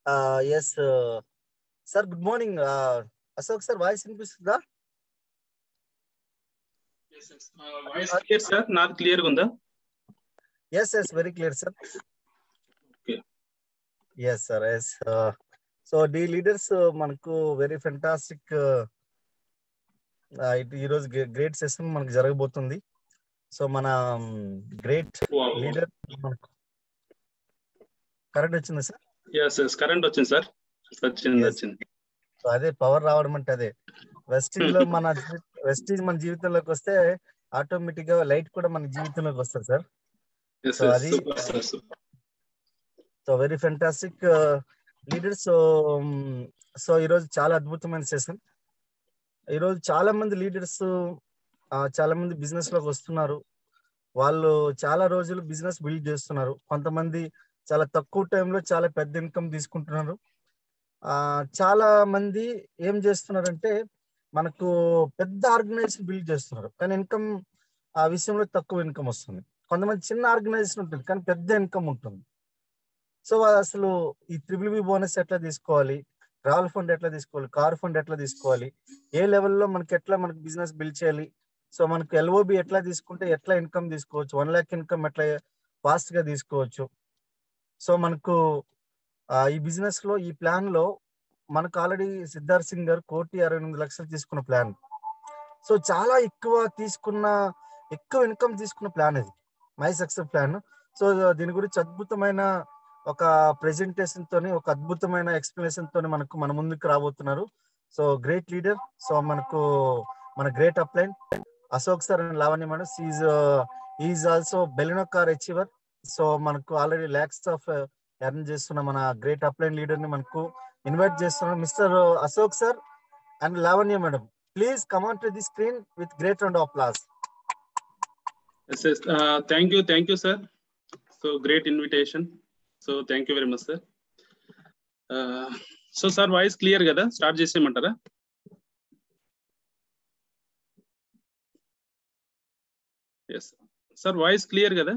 Yes, sir. Good morning, Ashok sir. Voice వినిపిస్తుందా? Yes, sir. Voice clear, sir. Not clear ఉందా? Yes, very clear, sir. Okay. Yes, sir. Yes. So, the leaders మనకు very fantastic. ఈరోజు great session మనకు జరగబోతుంది. So మన great leader మనకు current వచ్చింది sir. yes current వచ్చింది సార్. వచ్చింది. సో అదే పవర్ రావడం అంటే అదే వెస్టీజ్ మన జీవితంలోకి వస్తే ఆటోమేటిక్ గా లైట్ కూడా మన జీవితంలోకి వస్తుంది సార్. సో అది so very fantastic leader. So ఈరోజు చాలా అద్భుతమైన సెషన్. ఈరోజు చాలా మంది లీడర్స్ చాలా మంది బిజినెస్ లోకి వస్తున్నారు. వాళ్ళు చాలా రోజులు బిజినెస్ బిల్డ్ చేస్తున్నారు. కొంతమంది చాలా తక్కువ టైంలో చాలా పెద్ద ఇన్కమ్ తీసుకుంటున్నారు. చాలా మంది ఏం చేస్తున్నారంటే మనకు పెద్ద ఆర్గనైజేషన్ బిల్డ్ చేస్తున్నారు, కానీ ఇన్కమ్ ఆ విషయంలో తక్కువ ఇన్కమ్ వస్తుంది. కొంతమంది చిన్న ఆర్గనైజేషన్ ఉంటుంది కానీ పెద్ద ఇన్కమ్ ఉంటుంది. సో అసలు ఈ BBB బోనస్ ఎట్లా తీసుకోవాలి, రాయల్ ఫండ్ ఎట్లా తీసుకోవాలి, కార్ ఫండ్ ఎట్లా తీసుకోవాలి, ఏ లెవెల్లో మనకు బిజినెస్ బిల్డ్ చేయాలి, సో మనకు LOB ఎట్లా తీసుకుంటే ఎట్లా ఇన్కమ్ తీసుకోవచ్చు, 1 lakh ఇన్కమ్ ఎట్లా ఫాస్ట్ గా తీసుకోవచ్చు. సో మనకు ఈ బిజినెస్ లో ఈ ప్లాన్ లో మనకు ఆల్రెడీ సిద్ధార్థ్ సింగ్ గారు 1,68,00,000 తీసుకున్న ప్లాన్. సో చాలా ఎక్కువ ఇన్కమ్ తీసుకున్న ప్లాన్ ఇది, మై సక్సెస్ ప్లాన్. సో దీని గురించి అద్భుతమైన ఒక ప్రెజెంటేషన్ తోని, ఒక అద్భుతమైన ఎక్స్ప్లెనేషన్ తోని మన ముందుకు రాబోతున్నారు. So great leader. సో మన great upline Ashok sir and Lavanya madam. Is also Baleno car achiever. So మనకు ఆల్రెడీ లాక్స్ ఆఫ్ ఎర్న్ చేస్తున్న మన గ్రేట్ అప్లైన్ లీడర్ ని మనకు ఇన్వైట్ చేస్తున్నాం, mister Ashok sir and Lavanya madam. Please come on to the screen with great round of applause. Thank you sir. So great invitation. So thank you very much sir. So sir voice clear కదా, start చేసేయమంటారా? yes sir voice clear కదా?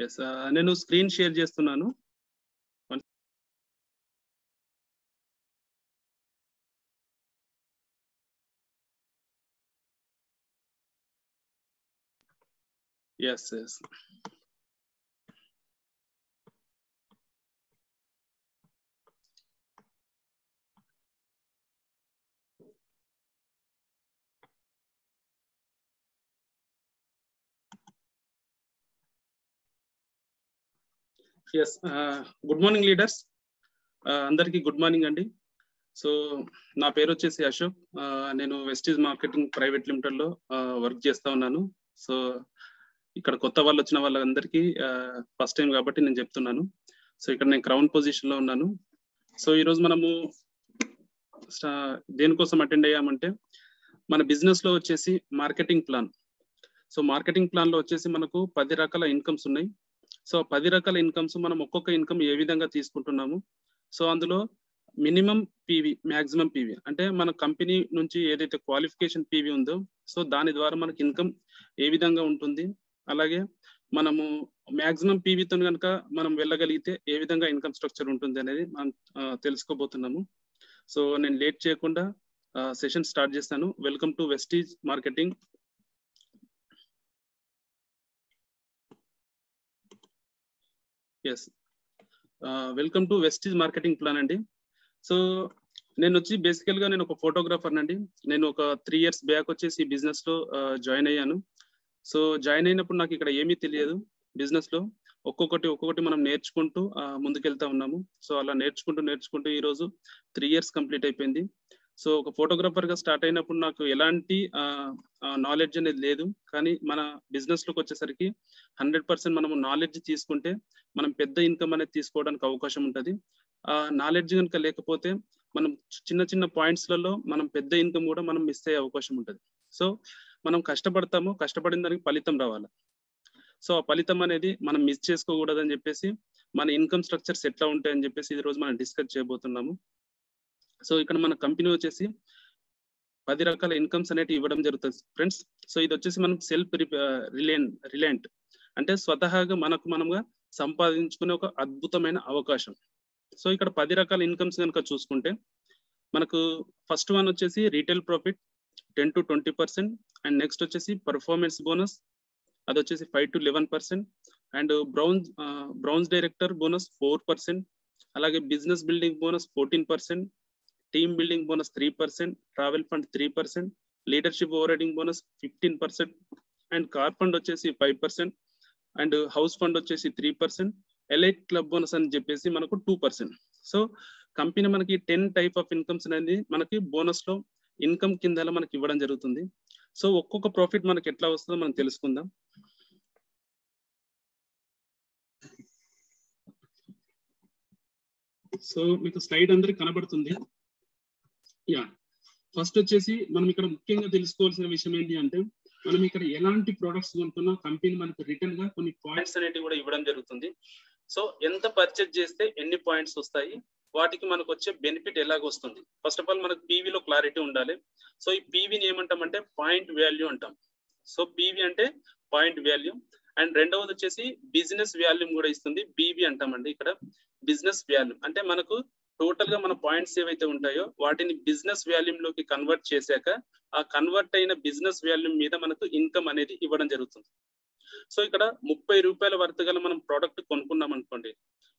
yes నేను screen share చేస్తున్నాను. yes good morning leaders, అందరికీ good morning అండి. So నా పేరు వచ్చేసి అశోక్. నేను వెస్టీజ్ మార్కెటింగ్ ప్రైవేట్ లిమిటెడ్ లో వర్క్ చేస్తా ఉన్నాను. సో ఇక్కడ కొత్త వాళ్ళు వచ్చిన వాళ్ళందరికీ ఫస్ట్ టైం కాబట్టి నేను చెప్తున్నాను. సో ఇక్కడ నేను క్రౌన్ పొజిషన్ లో ఉన్నాను. సో ఈరోజు మనము దేనికోసం అటెండ్ అయ్యామంటే మన బిజినెస్ లో వచ్చేసి marketing plan. So marketing plan లో వచ్చేసి మనకు 10 రకాల ఇన్కమ్స్ ఉన్నాయి. సో 10 రకాల ఇన్కమ్స్ మనం ఒక్కొక్క ఇన్కమ్ ఏ విధంగా తీసుకుంటున్నాము. సో అందులో మినిమం PV, మ్యాక్సిమం PV అంటే మన కంపెనీ నుంచి ఏదైతే క్వాలిఫికేషన్ PV ఉందో, సో దాని ద్వారా మనకి ఇన్కమ్ ఏ విధంగా ఉంటుంది, అలాగే మనము మ్యాక్సిమం PVతో కనుక మనం వెళ్ళగలిగితే ఏ విధంగా ఇన్కమ్ స్ట్రక్చర్ ఉంటుంది అనేది మనం తెలుసుకోబోతున్నాము. సో నేను లేట్ చేయకుండా సెషన్ స్టార్ట్ చేస్తాను. Welcome to Vestige marketing. Welcome to Vestige marketing plan అండి. సో నేను వచ్చి బేసికల్ గా నేను ఒక ఫోటోగ్రాఫర్ అండి. నేను ఒక 3 years బ్యాక్ వచ్చేసి బిజినెస్ లో జాయిన్ అయ్యాను. సో జాయిన్ అయినప్పుడు నాకు ఇక్కడ ఏమీ తెలియదు బిజినెస్ లో. ఒక్కొక్కటి మనం నేర్చుకుంటూ ముందుకెళ్తా ఉన్నాము. సో అలా నేర్చుకుంటూ ఈ రోజు 3 years కంప్లీట్ అయిపోయింది. సో ఒక ఫోటోగ్రాఫర్ గా స్టార్ట్ అయినప్పుడు నాకు ఎలాంటి నాలెడ్జ్ అనేది లేదు. కానీ మన బిజినెస్ లోకి వచ్చేసరికి 100% మనము నాలెడ్జ్ తీసుకుంటే మనం పెద్ద ఇన్కమ్ అనేది తీసుకోవడానికి అవకాశం ఉంటుంది. నాలెడ్జ్ కనుక లేకపోతే మనం చిన్న పాయింట్స్లలో మనం పెద్ద ఇన్కమ్ కూడా మనం మిస్ అయ్యే అవకాశం ఉంటుంది. సో మనం కష్టపడిన దానికి ఫలితం రావాలి. సో ఆ ఫలితం అనేది మనం మిస్ చేసుకోకూడదు అని చెప్పేసి మన ఇన్కమ్ స్ట్రక్చర్స్ ఎట్లా ఉంటాయని చెప్పేసి ఈ రోజు మనం డిస్కస్ చేయబోతున్నాము. సో ఇక్కడ మన కంపెనీ వచ్చేసి 10 రకాల ఇన్కమ్స్ అనేవి ఇవ్వడం జరుగుతుంది ఫ్రెండ్స్. సో ఇది వచ్చేసి మనం సెల్ఫ్ రిలయంట్ అంటే స్వతహాగా మనముగా సంపాదించుకునే ఒక అద్భుతమైన అవకాశం. సో ఇక్కడ 10 రకాల ఇన్కమ్స్ కనుక చూసుకుంటే మనకు ఫస్ట్ వన్ వచ్చేసి retail profit 10 to 20%, and next వచ్చేసి పర్ఫార్మెన్స్ బోనస్ అది వచ్చేసి 5 to 11%, and browns director bonus 4%, అలాగే business building bonus 14%, team building bonus 3%, travel fund 3%, leadership overriding bonus 15%, and car fund వచ్చేసి 5%, అండ్ హౌస్ ఫండ్ వచ్చేసి 3%, elite club bonus అని చెప్పేసి మనకు 2%. So company మనకి 10 టైప్ ఆఫ్ ఇన్కమ్స్ అనేది మనకి bonus లో ఇన్కమ్ కింద మనకి ఇవ్వడం జరుగుతుంది. సో ఒక్కొక్క ప్రాఫిట్ మనకి ఎట్లా వస్తుందో మనం తెలుసుకుందాం. సో మీకు స్లైడ్ అందరికి కనబడుతుంది. యా, ఫస్ట్ వచ్చేసి మనం ఇక్కడ ముఖ్యంగా తెలుసుకోవాల్సిన విషయం ఏంటి అంటే మనం ఇక్కడ ఎలాంటి ప్రొడక్ట్స్ కొనుక్కున్నా కంపెనీ మనకు రిటర్న్ గా కొన్ని పాయింట్స్ అనేవి కూడా ఇవ్వడం జరుగుతుంది. సో ఎంత పర్చేజ్ చేస్తే ఎన్ని పాయింట్స్ వస్తాయి, వాటికి మనకు వచ్చే బెనిఫిట్ ఎలాగ వస్తుంది. ఫస్ట్ ఆఫ్ ఆల్ మనకు పీవీలో క్లారిటీ ఉండాలి. సో ఈ పీవీని ఏమంటామంటే పాయింట్ వాల్యూ అంటాం. సో పీవీ అంటే పాయింట్ వాల్యూ. అండ్ రెండవది వచ్చేసి బిజినెస్ వాల్యూమ్ కూడా ఇస్తుంది, బీవీ అంటామండి. ఇక్కడ బిజినెస్ వాల్యూమ్ అంటే మనకు టోటల్ గా మన పాయింట్స్ ఏవైతే ఉంటాయో వాటిని బిజినెస్ వాల్యూమ్ లోకి కన్వర్ట్ చేశాక ఆ కన్వర్ట్ అయిన బిజినెస్ వాల్యూమ్ మీద మనకు ఇన్కమ్ అనేది ఇవ్వడం జరుగుతుంది. సో ఇక్కడ 30 రూపాయల వర్త్ గల మనం ప్రోడక్ట్ కొనుక్కున్నాం అనుకోండి,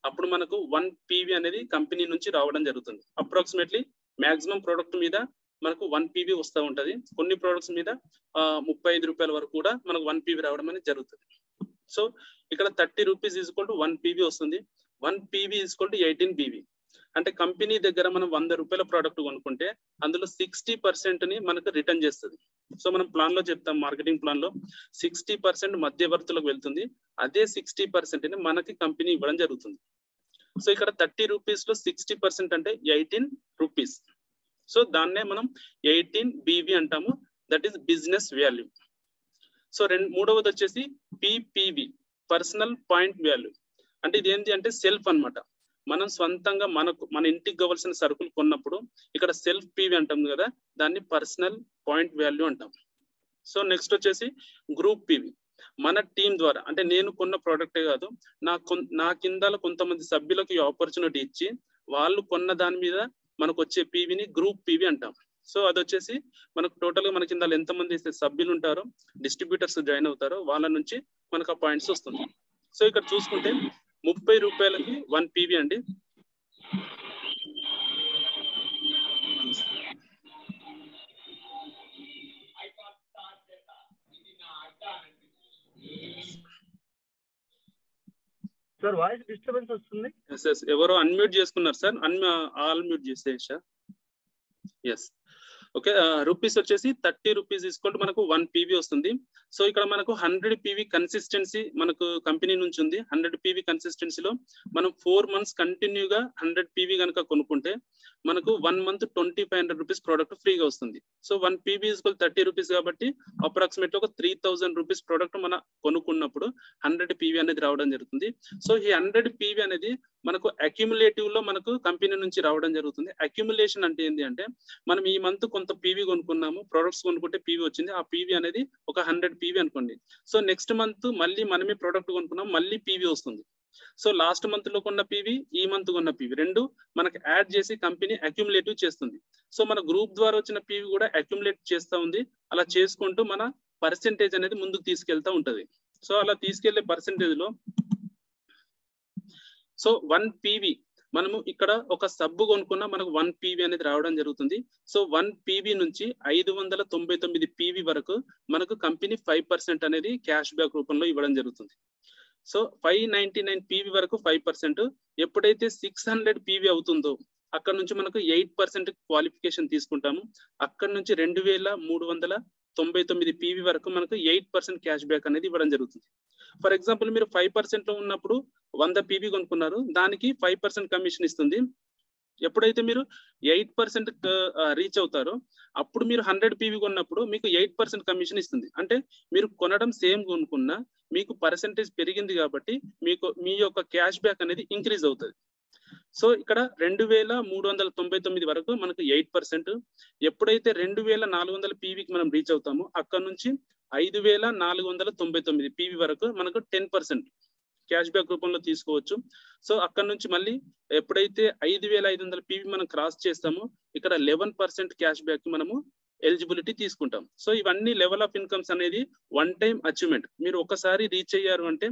అప్పుడు మనకు 1 పీవీ అనేది కంపెనీ నుంచి రావడం జరుగుతుంది. అప్రాక్సిమేట్లీ మాక్సిమం ప్రోడక్ట్ మీద మనకు 1 పీవీ వస్తూ ఉంటది. కొన్ని ప్రోడక్ట్స్ మీద 35 రూపాయల వరకు కూడా మనకు 1 పీవీ రావడం అనేది జరుగుతుంది. సో ఇక్కడ 30 రూపీస్ ఈక్వల్ టు 1 పీవీ వస్తుంది. 1 పీవీ ఈక్వల్ టు 18 పీవీ. అంటే కంపెనీ దగ్గర మనం 100 రూపాయల ప్రోడక్ట్ కొనుక్కుంటే అందులో 60% ని మనకు రిటర్న్ చేస్తుంది. సో మనం ప్లాన్ లో చెప్తాం, మార్కెటింగ్ ప్లాన్ లో 60% మధ్యవర్తులకు వెళ్తుంది, అదే 60% ని మనకి కంపెనీ ఇవ్వడం జరుగుతుంది. సో ఇక్కడ 30 రూపీస్ లో 60% అంటే 18 రూపీస్. సో దాన్నే మనం 18 బీవీ అంటాము, that is business value. So మూడవది వచ్చేసి పిపివి, పర్సనల్ పాయింట్ వాల్యూ. అంటే ఇది ఏంటి అంటే సెల్ఫ్ అన్నమాట. మనం స్వంతంగా మన ఇంటికి కావాల్సిన సరుకులు కొన్నప్పుడు ఇక్కడ సెల్ఫ్ పీవీ అంటాం కదా, దాన్ని పర్సనల్ పాయింట్ వాల్యూ అంటాం. సో నెక్స్ట్ వచ్చేసి గ్రూప్ పీవీ. మన టీం ద్వారా అంటే నేను కొన్న ప్రోడక్టే కాదు, నా కింద కొంతమంది సభ్యులకు ఈ ఆపర్చునిటీ ఇచ్చి వాళ్ళు కొన్న దాని మీద మనకు వచ్చే పీవీని గ్రూప్ పీవీ అంటాం. సో అది వచ్చేసి మనకు టోటల్ గా మన కింద ఎంతమంది సభ్యులు ఉంటారో, డిస్ట్రిబ్యూటర్స్ జాయిన్ అవుతారో వాళ్ళ నుంచి మనకు ఆ పాయింట్స్ వస్తుంది. సో ఇక్కడ చూసుకుంటే 30 రూపాయలకి 1 పీవీ అండి. సార్ వాయిస్ డిస్టర్బెన్స్ వస్తుంది. ఎవరో అన్మ్యూట్ చేసుకున్నారు సార్, ఆల్ మ్యూట్ చేసేసా. Yes, okay. రూపీస్ వచ్చేసి 30 రూపీస్ ఈక్వల్ టు మనకు 1 పీవీ వస్తుంది. సో ఇక్కడ మనకు 100 పీవీ కన్సిస్టెన్సీ మనకు కంపెనీ నుంచి ఉంది. 100 పీవీ కన్సిస్టెన్సీలో మనం 4 months కంటిన్యూగా 100 పీవీ కనుక కొనుక్కుంటే మనకు 1 month 2500 రూపీస్ ప్రోడక్ట్ ఫ్రీగా వస్తుంది. సో 1 పీవీ ఈక్వల్ 30 రూపీస్ కాబట్టి అప్రాక్సిమేట్ ఒక 3000 రూపీస్ ప్రోడక్ట్ మనం కొనుక్కున్నప్పుడు 100 పీవీ అనేది రావడం జరుగుతుంది. సో ఈ 100 పీవీ అనేది మనకు అక్యుములేటివ్ లో మనకు కంపెనీ నుంచి రావడం జరుగుతుంది. అక్యుములేషన్ అంటే ఏంటి అంటే మనం ఈ మంత్ కొంత పీవీ కొనుక్కున్నాము, ప్రొడక్ట్స్ కొనుక్కుంటే పీవీ వచ్చింది, ఆ పీవీ అనేది ఒక 100 పీవీ అనుకోండి. సో నెక్స్ట్ మంత్ మళ్ళీ మనమే ప్రోడక్ట్ కొనుక్కున్నాం, మళ్ళీ పీవీ వస్తుంది. సో లాస్ట్ మంత్ లో కొన్న పీవీ, ఈ మంత్ కొన్న పీవీ రెండు మనకు యాడ్ చేసి కంపెనీ అక్యుములేటివ్ చేస్తుంది. సో మన గ్రూప్ ద్వారా వచ్చిన పీవీ కూడా అక్యుములేట్ చేస్తూ ఉంది. అలా చేసుకుంటూ మన పర్సెంటేజ్ అనేది ముందుకు తీసుకెళ్తా ఉంటది. సో అలా తీసుకెళ్లే పర్సెంటేజ్ లో సో 1 పీవీ మనము ఇక్కడ ఒక సబ్బు కొనుక్కున్నా మనకు 1 పీవీ అనేది రావడం జరుగుతుంది. సో 1 పీవీ నుంచి 599 పీవీ వరకు మనకు కంపెనీ 5% అనేది క్యాష్ బ్యాక్ రూపంలో ఇవ్వడం జరుగుతుంది. సో 599 పీవీ వరకు 5%, ఎప్పుడైతే 600 పీవీ అవుతుందో అక్కడ నుంచి మనకు 8% క్వాలిఫికేషన్ తీసుకుంటాము. అక్కడ నుంచి 2399 పీవీ వరకు మనకు 8% క్యాష్ బ్యాక్ అనేది ఇవ్వడం జరుగుతుంది. ఫర్ ఎగ్జాంపుల్ మీరు 5% లో ఉన్నప్పుడు 100 పీవీ కొనుక్కున్నారు, దానికి 5% కమిషన్ ఇస్తుంది. ఎప్పుడైతే మీరు 8% రీచ్ అవుతారో అప్పుడు మీరు 100 పీవీ కొన్నప్పుడు మీకు 8% కమిషన్ ఇస్తుంది. అంటే మీరు కొనడం సేమ్ కొనుక్కున్నా మీకు పర్సెంటేజ్ పెరిగింది కాబట్టి మీకు మీ యొక్క క్యాష్ బ్యాక్ అనేది ఇంక్రీజ్ అవుతుంది. సో ఇక్కడ 2399 వరకు మనకు 8%. ఎప్పుడైతే 2400 పీవీకి మనం రీచ్ అవుతామో అక్కడ నుంచి 5499 పీవీ వరకు మనకు 10% క్యాష్ బ్యాక్ రూపంలో తీసుకోవచ్చు. సో అక్కడ నుంచి మళ్ళీ ఎప్పుడైతే 5500 పీవీ మనం క్రాస్ చేస్తామో ఇక్కడ 11% క్యాష్ బ్యాక్ మనము ఎలిజిబిలిటీ తీసుకుంటాం. సో ఇవన్నీ లెవెల్ ఆఫ్ ఇన్కమ్స్ అనేది వన్ టైం అచీవ్మెంట్. మీరు ఒకసారి రీచ్ అయ్యారు అంటే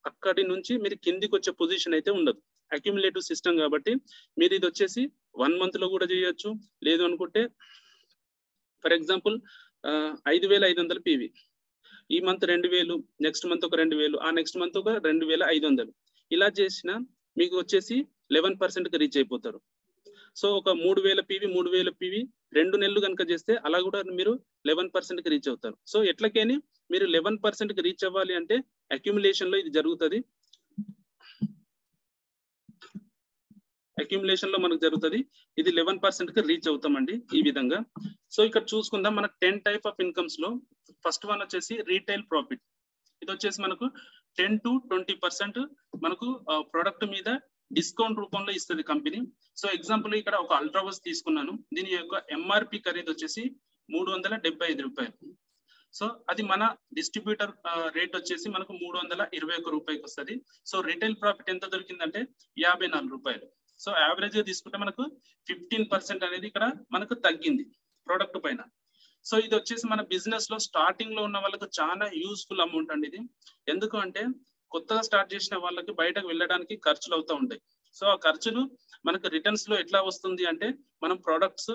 అక్కడి నుంచి మీరు కిందికి వచ్చే పొజిషన్ అయితే ఉండదు. అక్యుములేటివ్ సిస్టమ్ కాబట్టి మీరు ఇది వచ్చేసి 1 month లో కూడా చేయొచ్చు. లేదు అనుకుంటే ఫర్ ఎగ్జాంపుల్ 5500 పీవీ, ఈ మంత్ 2000, నెక్స్ట్ మంత్ ఒక 2000, ఆ నెక్స్ట్ మంత్ ఒక 2500, ఇలా చేసిన మీకు వచ్చేసి 11% రీచ్ అయిపోతారు. సో ఒక 3000 పీవీ 2 నెలలు కనుక చేస్తే అలా కూడా మీరు 11% రీచ్ అవుతారు. సో ఎట్లకేని మీరు 11% రీచ్ అవ్వాలి అంటే అక్యుములేషన్ లో ఇది జరుగుతుంది. అక్యుములేషన్ లో మనకు జరుగుతుంది. ఇది 11% రీచ్ అవుతామండి ఈ విధంగా. సో ఇక్కడ చూసుకుందాం మనకు 10 టైప్ ఆఫ్ ఇన్కమ్స్ లో ఫస్ట్ వన్ వచ్చేసి రీటైల్ ప్రాఫిట్. ఇది వచ్చేసి మనకు 10 to 20% మనకు ప్రొడక్ట్ మీద డిస్కౌంట్ రూపంలో ఇస్తుంది కంపెనీ. సో ఎగ్జాంపుల్ ఇక్కడ ఒక అల్ట్రావస్ తీసుకున్నాను. దీని యొక్క ఎంఆర్పి ఖరీదు వచ్చేసి 375 రూపాయలు. సో అది మన డిస్ట్రిబ్యూటర్ రేట్ వచ్చేసి మనకు 321 రూపాయకి వస్తుంది. సో రిటైల్ ప్రాఫిట్ ఎంత దొరికిందంటే 54 రూపాయలు. సో యావరేజ్ గా తీసుకుంటే మనకు 15% అనేది ఇక్కడ మనకు తగ్గింది ప్రోడక్ట్ పైన. సో ఇది వచ్చేసి మన బిజినెస్ లో స్టార్టింగ్ లో ఉన్న వాళ్ళకు చాలా యూస్ఫుల్ అమౌంట్ అండి ఇది. ఎందుకు అంటే కొత్తగా స్టార్ట్ చేసిన వాళ్ళకి బయటకు వెళ్ళడానికి ఖర్చులు అవుతూ ఉంటాయి. సో ఆ ఖర్చులు మనకు రిటర్న్స్ లో ఎట్లా వస్తుంది అంటే మనం ప్రొడక్ట్స్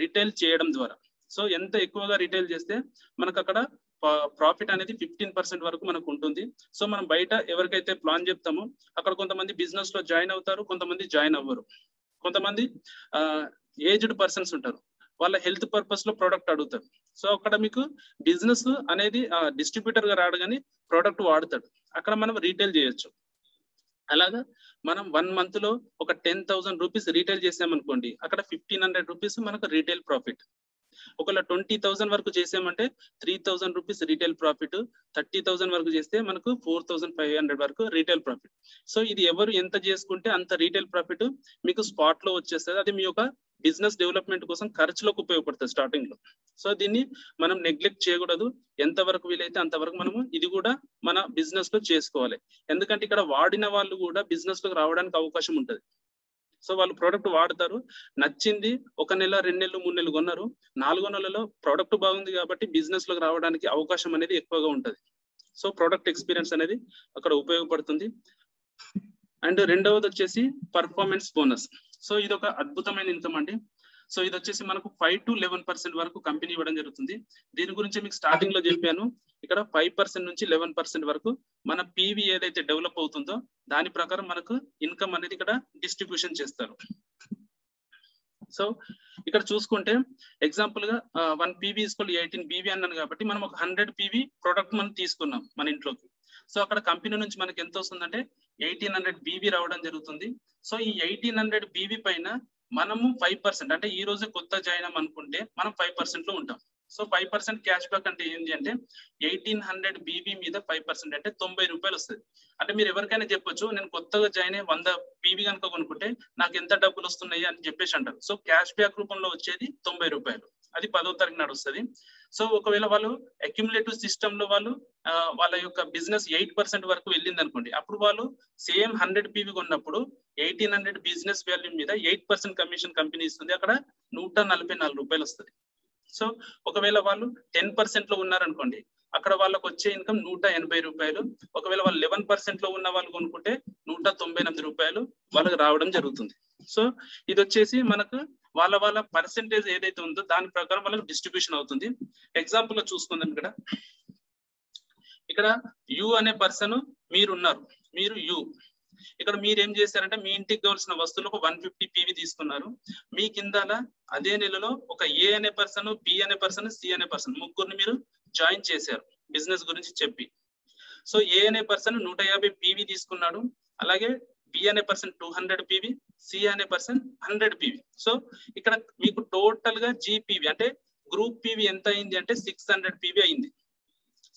రిటైల్ చేయడం ద్వారా. సో ఎంత ఎక్కువగా రిటైల్ చేస్తే మనకు అక్కడ ప్రాఫిట్ అనేది 15% వరకు మనకు ఉంటుంది. సో మనం బయట ఎవరికైతే ప్లాన్ చెప్తామో అక్కడ కొంతమంది బిజినెస్ లో జాయిన్ అవుతారు, కొంతమంది జాయిన్ అవ్వరు. కొంతమంది ఏజ్డ్ పర్సన్స్ ఉంటారు, వాళ్ళ హెల్త్ పర్పస్ లో ప్రోడక్ట్ అడుగుతారు. సో అక్కడ మీకు బిజినెస్ అనేది డిస్ట్రిబ్యూటర్ గా రాడు కానీ ప్రోడక్ట్ వాడతాడు, అక్కడ మనం రీటైల్ చేయొచ్చు. అలాగా మనం 1 month లో ఒక 10,000 రూపీస్ రీటైల్ చేసామనుకోండి, అక్కడ 1500 రూపీస్ మనకు రీటైల్ ప్రాఫిట్. ఒకవేళ 20,000 వరకు చేసామంటే 3,000 రూపీస్ రీటైల్ ప్రాఫిట్. 30,000 వరకు చేస్తే మనకు 4,500 వరకు రీటైల్ ప్రాఫిట్. సో ఇది ఎవరు ఎంత చేసుకుంటే అంత రీటైల్ ప్రాఫిట్ మీకు స్పాట్ లో వచ్చేస్తుంది. అది మీ యొక్క బిజినెస్ డెవలప్మెంట్ కోసం ఖర్చులకు ఉపయోగపడుతుంది స్టార్టింగ్ లో. సో దీన్ని మనం నెగ్లెక్ట్ చేయకూడదు. ఎంతవరకు వీలైతే అంతవరకు మనము ఇది కూడా మన బిజినెస్ లో చేసుకోవాలి. ఎందుకంటే ఇక్కడ వాడిన వాళ్ళు కూడా బిజినెస్ లోకి రావడానికి అవకాశం ఉంటుంది. సో వాళ్ళు ప్రోడక్ట్ వాడతారు, నచ్చింది, 1 నెల 2 నెలలు 3 నెలలు కొన్నారు, 4వ నెలలో ప్రోడక్ట్ బాగుంది కాబట్టి బిజినెస్ లోకి రావడానికి అవకాశం అనేది ఎక్కువగా ఉంటది. సో ప్రోడక్ట్ ఎక్స్పీరియన్స్ అనేది అక్కడ ఉపయోగపడుతుంది. అండ్ రెండవది వచ్చేసి పర్ఫార్మెన్స్ బోనస్. సో ఇది ఒక అద్భుతమైన ఇన్కమ్ అండి. సో ఇది వచ్చేసి మనకు 5 to 11% వరకు కంపెనీ ఇవ్వడం జరుగుతుంది. దీని గురించి మీకు స్టార్టింగ్ లో చెప్పాను. ఇక్కడ 5% నుంచి 11% వరకు మన పీవీ ఏదైతే డెవలప్ అవుతుందో దాని ప్రకారం మనకు ఇన్కమ్ అనేది ఇక్కడ డిస్ట్రిబ్యూషన్ చేస్తారు. సో ఇక్కడ చూసుకుంటే ఎగ్జాంపుల్ గా 1 PV = 18 PV అన్నాను కాబట్టి మనం ఒక 100 PV ప్రొడక్ట్ మనం తీసుకున్నాం మన ఇంట్లోకి. సో అక్కడ కంపెనీ నుంచి మనకి ఎంత వస్తుందంటే 1800 BV రావడం జరుగుతుంది. సో ఈ 1800 BV పైన మనము 5% అంటే ఈ రోజు కొత్త జాయిన్ అనుకుంటే మనం 5% లో ఉంటాం. సో 5% క్యాష్ బ్యాక్ అంటే ఏంటి అంటే 1800 BV మీద 5% అంటే 90 రూపాయలు వస్తుంది. అంటే మీరు ఎవరికైనా చెప్పొచ్చు, నేను కొత్తగా జాయిన్ అయ్యి 100 PV కనుక కొనుక్కుంటే నాకు ఎంత డబ్బులు వస్తున్నాయి అని చెప్పేసి అంటారు. సో క్యాష్ బ్యాక్ రూపంలో వచ్చేది 90 రూపాయలు. అది 10వ తారీఖు నాడు వస్తుంది. సో ఒకవేళ వాళ్ళు అక్యుములేటివ్ సిస్టమ్ లో వాళ్ళు వాళ్ళ యొక్క బిజినెస్ 8% వరకు వెళ్ళింది అనుకోండి, అప్పుడు వాళ్ళు సేమ్ 100 PV కొన్నప్పుడు 1800 బిజినెస్ వాల్యూ మీద 8% కమిషన్ కంపెనీ ఇస్తుంది. అక్కడ 144 రూపాయలు వస్తుంది. సో ఒకవేళ వాళ్ళు 10% లో ఉన్నారనుకోండి, అక్కడ వాళ్ళకు వచ్చే ఇన్కమ్ 180 రూపాయలు. ఒకవేళ వాళ్ళు 11% లో ఉన్న వాళ్ళు కొనుక్కుంటే 198 రూపాయలు వాళ్ళకి రావడం జరుగుతుంది. సో ఇది వచ్చేసి మనకు వాళ్ళ పర్సెంటేజ్ ఏదైతే ఉందో దాని ప్రకారం వాళ్ళకి డిస్ట్రిబ్యూషన్ అవుతుంది. ఎగ్జాంపుల్ లో చూసుకుందాం. ఇక్కడ యు అనే పర్సన్ మీరున్నారు, మీరు యు. ఇక్కడ మీరు ఏం చేశారంటే మీ ఇంటికి కావాల్సిన వస్తువులు ఒక 150 PV తీసుకున్నారు. మీ కింద అదే నెలలో ఒక ఏ అనే పర్సన్, బి అనే పర్సన్, సి అనే పర్సన్ ముగ్గురిని మీరు జాయిన్ చేశారు బిజినెస్ గురించి చెప్పి. సో ఏ అనే పర్సన్ 150 PV తీసుకున్నాడు, అలాగే బి అనే పర్సన్ 200 PV, సి అనే పర్సన్ 100 PV. సో ఇక్కడ మీకు టోటల్ గా GPV అంటే గ్రూప్ PV ఎంత అయింది అంటే 600 PV అయింది.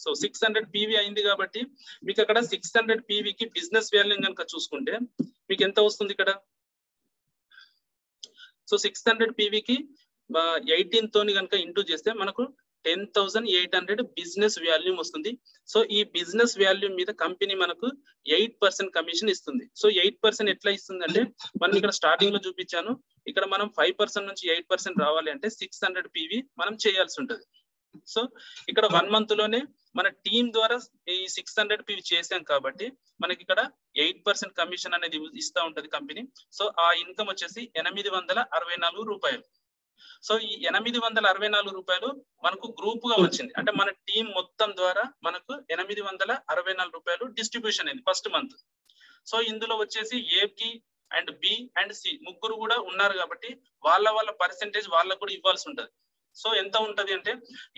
సో 600 PV అయింది కాబట్టి మీకు అక్కడ 600 PVకి బిజినెస్ వాల్యూ కనుక చూసుకుంటే మీకు ఎంత వస్తుంది, ఇక్కడ సో 600 పీవీకి 18 తోని కనుక ఇంటూ చేస్తే మనకు 10,800 బిజినెస్ వాల్యూమ్ వస్తుంది. సో ఈ బిజినెస్ వాల్యూమ్ మీద కంపెనీ మనకు 8% కమిషన్ ఇస్తుంది. సో 8% ఎట్లా ఇస్తుంది అంటే మనం ఇక్కడ స్టార్టింగ్ లో చూపించాను, ఇక్కడ మనం 5% నుంచి 8% రావాలి అంటే 600 పీవీ మనం చేయాల్సి ఉంటుంది. సో ఇక్కడ 1 month లోనే మన టీం ద్వారా ఈ 600 పీవీ చేసాం కాబట్టి మనకి ఇక్కడ 8% కమిషన్ అనేది ఇస్తా ఉంటది కంపెనీ. సో ఆ ఇన్కమ్ వచ్చేసి 864 రూపాయలు. సో ఈ 864 రూపాయలు మనకు గ్రూప్ గా వచ్చింది. అంటే మన టీం మొత్తం ద్వారా మనకు 864 రూపాయలు డిస్ట్రిబ్యూషన్ అయింది ఫస్ట్ మంత్. సో ఇందులో వచ్చేసి ఏకి అండ్ బి అండ్ సి ముగ్గురు కూడా ఉన్నారు కాబట్టి వాళ్ళ పర్సెంటేజ్ వాళ్ళకు కూడా ఇవ్వాల్సి ఉంటది. సో ఎంత ఉంటది అంటే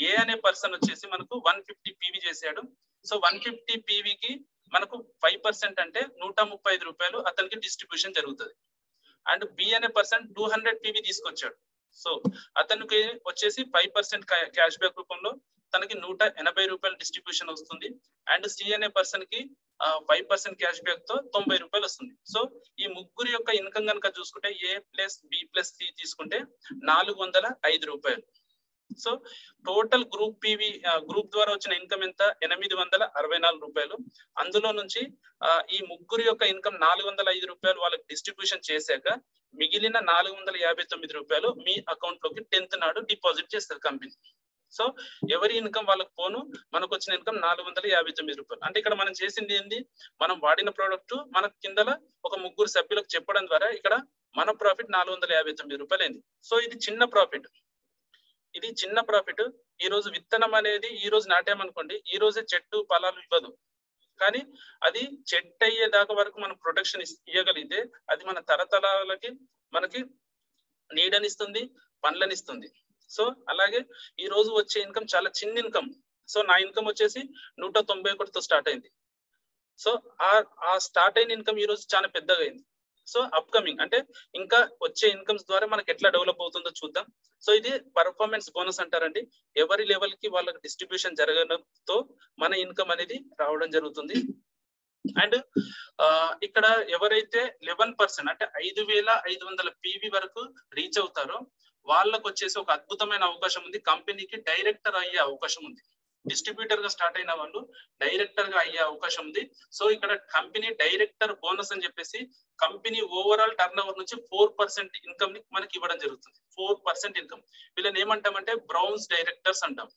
ఏ అనే పర్సన్ వచ్చేసి మనకు 150 పీవీ చేశాడు. సో 150 పీవీకి మనకు 5% అంటే 135 రూపాయలు అతనికి డిస్ట్రిబ్యూషన్ జరుగుతుంది. అండ్ బి అనే పర్సన్ 200 పీవీ తీసుకొచ్చాడు. సో అతనికి వచ్చేసి 5% క్యాష్ బ్యాక్ రూపంలో తనకి 180 రూపాయలు డిస్ట్రిబ్యూషన్ వస్తుంది. అండ్ సి అనే పర్సన్ కి 5% క్యాష్ బ్యాక్ తో 90 రూపాయలు వస్తుంది. సో ఈ ముగ్గురు యొక్క ఇన్కమ్ కనుక చూసుకుంటే ఏ ప్లస్ బి ప్లస్ సి తీసుకుంటే 405 రూపాయలు. So total group PV group ద్వారా వచ్చిన ఇన్కమ్ ఎంత 864 రూపాయలు. అందులో నుంచి ఈ ముగ్గురు యొక్క ఇన్కమ్ 405 రూపాయలు వాళ్ళకి డిస్ట్రిబ్యూషన్ చేశాక మిగిలిన 459 రూపాయలు మీ అకౌంట్ లోకి 10th నాడు డిపాజిట్ చేస్తారు కంపెనీ. సో ఎవరి ఇన్కమ్ వాళ్ళకి పోను, మనకు వచ్చిన ఇన్కమ్ 459 రూపాయలు. అంటే ఇక్కడ మనం చేసింది ఏంది, మనం వాడిన ప్రోడక్ట్ మన కిందల ఒక ముగ్గురు సభ్యులకు చెప్పడం ద్వారా ఇక్కడ మన ప్రాఫిట్ 459 రూపాయలు అయింది. సో ఇది చిన్న ప్రాఫిట్. ఈ రోజు విత్తనం అనేది ఈ రోజు నాటామనుకోండి, ఈ రోజే చెట్టు ఫలాలు ఇవ్వదు, కానీ అది చెట్టు అయ్యేదాకా వరకు మనం ప్రొటెక్షన్ ఇవ్వగలిగితే అది మన తరతరాలకి మనకి నీడనిస్తుంది, పండ్లనిస్తుంది. సో అలాగే ఈ రోజు వచ్చే ఇన్కమ్ చాలా చిన్న ఇన్కమ్. సో నా ఇన్కమ్ వచ్చేసి 191తో స్టార్ట్ అయింది. సో ఆ స్టార్ట్ అయిన ఇన్కమ్ ఈ రోజు చాలా పెద్దగా అయింది. సో అప్కమింగ్ అంటే ఇంకా వచ్చే ఇన్కమ్స్ ద్వారా మనకి ఎట్లా డెవలప్ అవుతుందో చూద్దాం. సో ఇది పర్ఫార్మెన్స్ బోనస్ అంటారండి. ఎవరి లెవెల్ కి వాళ్ళకి డిస్ట్రిబ్యూషన్ జరగడంతో మన ఇన్కమ్ అనేది రావడం జరుగుతుంది. అండ్ ఇక్కడ ఎవరైతే 11% అంటే 5,500 పీవీ వరకు రీచ్ అవుతారో వాళ్ళకు వచ్చేసి ఒక అద్భుతమైన అవకాశం ఉంది. కంపెనీకి డైరెక్టర్ అయ్యే అవకాశం ఉంది. డిస్ట్రిబ్యూటర్ గా స్టార్ట్ అయిన వాళ్ళు డైరెక్టర్ గా అయ్యే అవకాశం ఉంది. సో ఇక్కడ కంపెనీ డైరెక్టర్ బోనస్ అని చెప్పేసి కంపెనీ ఓవరాల్ టర్న్ ఓవర్ నుంచి 4% ఇన్కమ్ ని మనకి ఇవ్వడం జరుగుతుంది. 4% ఇన్కమ్. వీళ్ళని ఏమంటామంటే బ్రౌన్స్ డైరెక్టర్స్ అంటాం.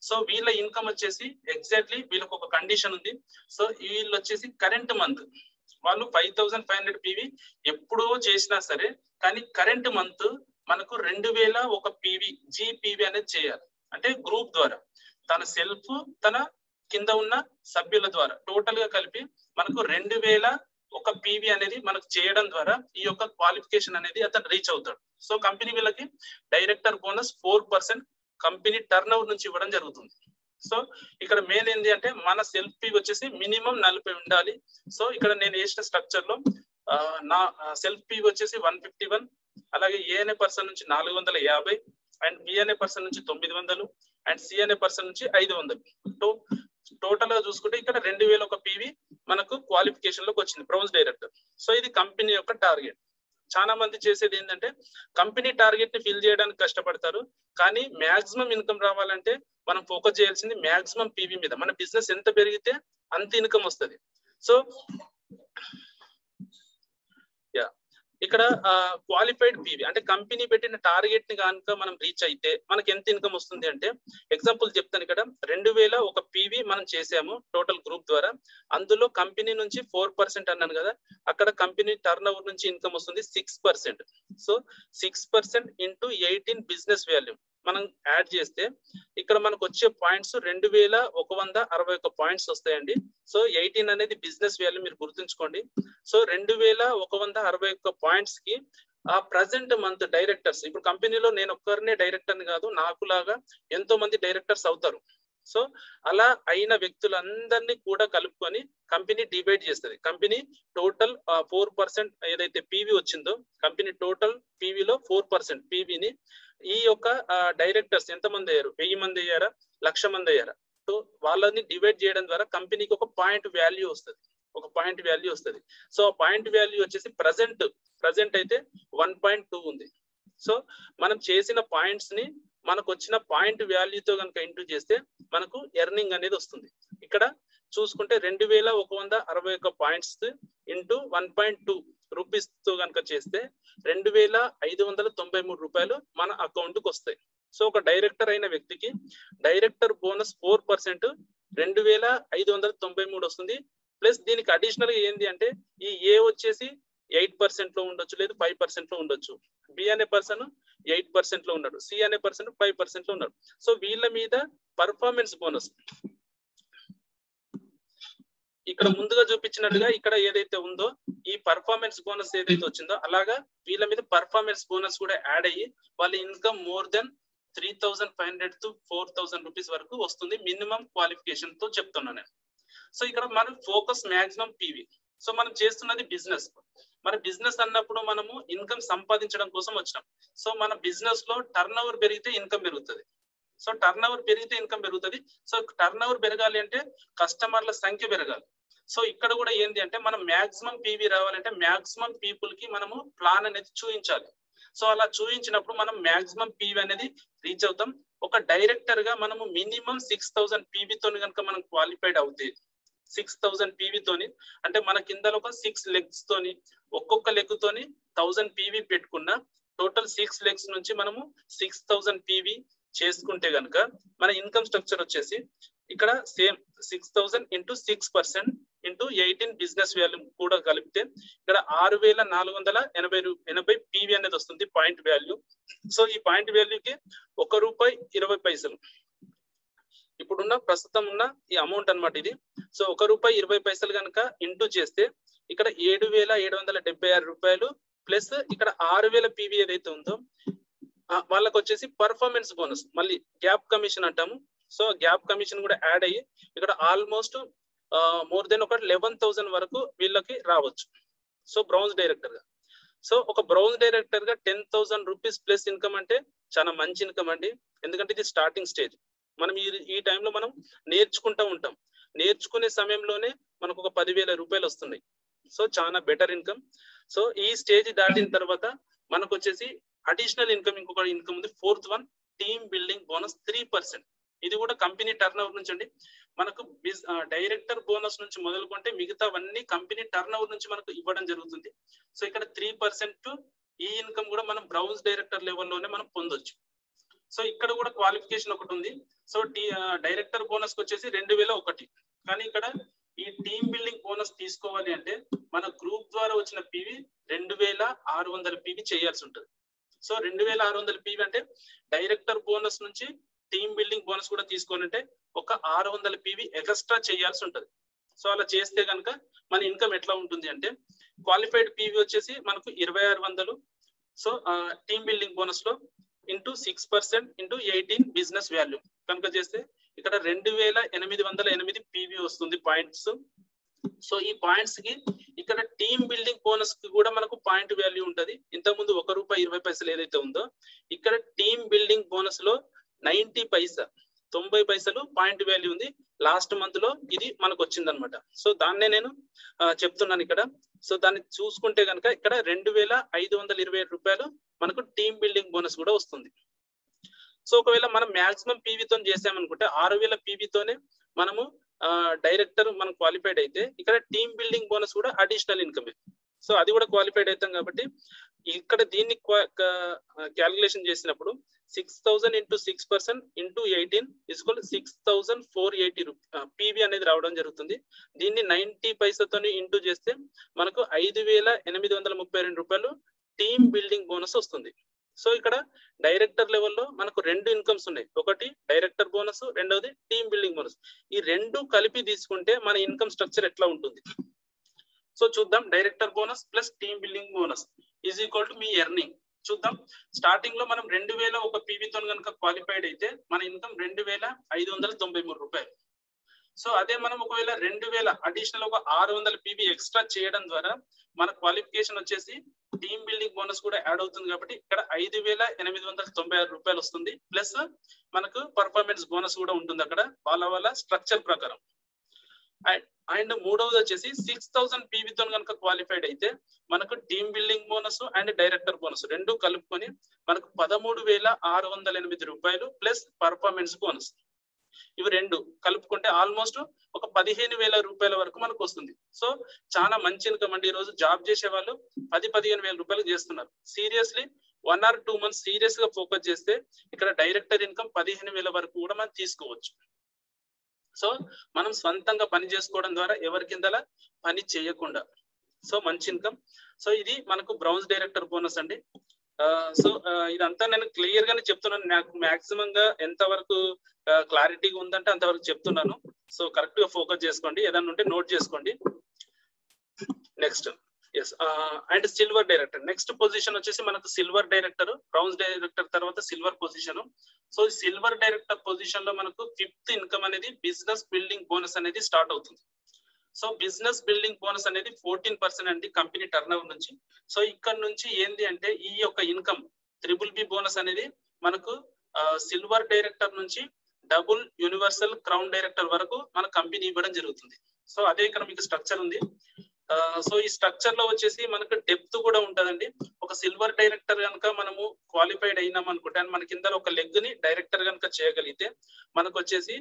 సో వీళ్ళ ఇన్కమ్ వచ్చేసి ఎగ్జాక్ట్లీ వీళ్ళకి ఒక కండిషన్ ఉంది. సో వీళ్ళు వచ్చేసి కరెంట్ మంత్ వాళ్ళు 5,500 పీవీ ఎప్పుడో చేసినా సరే, కానీ కరెంట్ మంత్ మనకు 2,001 పీవీ జీపీవీ అనేది చేయాలి. అంటే గ్రూప్ ద్వారా తన సెల్ఫ్ తన కింద ఉన్న సభ్యుల ద్వారా టోటల్ గా కలిపి మనకు 2,001 పీవీ అనేది మనకు చేయడం ద్వారా ఈ యొక్క క్వాలిఫికేషన్ అనేది అతను రీచ్ అవుతాడు. సో కంపెనీ వీళ్ళకి director bonus 4% company turnover నుంచి ఇవ్వడం జరుగుతుంది. సో ఇక్కడ మెయిన్ ఏంటి అంటే మన సెల్ఫ్ పీవీ వచ్చేసి మినిమం 40 ఉండాలి. సో ఇక్కడ నేను వేసిన స్ట్రక్చర్ లో నా సెల్ఫ్ పీవీ వచ్చేసి 151, అలాగే ఏ అనే పర్సన్ నుంచి 450 అండ్ బి అనే పర్సన్ నుంచి 900 అండ్ సి అనే పర్సన్ నుంచి 500. టోటల్ గా చూసుకుంటే ఇక్కడ 2,001 పీవీ మనకు క్వాలిఫికేషన్ లోకి వచ్చింది బ్రౌన్స్ డైరెక్టర్. సో ఇది కంపెనీ యొక్క టార్గెట్. చాలా మంది చేసేది ఏంటంటే కంపెనీ టార్గెట్ ని ఫిల్ చేయడానికి కష్టపడతారు, కానీ మాక్సిమం ఇన్కమ్ రావాలంటే మనం ఫోకస్ చేయాల్సింది మాక్సిమం పీవీ మీద. మన బిజినెస్ ఎంత పెరిగితే అంత ఇన్కమ్ వస్తుంది. సో ఇక్కడ క్వాలిఫైడ్ పీవీ అంటే కంపెనీ పెట్టిన టార్గెట్ ని కనుక మనం రీచ్ అయితే మనకి ఎంత ఇన్కమ్ వస్తుంది అంటే, ఎగ్జాంపుల్ చెప్తాను. ఇక్కడ 2,001 పీవీ మనం చేసాము టోటల్ గ్రూప్ ద్వారా. అందులో కంపెనీ నుంచి 4% అన్నాను కదా, అక్కడ కంపెనీ టర్న్ ఓవర్ నుంచి ఇన్కమ్ వస్తుంది 6%. సో 6% ఇంటూ 18 బిజినెస్ వాల్యూ మనం యాడ్ చేస్తే ఇక్కడ మనకు వచ్చే పాయింట్స్ 2,161 పాయింట్స్ వస్తాయండి. సో 18 అనేది బిజినెస్ వాల్యూ మీరు గుర్తుంచుకోండి. సో 2,161 పాయింట్స్ కి ఆ ప్రజెంట్ మంత్ డైరెక్టర్స్, ఇప్పుడు కంపెనీలో నేను ఒక్కరినే డైరెక్టర్ని కాదు, నాకు లాగా ఎంతో మంది డైరెక్టర్స్ అవుతారు. సో అలా అయిన వ్యక్తులందరినీ కూడా కలుపుకొని కంపెనీ డివైడ్ చేస్తుంది. కంపెనీ టోటల్ 4% ఏదైతే పీవీ వచ్చిందో కంపెనీ టోటల్ పీవీలో 4% పీవీని ఈ యొక్క డైరెక్టర్స్ ఎంతమంది అయ్యారు, 1000 మంది అయ్యారా, 1,00,000 మంది అయ్యారా, సో వాళ్ళని డివైడ్ చేయడం ద్వారా కంపెనీకి ఒక పాయింట్ వాల్యూ వస్తుంది. సో పాయింట్ వాల్యూ వచ్చేసి ప్రజెంట్ అయితే 1.2 ఉంది. సో మనం చేసిన పాయింట్స్ ని మనకు వచ్చిన పాయింట్ వాల్యూతో కనుక ఇంటూ చేస్తే మనకు ఎర్నింగ్ అనేది వస్తుంది. ఇక్కడ చూసుకుంటే 2161 పాయింట్స్ ఇంటూ 1.2 రూపీస్ తో కనుక చేస్తే 2593 రూపాయలు మన అకౌంట్ కు వస్తాయి. సో ఒక డైరెక్టర్ అయిన వ్యక్తికి డైరెక్టర్ బోనస్ 4% 2593 వస్తుంది. ప్లస్ దీనికి అడిషనల్ గా ఏంది అంటే ఈ ఏ వచ్చేసి 8% లో ఉండొచ్చు, లేదు 5% లో ఉండొచ్చు. బి అనే పర్సన్ 8% లో ఉన్నాడు, సి అనే పర్సన్ 5% లో ఉన్నాడు. సో వీళ్ళ మీద పర్ఫార్మెన్స్ బోనస్ ఇక్కడ ముందుగా చూపించినట్టుగా ఇక్కడ ఏదైతే ఉందో ఈ పర్ఫార్మెన్స్ బోనస్ ఏదైతే వచ్చిందో అలాగా వీళ్ళ మీద పర్ఫార్మెన్స్ బోనస్ కూడా యాడ్ అయ్యి వాళ్ళ income more than 3,500 to 4,000 rupees వరకు వస్తుంది మినిమం క్వాలిఫికేషన్ తో చెప్తున్నాను నేను. సో ఇక్కడ మనం ఫోకస్ మాక్సిమం పీవీ. సో మనం చేస్తున్నది బిజినెస్. మన బిజినెస్ అన్నప్పుడు మనము ఇన్కమ్ సంపాదించడం కోసం వచ్చినాం. సో మన బిజినెస్ లో టర్న్ ఓవర్ పెరిగితే ఇన్కమ్ పెరుగుతుంది. సో టర్న్ ఓవర్ పెరిగితే ఇన్కమ్ పెరుగుతుంది. సో టర్న్ ఓవర్ పెరగాలి అంటే కస్టమర్ల సంఖ్య పెరగాలి. సో ఇక్కడ కూడా ఏంటి అంటే మనం మాక్సిమం పీవీ రావాలంటే మాక్సిమం పీపుల్ కి మనము ప్లాన్ అనేది చూపించాలి. సో అలా చూపించినప్పుడు మనం మాక్సిమం పీవీ అనేది రీచ్ అవుతాం. ఒక డైరెక్టర్ గా మనము మినిమం 6,000 పీవీతో కనుక మనం క్వాలిఫైడ్ అవుతే 6,000 పీవీతోని అంటే మన కింద ఒక 6 లెగ్స్ తోని ఒక్కొక్క లెగ్ తోని 1,000 పీవీ పెట్టుకున్న టోటల్ 6 లెగ్స్ నుంచి మనము 6,000 పీవీ చేసుకుంటే గనక మన ఇన్కమ్ స్ట్రక్చర్ వచ్చేసి ఇక్కడ same 6,000 into 6% into 18 business value కూడా కలిపితే ఇక్కడ 6,480 పీవీ అనేది వస్తుంది పాయింట్ వాల్యూ. సో ఈ పాయింట్ వాల్యూకి ₹1.20 ఇప్పుడున్న ప్రస్తుతం ఉన్న ఈ అమౌంట్ అన్నమాట ఇది. సో ₹1.20 కనుక ఇంటూ చేస్తే ఇక్కడ 7,776 రూపాయలు ప్లస్ ఇక్కడ 6,000 పీవీ ఏదైతే ఉందో వాళ్ళకి వచ్చేసి పర్ఫార్మెన్స్ బోనస్ మళ్ళీ గ్యాప్ కమిషన్ అంటాము. సో గ్యాప్ కమిషన్ కూడా యాడ్ అయ్యి ఇక్కడ ఆల్మోస్ట్ మోర్ దెన్ ఒక 11,000 వరకు వీళ్ళకి రావచ్చు. సో బ్రౌన్స్ డైరెక్టర్ గా సో ఒక బ్రౌన్స్ డైరెక్టర్ గా 10,000 రూపీస్ ప్లస్ ఇన్కమ్ అంటే చాలా మంచి ఇన్కమ్ అండి. ఎందుకంటే ఇది స్టార్టింగ్ స్టేజ్. మనం ఈ టైంలో మనం నేర్చుకుంటూ ఉంటాం. నేర్చుకునే సమయంలోనే మనకు ఒక 10,000 రూపాయలు వస్తున్నాయి. సో చాలా బెటర్ ఇన్కమ్. సో ఈ స్టేజ్ దాటిన తర్వాత మనకు వచ్చేసి అడిషనల్ ఇన్కమ్ ఇంకొక ఇన్కమ్ ఉంది. 4th one team building bonus 3%. ఇది కూడా కంపెనీ టర్న్ ఓవర్ నుంచి అండి. మనకు డైరెక్టర్ బోనస్ నుంచి మొదలుకుంటే మిగతావన్నీ కంపెనీ టర్న్ ఓవర్ నుంచి మనకు ఇవ్వడం జరుగుతుంది. సో ఇక్కడ 3% ఈ ఇన్కమ్ కూడా మనం బ్రౌన్స్ డైరెక్టర్ లెవెల్లోనే మనం పొందొచ్చు. సో ఇక్కడ కూడా క్వాలిఫికేషన్ ఒకటి ఉంది. సో డైరెక్టర్ బోనస్ వచ్చేసి 2,001. కానీ ఇక్కడ ఈ టీమ్ బిల్డింగ్ బోనస్ తీసుకోవాలి అంటే మన గ్రూప్ ద్వారా వచ్చిన పీవీ 2,600 పీవీ చేయాల్సి ఉంటుంది. సో 2,600 పీవీ అంటే డైరెక్టర్ బోనస్ నుంచి టీమ్ బిల్డింగ్ బోనస్ కూడా తీసుకోవాలంటే ఒక 600 పీవీ ఎక్స్ట్రా చేయాల్సి ఉంటుంది. సో అలా చేస్తే కనుక మన ఇన్కమ్ ఎట్లా ఉంటుంది అంటే క్వాలిఫైడ్ పీవీ వచ్చేసి మనకు 2,600. సో టీమ్ బిల్డింగ్ బోనస్ లో ఇంటూ 6% ఇంటూ 18 బిజినెస్ వాల్యూ కనుక చేస్తే ఇక్కడ 2,808 పీవీ వస్తుంది పాయింట్స్. సో ఈ పాయింట్స్ కి ఇక్కడ టీమ్ బిల్డింగ్ బోనస్ కి కూడా మనకు పాయింట్ వాల్యూ ఉంటది. ఇంతకుముందు ₹1.20 ఏదైతే ఉందో ఇక్కడ టీమ్ బిల్డింగ్ బోనస్ లో 90 పైసలు పాయింట్ వాల్యూ ఉంది. లాస్ట్ మంత్ లో ఇది మనకు వచ్చింది అనమాట. సో దాన్నే నేను చెప్తున్నాను ఇక్కడ. సో దాన్ని చూసుకుంటే కనుక ఇక్కడ 2,527 రూపాయలు మనకు టీమ్ బిల్డింగ్ బోనస్ కూడా వస్తుంది. సో ఒకవేళ మనం మాక్సిమం పీవీతో చేసామనుకుంటే 6,000 పీవీతోనే మనము డైరెక్టర్ మనం క్వాలిఫైడ్ అయితే ఇక్కడ టీమ్ బిల్డింగ్ బోనస్ కూడా అడిషనల్ ఇన్కమ్. సో అది కూడా క్వాలిఫైడ్ అవుతాం కాబట్టి ఇక్కడ దీన్ని క్యాలిక్యులేషన్ చేసినప్పుడు 6,000 ఇంటూ 6% ఇంటూ 18 ఈక్వల్ 6,480 పీవీ అనేది రావడం జరుగుతుంది. దీన్ని 90 పైసతో ఇంటూ చేస్తే మనకు 5,832 రూపాయలు టీమ్ బిల్డింగ్ బోనస్ వస్తుంది. సో ఇక్కడ డైరెక్టర్ లెవెల్లో మనకు 2 ఇన్కమ్స్ ఉన్నాయి. ఒకటి డైరెక్టర్ బోనస్, రెండవది టీమ్ బిల్డింగ్ బోనస్. ఈ 2 కలిపి తీసుకుంటే మన ఇన్కమ్ స్ట్రక్చర్ ఎట్లా ఉంటుంది సో చూద్దాం. Director bonus plus team building bonus is equal to me earning. చూద్దాం. స్టార్టింగ్ లో మనం 2,001 పీవీతో కనుక క్వాలిఫైడ్ అయితే మన ఇన్కమ్ 2,593 రూపాయలు. సో అదే మనం ఒకవేళ 2,000 అడిషనల్ ఒక 600 పీవీ ఎక్స్ట్రా చేయడం ద్వారా మన క్వాలిఫికేషన్ వచ్చేసి టీమ్ బిల్డింగ్ బోనస్ కూడా యాడ్ అవుతుంది కాబట్టి ఇక్కడ 5,896 రూపాయలు వస్తుంది. ప్లస్ మనకు పర్ఫార్మెన్స్ బోనస్ కూడా ఉంటుంది అక్కడ వాళ్ళ స్ట్రక్చర్ ప్రకారం. అండ్ మూడవది వచ్చేసి 6000 పీవీతో కనుక క్వాలిఫైడ్ అయితే మనకు team building bonus and director bonus రెండు కలుపుకొని మనకు 13,608 రూపాయలు ప్లస్ పర్ఫార్మెన్స్ బోనస్, ఇవి రెండు కలుపుకుంటే ఆల్మోస్ట్ ఒక 15,000 రూపాయల వరకు మనకు వస్తుంది. సో చాలా మంచి ఇన్కమ్ అండి. ఈ రోజు జాబ్ చేసే వాళ్ళు 10-15,000 రూపాయలు చేస్తున్నారు. సీరియస్లీ 1 or 2 months సీరియస్ గా ఫోకస్ చేస్తే ఇక్కడ డైరెక్టర్ ఇన్కమ్ 15,000 వరకు కూడా మనం తీసుకోవచ్చు. సో మనం స్వంతంగా పని చేసుకోవడం ద్వారా ఎవరి కిందలా పని చేయకుండా, సో మంచి ఇన్కమ్. సో ఇది మనకు బ్రౌన్స్ డైరెక్టర్ బోనస్ అండి. సో ఇదంతా నేను క్లియర్ గానే చెప్తున్నాను. నాకు మాక్సిమం గా ఎంత వరకు క్లారిటీగా ఉందంటే అంతవరకు చెప్తున్నాను. సో కరెక్ట్ గా ఫోకస్ చేసుకోండి, ఏదైనా ఉంటే నోట్ చేసుకోండి. Next yes and silver director next position వచ్చేసి మనకు సిల్వర్ డైరెక్టర్, బ్రౌన్స్ డైరెక్టర్ తర్వాత silver position. So silver director position లో మనకు 5th ఇన్కమ్ అనేది బిజినెస్ బిల్డింగ్ బోనస్ అనేది స్టార్ట్ అవుతుంది. సో బిజినెస్ బిల్డింగ్ బోనస్ అనేది 14% అండి కంపెనీ టర్న్ ఓవర్ నుంచి. సో ఇక్కడ నుంచి ఏంది అంటే ఈ యొక్క ఇన్కమ్ BBB బోనస్ అనేది మనకు సిల్వర్ డైరెక్టర్ నుంచి డబుల్ యూనివర్సల్ క్రౌన్ డైరెక్టర్ వరకు మన కంపెనీ ఇవ్వడం జరుగుతుంది. సో అదే ఇక్కడ మీకు స్ట్రక్చర్ ఉంది. సో ఈ స్ట్రక్చర్ లో వచ్చేసి మనకు డెప్త్ కూడా ఉంటదండి. ఒక సిల్వర్ డైరెక్టర్ కనుక మనము క్వాలిఫైడ్ అయినాం అనుకుంటే మన కింద ఒక లెగ్ ని డైరెక్టర్ కనుక చేయగలిగితే మనకు వచ్చేసి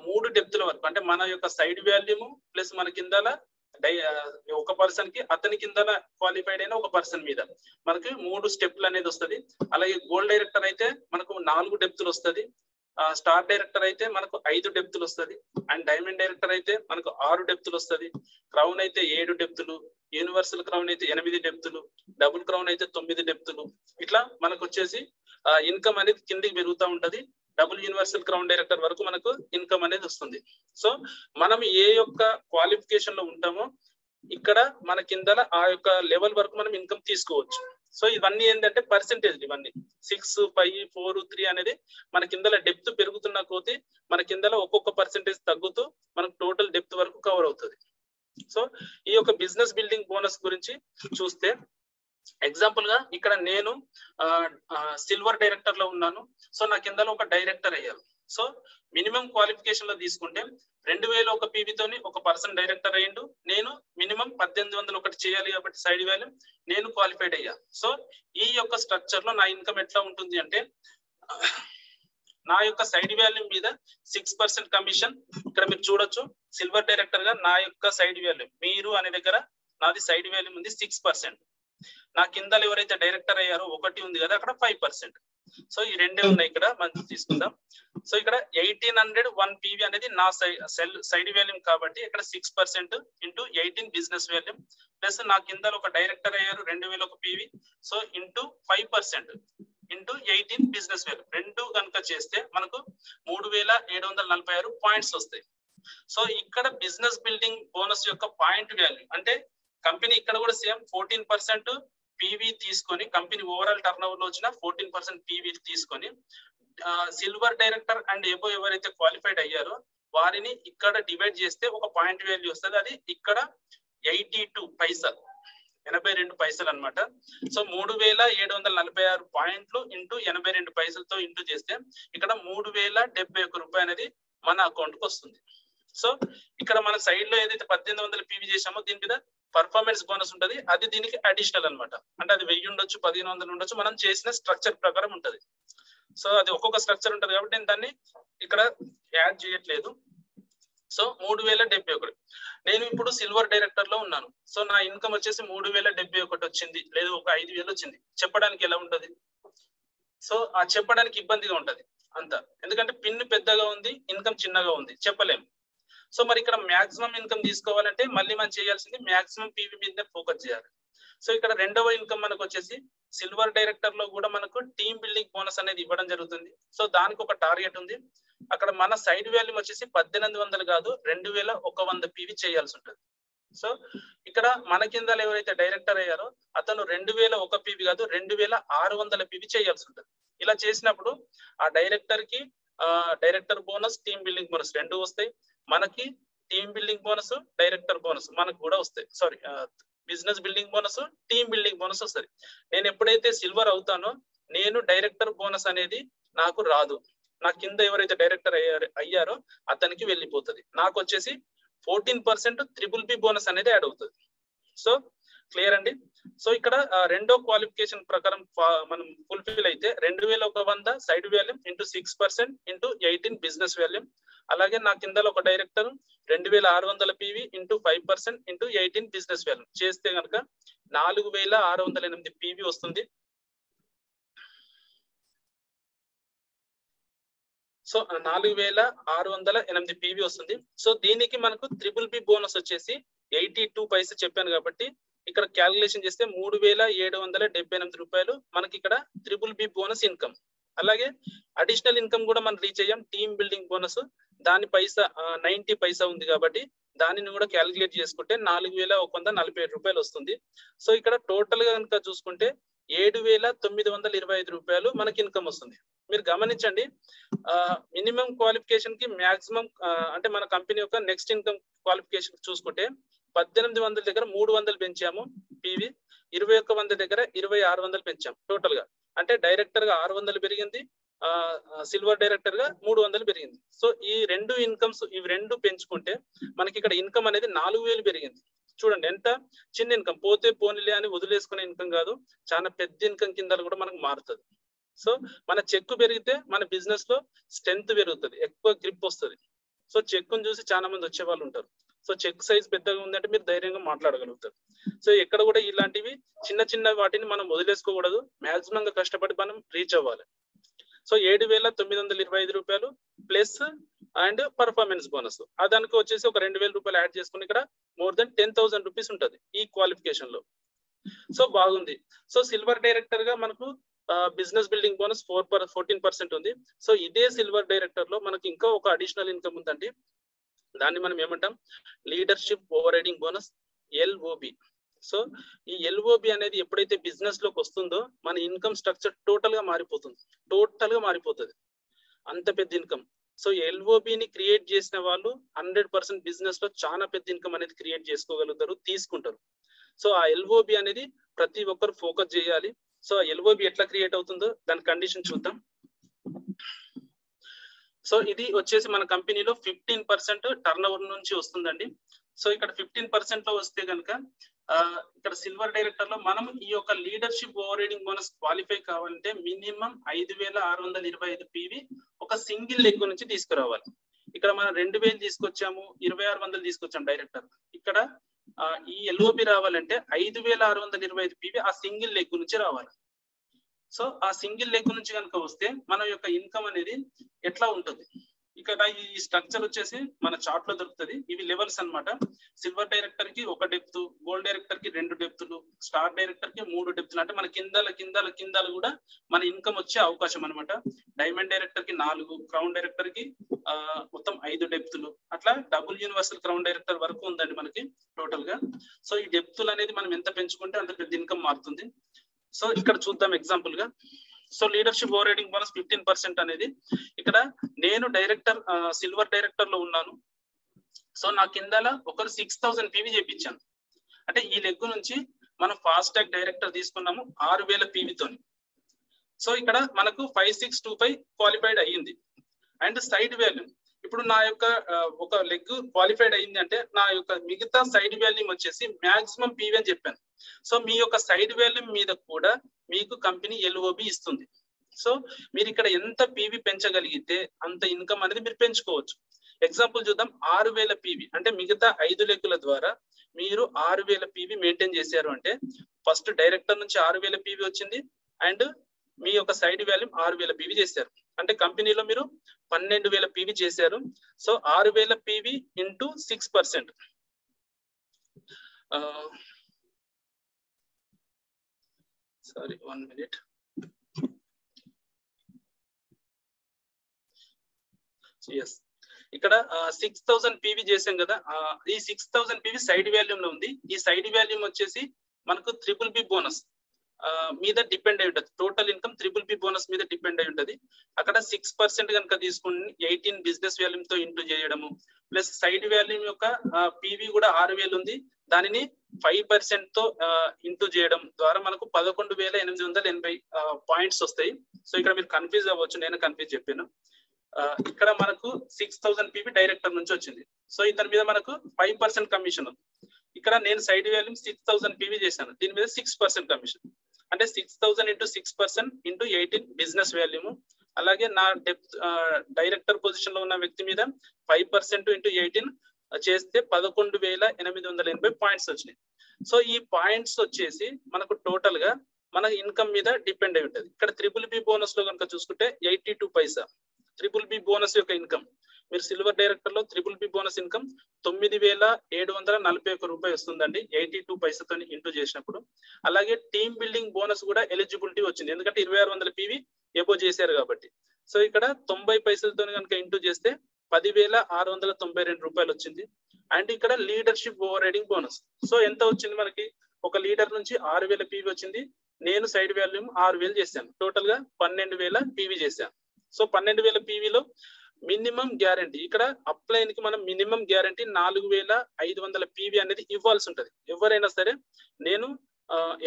3 డెప్త్ల వరకు, అంటే మన యొక్క సైడ్ వాల్యూమ్ ప్లస్ మన కింద ఒక పర్సన్ కి అతని కింద క్వాలిఫైడ్ అయిన ఒక పర్సన్ మీద మనకి 3 స్టెప్లు అనేది వస్తుంది. అలాగే గోల్డ్ డైరెక్టర్ అయితే మనకు 4 డెప్త్లు వస్తుంది, స్టార్ డైరెక్టర్ అయితే మనకు 5 డెప్త్లు వస్తుంది, అండ్ డైమండ్ డైరెక్టర్ అయితే మనకు 6 డెప్త్లు వస్తుంది, క్రౌన్ అయితే 7 డెప్త్లు, యూనివర్సల్ క్రౌన్ అయితే 8 డెప్త్లు, డబుల్ క్రౌన్ అయితే 9 డెప్త్లు. ఇట్లా మనకు వచ్చేసి ఇన్కమ్ అనేది కిందికి పెరుగుతూ ఉంటది. డబుల్ యూనివర్సల్ క్రౌన్ డైరెక్టర్ వరకు మనకు ఇన్కమ్ అనేది వస్తుంది. సో మనం ఏ యొక్క క్వాలిఫికేషన్ లో ఉంటామో ఇక్కడ మన కింద ఆ యొక్క లెవెల్ వరకు మనం ఇన్కమ్ తీసుకోవచ్చు. సో ఇవన్నీ ఏంటంటే పర్సెంటేజ్, ఇవన్నీ 6, 5, 4, 3 అనేది మన కింద డెప్త్ పెరుగుతున్న కొద్దీ మన కింద ఒక్కొక్క పర్సెంటేజ్ తగ్గుతూ మనకు టోటల్ డెప్త్ వరకు కవర్ అవుతుంది. సో ఈ యొక్క బిజినెస్ బిల్డింగ్ బోనస్ గురించి చూస్తే ఎగ్జాంపుల్ గా ఇక్కడ నేను సిల్వర్ డైరెక్టర్ లో ఉన్నాను. సో నా కింద ఒక డైరెక్టర్ అయ్యారు. సో మినిమం క్వాలిఫికేషన్ లో తీసుకుంటే 2001 పీవీతోని ఒక పర్సన్ డైరెక్టర్ అయ్యిండు. నేను మినిమం 1801 చేయాలి కాబట్టి సైడ్ వాల్యూ నేను క్వాలిఫైడ్ అయ్యా. సో ఈ యొక్క స్ట్రక్చర్ లో నా ఇన్కమ్ ఎట్లా ఉంటుంది అంటే నా యొక్క సైడ్ వాల్యూ మీద 6% కమిషన్. ఇక్కడ మీరు చూడొచ్చు సిల్వర్ డైరెక్టర్ గా నా యొక్క సైడ్ వాల్యూ మీరు అనే దగ్గర నాది సైడ్ వాల్యూ ఉంది 6%. నా కింద ఎవరైతే డైరెక్టర్ అయ్యారో 1 ఉంది కదా అక్కడ 5%. సో ఈ రెండే ఉన్నాయి ఇక్కడ మనం తీసుకుందాం. సో ఇక్కడ 1801 పీవీ అనేది నా సైడ్ వాల్యూమ్ కాబట్టి ఇక్కడ 6% ఇంటూ 18 బిజినెస్ వాల్యూమ్ ప్లస్ నా కింద ఒక డైరెక్టర్ అయ్యారు 2001 PV. So into 5% into 18 business volume రెండు కనుక చేస్తే మనకు 3746 పాయింట్స్ వస్తాయి. సో ఇక్కడ బిజినెస్ బిల్డింగ్ బోనస్ యొక్క పాయింట్ వాల్యూ అంటే కంపెనీ ఇక్కడ కూడా సేమ్ 14% పీవీ తీసుకొని కంపెనీ ఓవరాల్ టర్న్ ఓవర్ లో వచ్చిన 14% పీవీ తీసుకొని సిల్వర్ డైరెక్టర్ అండ్ ఎబో ఎవరైతే క్వాలిఫైడ్ అయ్యారో వారిని ఇక్కడ డివైడ్ చేస్తే ఒక పాయింట్ వాల్యూ వస్తుంది. అది ఇక్కడ 82 పైసలు 82 పైసలు అనమాట. సో 3746 పాయింట్లు ఇంటూ 82 పైసలతో ఇంటూ చేస్తే ఇక్కడ 3071 రూపాయలు అనేది మన అకౌంట్ కు వస్తుంది. సో ఇక్కడ మన సైడ్ లో ఏదైతే 1800 పీవీ చేసామో దీని మీద పర్ఫార్మెన్స్ బోనస్ ఉంటది, అది దీనికి అడిషనల్ అనమాట. అంటే అది 1000 ఉండొచ్చు 1500 ఉండొచ్చు, మనం చేసిన స్ట్రక్చర్ ప్రకారం ఉంటది. సో అది ఒక్కొక్క స్ట్రక్చర్ ఉంటది కాబట్టి నేను దాన్ని ఇక్కడ యాడ్ చేయట్లేదు. సో 3071 నేను ఇప్పుడు సిల్వర్ డైరెక్టర్ లో ఉన్నాను. సో నా ఇన్కమ్ వచ్చేసి 3071 వచ్చింది, లేదు ఒక 5000 వచ్చింది. చెప్పడానికి ఎలా ఉంటది? సో ఆ చెప్పడానికి ఇబ్బందిగా ఉంటది అంత, ఎందుకంటే పిన్ పెద్దగా ఉంది ఇన్కమ్ చిన్నగా ఉంది, చెప్పలేము. సో మరి ఇక్కడ మాక్సిమం ఇన్కమ్ తీసుకోవాలంటే మళ్ళీ మనం చేయాల్సింది మాక్సిమం పీవీ మీదనే ఫోకస్ చేయాలి. సో ఇక్కడ రెండవ ఇన్కమ్ మనకు వచ్చేసి సిల్వర్ డైరెక్టర్ లో కూడా మనకు టీమ్ బిల్డింగ్ బోనస్ అనేది ఇవ్వడం జరుగుతుంది. సో దానికి ఒక టార్గెట్ ఉంది. అక్కడ మన సైడ్ వాల్యూమ్ వచ్చేసి 1800 కాదు 2100 పీవీ చేయాల్సి ఉంటుంది. సో ఇక్కడ మన కింద ఎవరైతే డైరెక్టర్ అయ్యారో అతను 2001 పీవీ కాదు 2600 పీవీ చేయాల్సి ఉంటుంది. ఇలా చేసినప్పుడు ఆ డైరెక్టర్ కి director bonus team building bonus రెండు వస్తాయి. మనకి team building bonus director bonus మనకు కూడా వస్తాయి. Sorry business building bonus team building bonus వస్తుంది. నేను ఎప్పుడైతే సిల్వర్ అవుతానో నేను డైరెక్టర్ బోనస్ అనేది నాకు రాదు. నా కింద ఎవరైతే డైరెక్టర్ అయ్యారో అతనికి వెళ్ళిపోతుంది. నాకు వచ్చేసి 14% BBB బోనస్ అనేది యాడ్ అవుతుంది. సో క్లియర్ అండి. సో ఇక్కడ రెండో క్వాలిఫికేషన్ ప్రకారం మనం ఫుల్ఫిల్ అయితే 2100 side volume into 6% into 18 business volume. అలాగే నా కింద ఒక director 2600 PV into 5% into 18 business volume చేస్తే కనుక 4608 PV వస్తుంది. సో 4608 PV వస్తుంది. సో దీనికి మనకు BBB బోనస్ వచ్చేసి 82 పైసా చెప్పాను కాబట్టి ఇక్కడ క్యాలిక్యులేషన్ చేస్తే 3778 రూపాయలు మనకి ఇక్కడ BBB బోనస్ ఇన్కమ్. అలాగే అడిషనల్ ఇన్కమ్ కూడా మనం రీచ్ అయ్యాం. టీమ్ బిల్డింగ్ బోనస్ దాని పైసా 90 పైసా ఉంది కాబట్టి దానిని కూడా క్యాలిక్యులేట్ చేసుకుంటే 4147 రూపాయలు వస్తుంది. సో ఇక్కడ టోటల్ గా కనుక చూసుకుంటే 7925 రూపాయలు మనకి ఇన్కమ్ వస్తుంది. మీరు గమనించండి, మినిమం క్వాలిఫికేషన్ కి మాక్సిమం అంటే మన కంపెనీ యొక్క నెక్స్ట్ ఇన్కమ్ క్వాలిఫికేషన్ చూసుకుంటే 1800 దగ్గర 300 పెంచాము పివి, 2100 దగ్గర 2600 పెంచాము టోటల్ గా. అంటే డైరెక్టర్ గా 600 పెరిగింది, సిల్వర్ డైరెక్టర్ గా 300 పెరిగింది. సో ఈ రెండు ఇన్కమ్స్ ఇవి రెండు పెంచుకుంటే మనకి ఇక్కడ ఇన్కమ్ అనేది 4000 పెరిగింది. చూడండి ఎంత చిన్న ఇన్కమ్, పోతే పోనీలే అని వదిలేసుకునే ఇన్కమ్ కాదు, చాలా పెద్ద ఇన్కమ్ కింద కూడా మనకు మారుతుంది. సో మన చెక్ పెరిగితే మన బిజినెస్ లో స్ట్రెంత్ పెరుగుతుంది, ఎక్కువ గ్రిప్ వస్తుంది. సో చెక్ చూసి చాలా మంది వచ్చే వాళ్ళు ఉంటారు. సో చెక్ సైజ్ పెద్దగా ఉందంటే మీరు ధైర్యంగా మాట్లాడగలుగుతారు. సో ఎక్కడ కూడా ఇలాంటివి చిన్న చిన్న వాటిని మనం వదిలేసుకోకూడదు, మాక్సిమం గా కష్టపడి మనం రీచ్ అవ్వాలి. సో 7925 రూపాయలు ప్లస్ అండ్ పర్ఫార్మెన్స్ బోనస్, దానికి వచ్చేసి ఒక 2000 రూపాయలు యాడ్ చేసుకుని ఇక్కడ మోర్ దెన్ 10,000 రూపీస్ ఉంటుంది ఈ క్వాలిఫికేషన్ లో. సో బాగుంది. సో సిల్వర్ డైరెక్టర్ గా మనకు బిజినెస్ బిల్డింగ్ బోనస్ 14% ఉంది. సో ఇదే సిల్వర్ డైరెక్టర్ లో మనకి ఇంకా ఒక అడిషనల్ ఇన్కమ్ ఉందండి, దాన్ని మనం ఏమంటాం leadership overriding bonus LOB. So ఈ LOB అనేది ఎప్పుడైతే బిజినెస్ లోకి వస్తుందో మన ఇన్కమ్ స్ట్రక్చర్ టోటల్ గా మారిపోతుంది, అంత పెద్ద ఇన్కమ్. సో LOB ని క్రియేట్ చేసిన వాళ్ళు 100% బిజినెస్ లో చాలా పెద్ద ఇన్కమ్ అనేది క్రియేట్ చేసుకోగలుగుతారు, తీసుకుంటారు. సో ఆ LOB అనేది ప్రతి ఒక్కరు ఫోకస్ చేయాలి. సో LOB ఎట్లా క్రియేట్ అవుతుందో దాని కండిషన్ చూద్దాం. సో ఇది వచ్చేసి మన కంపెనీలో 15% టర్న్ ఓవర్ నుంచి వస్తుందండి. సో ఇక్కడ 15% లో వస్తే కనుక ఇక్కడ సిల్వర్ డైరెక్టర్ లో మనం ఈ యొక్క leadership overriding bonus qualify కావాలంటే మినిమం 5625 PV ఒక సింగిల్ లెగ్ నుంచి తీసుకురావాలి. ఇక్కడ మనం 2000 తీసుకొచ్చాము, 2600 తీసుకొచ్చాము డైరెక్టర్. ఇక్కడ ఈ LOB రావాలంటే 5625 PV ఆ సింగిల్ లెగ్ నుంచి రావాలి. సో ఆ సింగిల్ లెగ్ నుంచి కనుక వస్తే మన యొక్క ఇన్కమ్ అనేది ఎట్లా ఉంటుంది, ఇక్కడ ఈ స్ట్రక్చర్ వచ్చేసి మన చార్ట్ లో దొరుకుతుంది. ఇవి లెవెల్స్ అన్నమాట. సిల్వర్ డైరెక్టర్ కి 1 డెప్త్, గోల్డ్ డైరెక్టర్ కి 2 డెప్తులు, స్టార్ డైరెక్టర్ కి 3 డెప్తులు. అంటే మన కిందాలు కూడా మన ఇన్కమ్ వచ్చే అవకాశం అనమాట. డైమండ్ డైరెక్టర్ కి 4, క్రౌన్ డైరెక్టర్ కి మొత్తం 5 డెప్తులు, అట్లా డబుల్ యూనివర్సల్ క్రౌన్ డైరెక్టర్ వరకు ఉందండి మనకి టోటల్ గా. సో ఈ డెప్తులు అనేది మనం ఎంత పెంచుకుంటే అంత పెద్ద ఇన్కమ్ మారుతుంది. సో ఇక్కడ చూద్దాం ఎగ్జాంపుల్ గా. So leadership overriding bonus 15% అనేది ఇక్కడ నేను డైరెక్టర్ సిల్వర్ డైరెక్టర్ లో ఉన్నాను. సో నా కిందల ఒకరు 6000 PV చేయించాను. అంటే ఈ లెగ్ నుంచి మనం ఫాస్ట్ ట్యాగ్ డైరెక్టర్ తీసుకున్నాము 6000 PV తోని. సో ఇక్కడ మనకు 5625 క్వాలిఫైడ్ అయ్యింది. అండ్ సైడ్ వాల్యూమ్ ఇప్పుడు నా యొక్క ఒక లెగ్ క్వాలిఫైడ్ అయ్యింది అంటే నా యొక్క మిగతా సైడ్ వాల్యూమ్ వచ్చేసి మాక్సిమం PV అని చెప్పాను. సో మీ యొక్క సైడ్ వాల్యూమ్ మీద కూడా మీకు కంపెనీ LOB ఇస్తుంది. సో మీరు ఇక్కడ ఎంత PV పెంచగలిగితే అంత ఇన్కమ్ అనేది మీరు పెంచుకోవచ్చు. ఎగ్జాంపుల్ చూద్దాం. 6000 PV అంటే మిగతా 5 లెగ్గుల ద్వారా మీరు 6000 PV మెయింటైన్ చేశారు అంటే ఫస్ట్ డైరెక్టర్ నుంచి 6000 PV వచ్చింది అండ్ మీ యొక్క సైడ్ వాల్యూమ్ 6000 PV చేశారు. అంటే కంపెనీలో మీరు 12000 PV చేశారు. So 6000 PV into 6%. Sorry 1 minute. Yes, ఇక్కడ 6000 PV చేసాం కదా, ఈ 6000 PV సైడ్ వాల్యూమ్ లో ఉంది. ఈ సైడ్ వాల్యూమ్ వచ్చేసి మనకు BBB బోనస్ మీద డిపెండ్ అయి ఉంటుంది. టోటల్ ఇన్కమ్ BBB బోనస్ మీద డిపెండ్ అయి ఉంటుంది. అక్కడ 6% కనుక తీసుకుని 18 బిజినెస్ వాల్యూమ్ తో ఇంటూ చేయడము ప్లస్ సైడ్ వాల్యూమ్ యొక్క PV కూడా 6000 ఉంది, దానిని 5% తో ఇంటూ చేయడం ద్వారా మనకు 11,880 పాయింట్స్ వస్తాయి. సో ఇక్కడ మీరు కన్ఫ్యూజ్ అవ్వచ్చు, నేను కన్ఫ్యూజ్ చెప్పాను. ఇక్కడ మనకు 6000 పీవీ డైరెక్టర్ నుంచి వచ్చింది. సో ఇతని మీద మనకు 5% కమిషన్. ఇక్కడ నేను సైడ్ వాల్యూ 6000 పీవీ చేశాను, దీని మీద 6% కమిషన్. అంటే 6000 ఇంటూ 6% ఇంటూ 18 బిజినెస్ వాల్యూమ్. అలాగే నా డైరెక్టర్ పొజిషన్ లో ఉన్న వ్యక్తి మీద 5% ఇంటూ 18 చేస్తే 11,880 పాయింట్స్ వచ్చినాయి. సో ఈ పాయింట్స్ వచ్చేసి మనకు టోటల్ గా మన ఇన్కమ్ మీద డిపెండ్ అయి ఉంటుంది. ఇక్కడ BBB బోనస్ లో కనుక చూసుకుంటే 82 పైసా BBB బోనస్ యొక్క ఇన్కమ్. మీరు సిల్వర్ డైరెక్టర్ లో BBB బోనస్ ఇన్కమ్ 9,741 రూపాయలు వస్తుందండి 82 పైసాతో ఇంటూ చేసినప్పుడు. అలాగే టీమ్ బిల్డింగ్ బోనస్ కూడా ఎలిజిబిలిటీ వచ్చింది, ఎందుకంటే 2600 పీవీ ఎబో చేశారు కాబట్టి. సో ఇక్కడ 90 పైసలతో కనుక ఇంటూ చేస్తే 10,692 రూపాయలు వచ్చింది. అండ్ ఇక్కడ leadership overriding bonus. So ఎంత వచ్చింది మనకి, ఒక లీడర్ నుంచి 6,000 పీవీ వచ్చింది, నేను సైడ్ వాల్యూమ్ 6,000 చేశాను, టోటల్ గా 12,000 పీవీ చేశాను. సో 12,000 పీవీలో మినిమం గ్యారంటీ, ఇక్కడ అప్లైన్ కి మనం మినిమం గ్యారంటీ 4,500 పీవీ అనేది ఇవ్వాల్సి ఉంటది. ఎవరైనా సరే నేను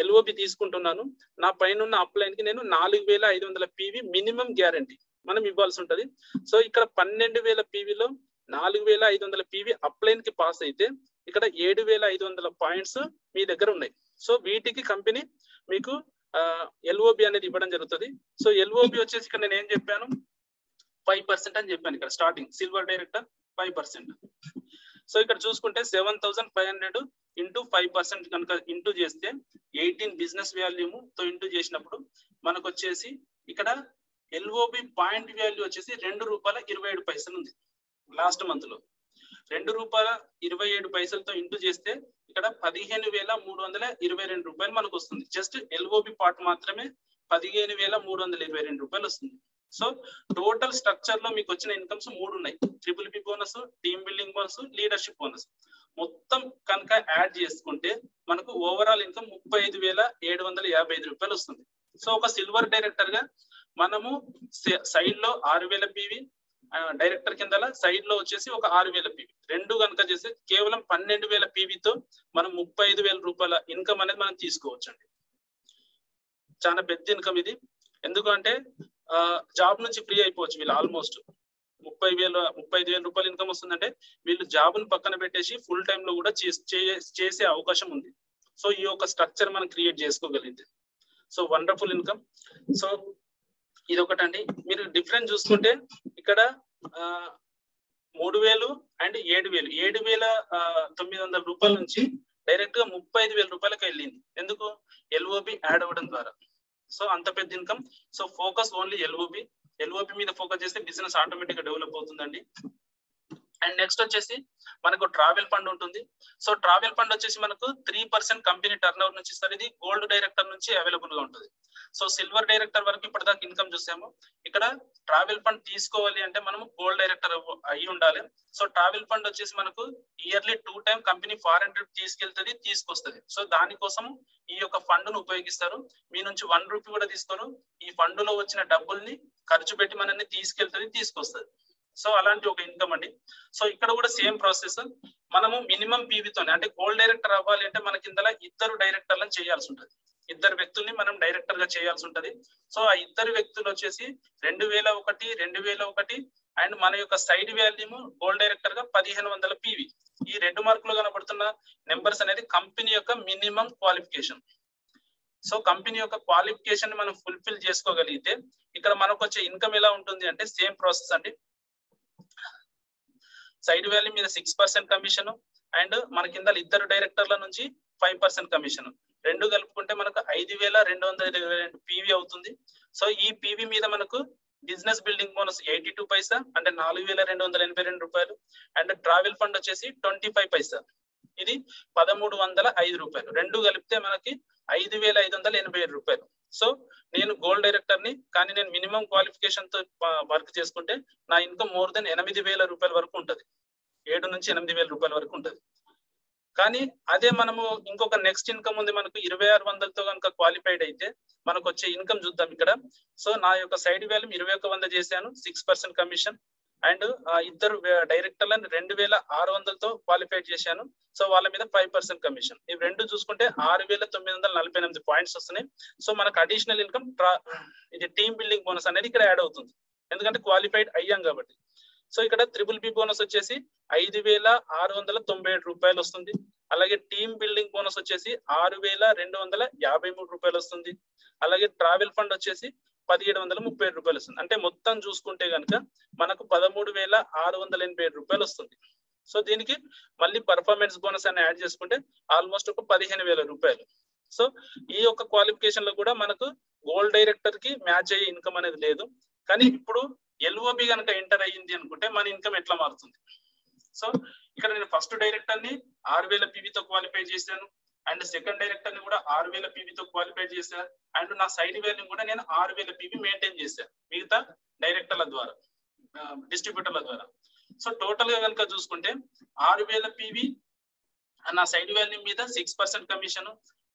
LOB తీసుకుంటున్నాను, నా పైన ఉన్న అప్లైన్ కి నేను 4,500 పీవీ మినిమం గ్యారంటీ మనం ఇవ్వాల్సి ఉంటది. సో ఇక్కడ 12,000 పీవీలో 4,500 పీవీ అప్లైన్ కి పాస్ అయితే ఇక్కడ 7,500 పాయింట్స్ మీ దగ్గర ఉన్నాయి. సో వీటికి కంపెనీ మీకు LOB అనేది ఇవ్వడం జరుగుతుంది. సో LOB వచ్చేసి ఇక్కడ నేను ఏం చెప్పాను, 5% అని చెప్పాను. ఇక్కడ స్టార్టింగ్ సిల్వర్ డైరెక్టర్ 5%. సో ఇక్కడ చూసుకుంటే 7,500 ఇంటూ 5% కనుక ఇంటూ చేస్తే 18 బిజినెస్ వాల్యూమ్ తో ఇంటూ చేసినప్పుడు మనకు వచ్చేసి ఇక్కడ LOB పాయింట్ వాల్యూ వచ్చేసి ₹2.27 ఉంది. లాస్ట్ మంత్ లో ₹2.27 ఇంటూ చేస్తే ఇక్కడ 15,322 రూపాయలు మనకు వస్తుంది. జస్ట్ LOB పార్ట్ మాత్రమే 15,322 రూపాయలు వస్తుంది. సో టోటల్ స్ట్రక్చర్ లో మీకు వచ్చిన ఇన్కమ్స్ 3 ఉన్నాయి, BBB bonus, team building bonus, leadership bonus. మొత్తం కనుక యాడ్ చేసుకుంటే మనకు ఓవరాల్ ఇన్కమ్ 35,755 రూపాయలు వస్తుంది. సో ఒక సిల్వర్ డైరెక్టర్ గా మనము సైడ్ లో 6,000 పీవీ, డైరెక్టర్ కింద సైడ్ లో వచ్చేసి ఒక 6,000 పీవీ, రెండు కనుక చేస్తే కేవలం 12,000 పీవీతో మనం 35,000 రూపాయల ఇన్కమ్ అనేది మనం తీసుకోవచ్చండి. చాలా పెద్ద ఇన్కమ్ ఇది. ఎందుకంటే జాబ్ నుంచి ఫ్రీ అయిపోవచ్చు వీళ్ళు. ఆల్మోస్ట్ 35,000 రూపాయలు ఇన్కమ్ వస్తుందంటే వీళ్ళు జాబ్ ను పక్కన పెట్టేసి ఫుల్ టైమ్ లో కూడా చేసే అవకాశం ఉంది. సో ఈ యొక్క స్ట్రక్చర్ మనం క్రియేట్ చేసుకోగలిగింది. So wonderful income. సో ఇది ఒకటండి. మీరు డిఫరెన్స్ చూసుకుంటే ఇక్కడ 3,000 అండ్ 7,000, 7,900 రూపాయల నుంచి డైరెక్ట్ గా 35,000 రూపాయలకు వెళ్ళింది. ఎందుకు? LOB యాడ్ అవ్వడం ద్వారా. సో అంత పెద్ద income. So focus only LOB మీద ఫోకస్ చేస్తే బిజినెస్ ఆటోమేటిక్ గా డెవలప్ అవుతుందండి. అండ్ నెక్స్ట్ వచ్చేసి మనకు ట్రావెల్ ఫండ్ ఉంటుంది. సో ట్రావెల్ ఫండ్ వచ్చేసి మనకు 3% కంపెనీ టర్న్ ఓవర్ నుంచి ఇస్తారు. ఇది గోల్డ్ డైరెక్టర్ నుంచి అవైలబుల్ గా ఉంటుంది. సో సిల్వర్ డైరెక్టర్ వరకు ఇప్పటిదాకా ఇన్కమ్ చూసాము. ఇక్కడ ట్రావెల్ ఫండ్ తీసుకోవాలి అంటే మనం గోల్డ్ డైరెక్టర్ అయి ఉండాలి. సో ట్రావెల్ ఫండ్ వచ్చేసి మనకు yearly 2 time company foreign trip తీసుకెళ్తుంది, తీసుకొస్తుంది. సో దానికోసం ఈ యొక్క ఫండ్ ను ఉపయోగిస్తారు. మీ నుంచి 1 రూపీ కూడా తీసుకోరు. ఈ ఫండ్ లో వచ్చిన డబ్బుల్ని ఖర్చు పెట్టి మనల్ని తీసుకెళ్తుంది, తీసుకొస్తుంది. సో అలాంటి ఒక ఇన్కమ్ అండి. సో ఇక్కడ కూడా సేమ్ ప్రాసెస్. మనము మినిమం పీవీతోనే, అంటే గోల్డ్ డైరెక్టర్ అవ్వాలి అంటే మన కింద 2 డైరెక్టర్లను చేయాల్సి ఉంటుంది. 2 వ్యక్తుల్ని మనం డైరెక్టర్ గా చేయాల్సి ఉంటది. సో ఆ 2 వ్యక్తులు వచ్చేసి 2001, 2001 అండ్ మన యొక్క సైడ్ వాల్యూమ్ గోల్డ్ డైరెక్టర్ గా 1500 పీవీ. ఈ 2 మార్కులు కనబడుతున్న నెంబర్స్ అనేది కంపెనీ యొక్క మినిమం క్వాలిఫికేషన్. సో కంపెనీ యొక్క క్వాలిఫికేషన్ మనం ఫుల్ఫిల్ చేసుకోగలిగితే ఇక్కడ మనకు వచ్చే ఇన్కమ్ ఎలా ఉంటుంది అంటే సేమ్ ప్రాసెస్ అండి. సైడ్ వాల్యూ మీద 6% కమిషన్ అండ్ మన కింద 2 డైరెక్టర్ల నుంచి 5% కమిషన్, రెండు కలుపుకుంటే మనకు 5,222 పీవీ అవుతుంది. సో ఈ పీవీ మీద మనకు బిజినెస్ బిల్డింగ్ బోనస్ 82 పైసా అంటే 4,282 రూపాయలు అండ్ ట్రావెల్ ఫండ్ వచ్చేసి 25 పైసా, ఇది 1,305 రూపాయలు. రెండు కలిపితే మనకి 5,587 రూపాయలు. సో నేను గోల్డ్ డైరెక్టర్ ని, కానీ నేను మినిమం క్వాలిఫికేషన్ తో వర్క్ చేసుకుంటే నా ఇన్కమ్ మోర్ దెన్ 8,000 రూపాయల వరకు ఉంటది. 7 నుంచి 8,000 రూపాయల వరకు ఉంటది. కానీ అదే మనము ఇంకొక నెక్స్ట్ ఇన్కమ్ ఉంది మనకు 2,600తో కనుక క్వాలిఫైడ్ అయితే మనకు వచ్చే ఇన్కమ్ చూద్దాం ఇక్కడ. సో నా యొక్క సైడ్ వాల్యూ 2,100 చేశాను, 6% కమిషన్ అండ్ 2 డైరెక్టర్లను 2,600తో క్వాలిఫైడ్ చేశాను. సో వాళ్ళ మీద 5% కమిషన్. ఇవి రెండు చూసుకుంటే 6,948 పాయింట్స్ వస్తున్నాయి. సో మనకు అడిషనల్ ఇన్కమ్ ఇది టీమ్ బిల్డింగ్ బోనస్ అనేది ఇక్కడ యాడ్ అవుతుంది. ఎందుకంటే క్వాలిఫైడ్ అయ్యాం కాబట్టి. సో ఇక్కడ BBB బోనస్ వచ్చేసి 5,697 రూపాయలు వస్తుంది. అలాగే టీమ్ బిల్డింగ్ బోనస్ వచ్చేసి 6,253 రూపాయలు వస్తుంది. అలాగే ట్రావెల్ ఫండ్ వచ్చేసి 1,737 రూపాయలు వస్తుంది. అంటే మొత్తం చూసుకుంటే కనుక మనకు 13,687 రూపాయలు వస్తుంది. సో దీనికి మళ్ళీ పర్ఫార్మెన్స్ బోనస్ అని యాడ్ చేసుకుంటే ఆల్మోస్ట్ ఒక 15,000 రూపాయలు. సో ఈ యొక్క క్వాలిఫికేషన్ లో కూడా మనకు గోల్డ్ డైరెక్టర్ కి మ్యాచ్ అయ్యే ఇన్కమ్ అనేది లేదు. కానీ ఇప్పుడు LOB కనుక ఎంటర్ అయ్యింది అనుకుంటే మన ఇన్కమ్ ఎట్లా మారుతుంది? సో ఇక్కడ నేను ఫస్ట్ డైరెక్టర్ ని 6,000 PV తో క్వాలిఫై చేశాను, అండ్ సెకండ్ డైరెక్టర్ ని కూడా 6,000 PV తో క్వాలిఫై చేశాను, అండ్ నా సైడ్ వాల్యూ కూడా నేను 6,000 PV మెయింటైన్ చేశాను మిగతా డైరెక్టర్ల ద్వారా, డిస్ట్రిబ్యూటర్ల ద్వారా. సో టోటల్ గా కనుక చూసుకుంటే 6,000 PV నా సైడ్ వాల్యూ మీద 6% కమిషన్,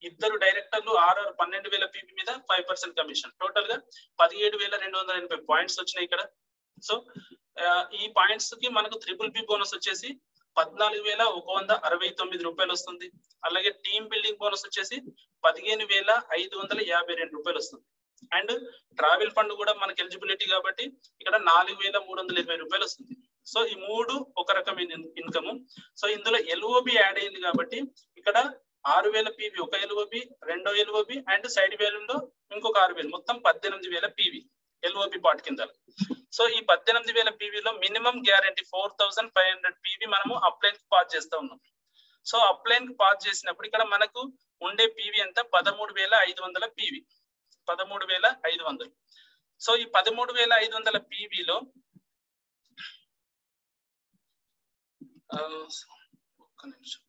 ఇద్దరు డైరెక్టర్లు 12,000 PV మీద 5% కమిషన్, టోటల్ గా 17,280 పాయింట్స్ వచ్చినాయి ఇక్కడ. సో ఈ పాయింట్స్ కి మనకు BBB బోనస్ వచ్చేసి 14,169 రూపాయలు వస్తుంది. అలాగే టీమ్ బిల్డింగ్ బోనస్ వచ్చేసి 15,552 రూపాయలు వస్తుంది. అండ్ ట్రావెల్ ఫండ్ కూడా మనకి ఎలిజిబిలిటీ కాబట్టి ఇక్కడ 4,320 రూపాయలు వస్తుంది. సో ఈ మూడు ఒక రకమైన ఇన్కమ్. సో ఇందులో LOB యాడ్ అయింది కాబట్టి ఇక్కడ 6,000 PV ఒక LOB, రెండో LOB అండ్ సైడ్ వాల్యూలో ఇంకొక 6,000, మొత్తం 18,000 PV LOB పార్ట్ కింద. సో ఈ 18,000 PV లో మినిమం గ్యారంటీ 4,500 PV మనము అప్లైన్ పాస్ చేస్తా ఉన్నాం. సో అప్లైన్ పాస్ చేసినప్పుడు ఇక్కడ మనకు ఉండే PV ఎంత? 13,500 PV, 13,500. సో ఈ 13,500 PV లో ఒక్క నిమిషం,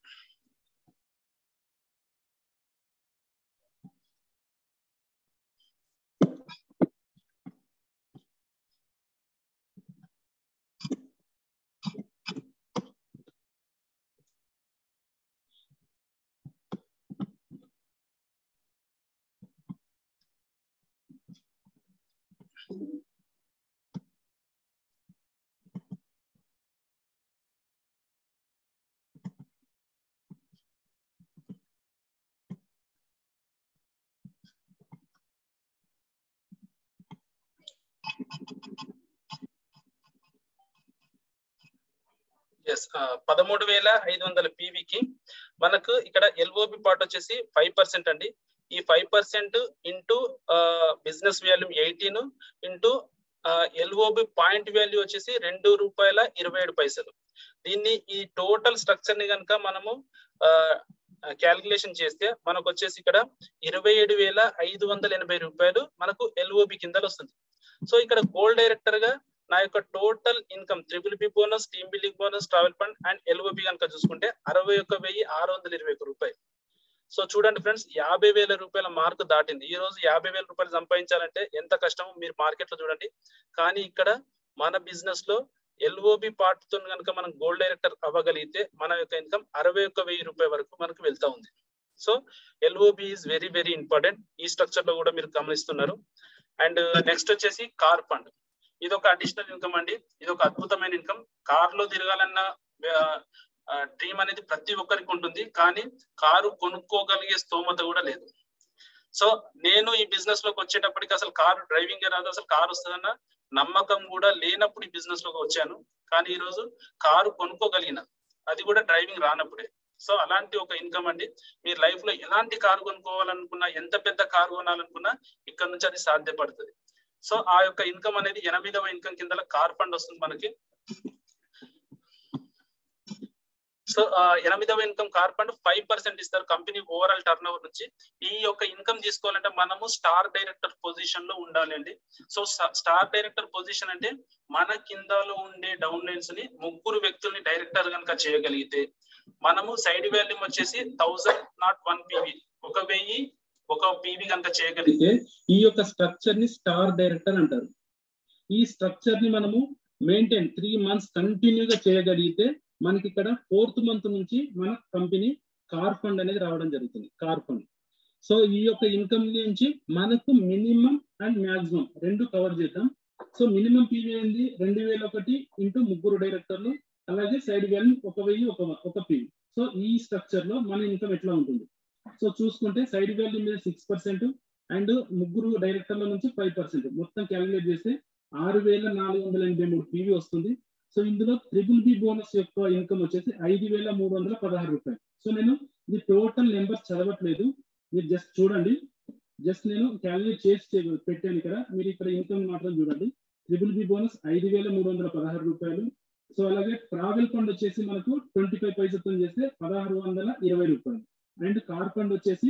ఎస్ 13,500 PV కి మనకు ఇక్కడ LOB పార్ట్ వచ్చేసి 5% అండి. ఈ 5% into business volume 18 into LOB point value వచ్చేసి ₹2.27. దీన్ని ఈ టోటల్ స్ట్రక్చర్ ని కనుక మనము క్యాలిక్యులేషన్ చేస్తే మనకు వచ్చేసి ఇక్కడ 27,580 రూపాయలు మనకు LOB కింద వస్తుంది. సో ఇక్కడ గోల్డ్ డైరెక్టర్ గా నా యొక్క total income BBB bonus, team building bonus, travel fund and LOB కనుక చూసుకుంటే 61,621 రూపాయలు. సో చూడండి ఫ్రెండ్స్, 50,000 రూపాయల మార్క్ దాటింది. ఈ రోజు 50,000 రూపాయలు సంపాదించాలంటే ఎంత కష్టమో మీరు మార్కెట్ లో చూడండి. కానీ ఇక్కడ మన బిజినెస్ లో LOB పార్ట్ తో కనుక మనం గోల్డ్ డైరెక్టర్ అవ్వగలిగితే మన యొక్క ఇన్కమ్ 61,000 రూపాయల వరకు మనకు వెళ్తా ఉంది. So LOB is very very important. ఈ స్ట్రక్చర్ లో కూడా మీరు గమనిస్తున్నారు. అండ్ నెక్స్ట్ వచ్చేసి కార్ ఫండ్. ఇది ఒక అడిషనల్ ఇన్కమ్ అండి. ఇది ఒక అద్భుతమైన ఇన్కమ్. కార్ లో తిరగాలన్న డ్రీమ్ అనేది ప్రతి ఒక్కరికి ఉంటుంది, కానీ కారు కొనుక్కోగలిగే స్తోమత కూడా లేదు. సో నేను ఈ బిజినెస్ లోకి వచ్చేటప్పటికి అసలు కారు డ్రైవింగ్ రాదు, అసలు కారు వస్తుందన్న నమ్మకం కూడా లేనప్పుడు ఈ బిజినెస్ లోకి వచ్చాను. కానీ ఈ రోజు కారు కొనుక్కోగలిగిన, అది కూడా డ్రైవింగ్ రానప్పుడే. సో అలాంటి ఒక ఇన్కమ్ అండి. మీరు లైఫ్ లో ఎలాంటి కారు కొనుక్కోవాలనుకున్నా, ఎంత పెద్ద కారు కొనాలనుకున్నా ఇక్కడ నుంచి అది సాధ్యపడుతుంది. సో ఆ యొక్క ఇన్కమ్ అనేది 8వ ఇన్కమ్ కింద కార్ ఫండ్ వస్తుంది మనకి. సో 8వ ఇన్కమ్ కార్ ఫండ్ 5% ఇస్తారు కంపెనీ ఓవరాల్ టర్న్ ఓవర్ నుంచి. ఈ యొక్క ఇన్కమ్ తీసుకోవాలంటే మనము స్టార్ డైరెక్టర్ పొజిషన్ లో ఉండాలండి. సో స్టార్ డైరెక్టర్ పొజిషన్ అంటే మన కిందలో ఉండే డౌన్ లైన్స్ ని 3 వ్యక్తుల్ని డైరెక్టర్ కనుక చేయగలిగితే మనము సైడ్ వాల్యూమ్ వచ్చేసి 1,001 PV, 1,001 PV కనుక చేయగలిగితే ఈ యొక్క స్ట్రక్చర్ ని స్టార్ డైరెక్టర్ అంటారు. ఈ స్ట్రక్చర్ ని మనము మెయింటైన్ 3 months కంటిన్యూగా చేయగలిగితే మనకి ఇక్కడ 4th month నుంచి మన కంపెనీ కార్ ఫండ్ అనేది రావడం జరుగుతుంది. Car fund. సో ఈ యొక్క ఇన్కమ్ నుంచి మనకు మినిమం అండ్ మాక్సిమం 2 కవర్ చేద్దాం. సో మినిమం PV అయింది 2,001 ఇంటూ 3 డైరెక్టర్లు, అలాగే సైడ్ వాల్యూ 1,001 PV. సో ఈ స్ట్రక్చర్ లో మన ఇన్కమ్ ఎట్లా ఉంటుంది? సో చూసుకుంటే సైడ్ వాల్యూ మీద 6% అండ్ 3 డైరెక్టర్ల నుంచి 5%, మొత్తం క్యాలిక్యులేట్ చేస్తే 6483 PV వస్తుంది. సో ఇందులో BBB బోనస్ యొక్క ఇన్కమ్ వచ్చేసి 5316 రూపాయలు. సో నేను ఇది టోటల్ నెంబర్ చదవట్లేదు, మీరు జస్ట్ చూడండి. జస్ట్ నేను క్యాలిక్యులేట్ చేసి పెట్టాను ఇక్కడ, మీరు ఇక్కడ ఇన్కమ్ మాత్రం చూడండి. BBB బోనస్ 5316 రూపాయలు. సో అలాగే ట్రావెల్ ఫండ్ వచ్చేసి మనకు 25 పైసలతో చేస్తే 1620 రూపాయలు. అండ్ కార్ ఫండ్ వచ్చేసి,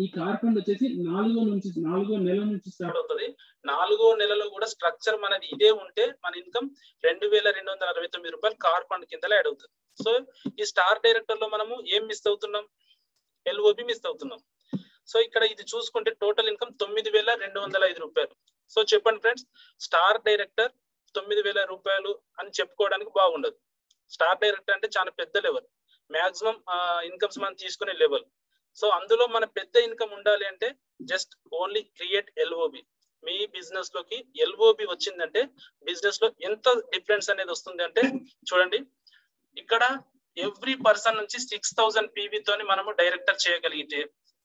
ఈ కార్ ఫండ్ వచ్చేసి 4వ నెల నుంచి స్టార్ట్ అవుతుంది. 4వ నెలలో కూడా స్ట్రక్చర్ మనది ఇదే ఉంటే మన ఇన్కమ్ 2269 రూపాయలు కార్ ఫండ్ కింద యాడ్ అవుతుంది. సో ఈ స్టార్ డైరెక్టర్ లో మనము ఏం మిస్ అవుతున్నాం? LOB మిస్ అవుతున్నాం. సో ఇక్కడ ఇది చూసుకుంటే టోటల్ ఇన్కమ్ 9205 రూపాయలు. సో చెప్పండి ఫ్రెండ్స్, స్టార్ డైరెక్టర్ 9000 రూపాయలు అని చెప్పుకోవడానికి బాగుండదు. స్టార్ డైరెక్టర్ అంటే చాలా పెద్ద లెవెల్, మాక్సిమం ఇన్కమ్స్ మనం తీసుకునే లెవెల్. సో అందులో మన పెద్ద ఇన్కమ్ ఉండాలి అంటే జస్ట్ ఓన్లీ క్రియేట్ LOB. మీ బిజినెస్ లోకి LOB వచ్చిందంటే బిజినెస్ లో ఎంత డిఫరెన్స్ అనేది వస్తుంది అంటే చూడండి, ఇక్కడ ఎవ్రీ పర్సన్ నుంచి 6000 PV తోని మనము డైరెక్టర్ చేయగలిగితే,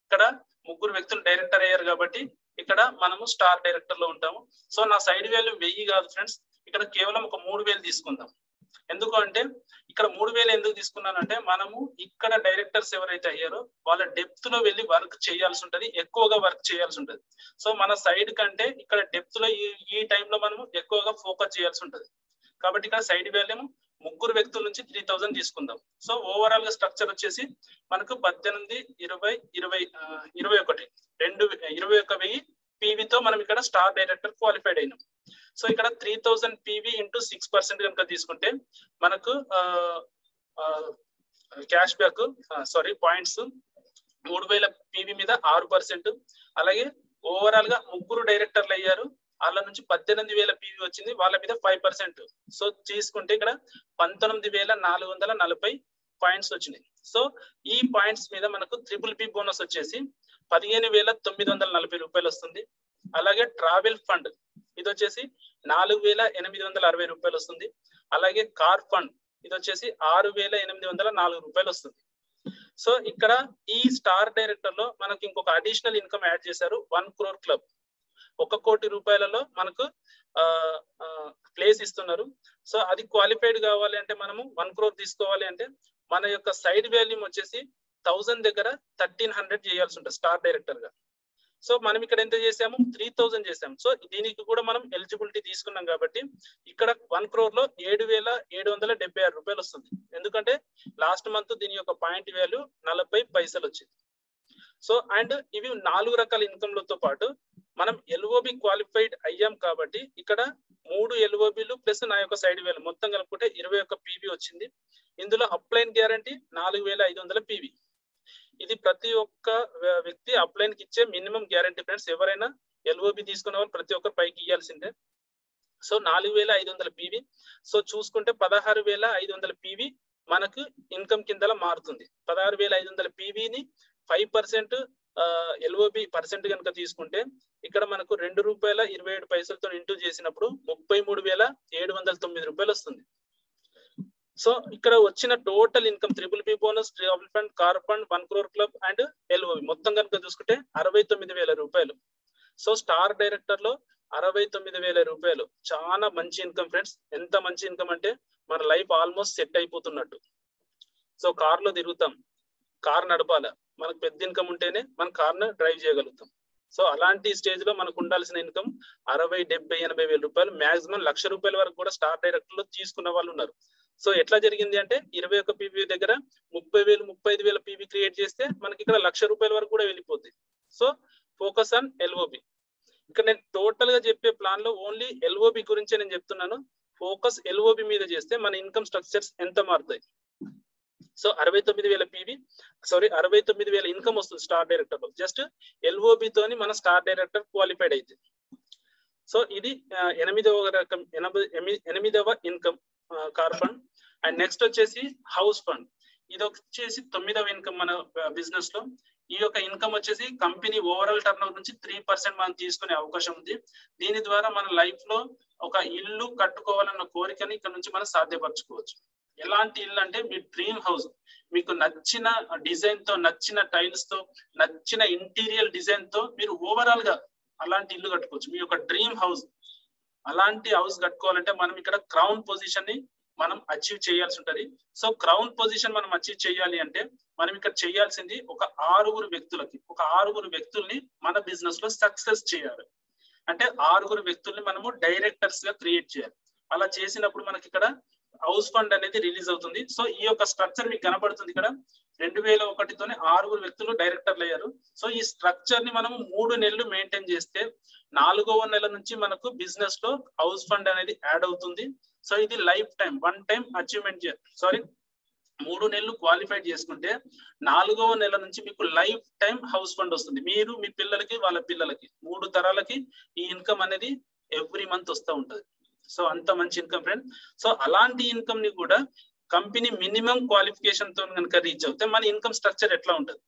ఇక్కడ 3 వ్యక్తులు డైరెక్టర్ అయ్యారు కాబట్టి ఇక్కడ మనము స్టార్ డైరెక్టర్ లో ఉంటాము. సో నా సైడ్ వాల్యూ 1000 కాదు ఫ్రెండ్స్, ఇక్కడ కేవలం ఒక 3000 తీసుకుందాం. ఎందుకు అంటే ఇక్కడ 3000 ఎందుకు తీసుకున్నానంటే మనము ఇక్కడ డైరెక్టర్స్ ఎవరైతే అయ్యారో వాళ్ళ డెప్త్ లో వెళ్ళి వర్క్ చేయాల్సి ఉంటది, ఎక్కువగా వర్క్ చేయాల్సి ఉంటది. సో మన సైడ్ కంటే ఇక్కడ డెప్త్ లో ఈ టైంలో మనము ఎక్కువగా ఫోకస్ చేయాల్సి ఉంటది. కాబట్టి ఇక్కడ సైడ్ వాల్యూ 3 వ్యక్తుల నుంచి 3000 తీసుకుందాం. సో ఓవరాల్ గా స్ట్రక్చర్ వచ్చేసి మనకు 18, 20, 21 21,000 PV తో మనం ఇక్కడ స్టార్ డైరెక్టర్ క్వాలిఫైడ్ అయినాం. సో ఇక్కడ 3000 PV ఇంటూ 6% కనుక తీసుకుంటే మనకు క్యాష్ బ్యాక్ పాయింట్స్ 3000 PV మీద 6%. అలాగే ఓవరాల్ గా 3 డైరెక్టర్లు అయ్యారు, వాళ్ళ నుంచి 18000 PV వచ్చింది, వాళ్ళ మీద 5%. సో తీసుకుంటే ఇక్కడ 19440 పాయింట్స్ వచ్చినాయి. సో ఈ పాయింట్స్ మీద మనకు BBB బోనస్ వచ్చేసి 15940 రూపాయలు వస్తుంది. అలాగే ట్రావెల్ ఫండ్ ఇది వచ్చేసి 4860 రూపాయలు వస్తుంది. అలాగే కార్ ఫండ్ ఇది వచ్చేసి 6804 రూపాయలు వస్తుంది. సో ఇక్కడ ఈ స్టార్ డైరెక్టర్ లో మనకి ఇంకొక అడిషనల్ ఇన్కమ్ యాడ్ చేశారు, 1 crore క్లబ్. 1 కోటి రూపాయలలో మనకు ప్లేస్ ఇస్తున్నారు. సో అది క్వాలిఫైడ్ కావాలి అంటే మనము 1 crore తీసుకోవాలి అంటే మన యొక్క సైడ్ వాల్యూమ్ వచ్చేసి 1000 దగ్గర 1300 చేయాల్సి ఉంటుంది స్టార్ డైరెక్టర్ గా. సో మనం ఇక్కడ ఎంత చేసాము? 3000 చేసాము. సో దీనికి కూడా మనం ఎలిజిబిలిటీ తీసుకున్నాం కాబట్టి ఇక్కడ 1 crore లో 7776 రూపాయలు వస్తుంది. ఎందుకంటే లాస్ట్ మంత్ దీని యొక్క పాయింట్ వాల్యూ 40 పైసలు వచ్చింది. సో అండ్ ఇవి 4 రకాల ఇన్కమ్ లతో పాటు మనం LOB క్వాలిఫైడ్ అయ్యాం కాబట్టి ఇక్కడ 3 LOBలు ప్లస్ నా యొక్క సైడ్ వాల్యూ మొత్తం కలుపుకుంటే 21 PV వచ్చింది. ఇందులో అప్లైన్ గ్యారంటీ 4500 PV. ఇది ప్రతి ఒక్క వ్యక్తి అప్లైన్ కి ఇచ్చే మినిమం గ్యారంటీ ఫ్రెండ్స్. ఎవరైనా LOB తీసుకున్న వాళ్ళు ప్రతి ఒక్కరు పైకి ఇవ్వాల్సిందే. So 4500 PV. సో చూసుకుంటే 16500 PV మనకు ఇన్కమ్ కింద మారుతుంది. 16500 PVని 5% LOB పర్సెంట్ కనుక తీసుకుంటే ఇక్కడ మనకు ₹2.27 ఇంటూ చేసినప్పుడు 33,709 రూపాయలు వస్తుంది. సో ఇక్కడ వచ్చిన total income BBB bonus, travel fund, car fund, 1 crore club and LOB మొత్తం కనుక చూసుకుంటే 69,000 రూపాయలు. సో స్టార్ డైరెక్టర్ లో 69,000 రూపాయలు చాలా మంచి ఇన్కమ్ ఫ్రెండ్స్. ఎంత మంచి ఇన్కమ్ అంటే మన లైఫ్ ఆల్మోస్ట్ సెట్ అయిపోతున్నట్టు. సో కార్ లో తిరుగుతాం, కార్ నడపాల, మనకు పెద్ద ఇన్కమ్ ఉంటేనే మన కార్ ను డ్రైవ్ చేయగలుగుతాం. సో అలాంటి స్టేజ్ లో మనకు ఉండాల్సిన ఇన్కమ్ 60, 70, 80,000 రూపాయలు, మాక్సిమం 1,00,000 రూపాయల వరకు కూడా స్టార్ డైరెక్టర్ లో తీసుకున్న వాళ్ళు ఉన్నారు. సో ఎట్లా జరిగింది అంటే 21 PV దగ్గర 30,000, 35,000 PV క్రియేట్ చేస్తే మనకి ఇక్కడ 1,00,000 రూపాయల వరకు కూడా వెళ్ళిపోద్ది. So focus on LOB. ఇక్కడ నేను టోటల్ గా చెప్పే ప్లాన్ లో ఓన్లీ LOB గురించే నేను చెప్తున్నాను. ఫోకస్ LOB మీద చేస్తే మన ఇన్కమ్ స్ట్రక్చర్స్ ఎంత మారుతాయి. సో 69,000 ఇన్కమ్ వస్తుంది స్టార్ డైరెక్టర్ లో. జస్ట్ LOB తోని మన స్టార్ డైరెక్టర్ క్వాలిఫైడ్ అయితే. సో ఇది 8వ income car fund. And next వచ్చేసి హౌస్ ఫండ్. ఇది వచ్చేసి 9వ ఇన్కమ్ మన బిజినెస్ లో. ఈ యొక్క ఇన్కమ్ వచ్చేసి కంపెనీ ఓవరాల్ టర్న్ ఓవర్ నుంచి 3% మనం తీసుకునే అవకాశం ఉంది. దీని ద్వారా మన లైఫ్ లో ఒక ఇల్లు కట్టుకోవాలన్న కోరికని ఇక్కడ నుంచి మనం సాధ్యపరచుకోవచ్చు. ఎలాంటి ఇల్లు అంటే మీ డ్రీమ్ హౌస్, మీకు నచ్చిన డిజైన్ తో, నచ్చిన టైల్స్ తో, నచ్చిన ఇంటీరియర్ డిజైన్ తో మీరు ఓవరాల్ గా అలాంటి ఇల్లు కట్టుకోవచ్చు. మీ యొక్క డ్రీమ్ హౌస్ అలాంటి హౌస్ కట్టుకోవాలంటే మనం ఇక్కడ క్రౌన్ పొజిషన్ ని మనం అచీవ్ చేయాల్సి ఉంటది. సో క్రౌన్ పొజిషన్ మనం అచీవ్ చేయాలి అంటే మనం ఇక్కడ చేయాల్సింది ఒక 6 వ్యక్తుల్ని మన బిజినెస్ లో సక్సెస్ చేయాలి. అంటే 6 వ్యక్తుల్ని మనము డైరెక్టర్స్ గా క్రియేట్ చేయాలి. అలా చేసినప్పుడు మనకి ఇక్కడ హౌస్ ఫండ్ అనేది రిలీజ్ అవుతుంది. సో ఈ యొక్క స్ట్రక్చర్ మీకు కనబడుతుంది ఇక్కడ 2001తోనే 6 వ్యక్తులు డైరెక్టర్లు అయ్యారు. సో ఈ స్ట్రక్చర్ ని మనము 3 నెలలు మెయింటైన్ చేస్తే 4వ నెల నుంచి మనకు బిజినెస్ లో హౌస్ ఫండ్ అనేది యాడ్ అవుతుంది. సో ఇది life time one time achievement 3 నెలలు క్వాలిఫై చేసుకుంటే 4వ నెల నుంచి మీకు లైఫ్ టైం హౌస్ ఫండ్ వస్తుంది. మీరు మీ పిల్లలకి వాళ్ళ పిల్లలకి 3 తరాలకి ఈ ఇన్కమ్ అనేది ఎవ్రీ మంత్ వస్తూ ఉంటది. సో అంత మంచి ఇన్కమ్ ఫ్రెండ్. సో అలాంటి ఇన్కమ్ ని కూడా కంపెనీ మినిమం క్వాలిఫికేషన్ తో కనుక రీచ్ అవుతే మన ఇన్కమ్ స్ట్రక్చర్ ఎట్లా ఉంటది.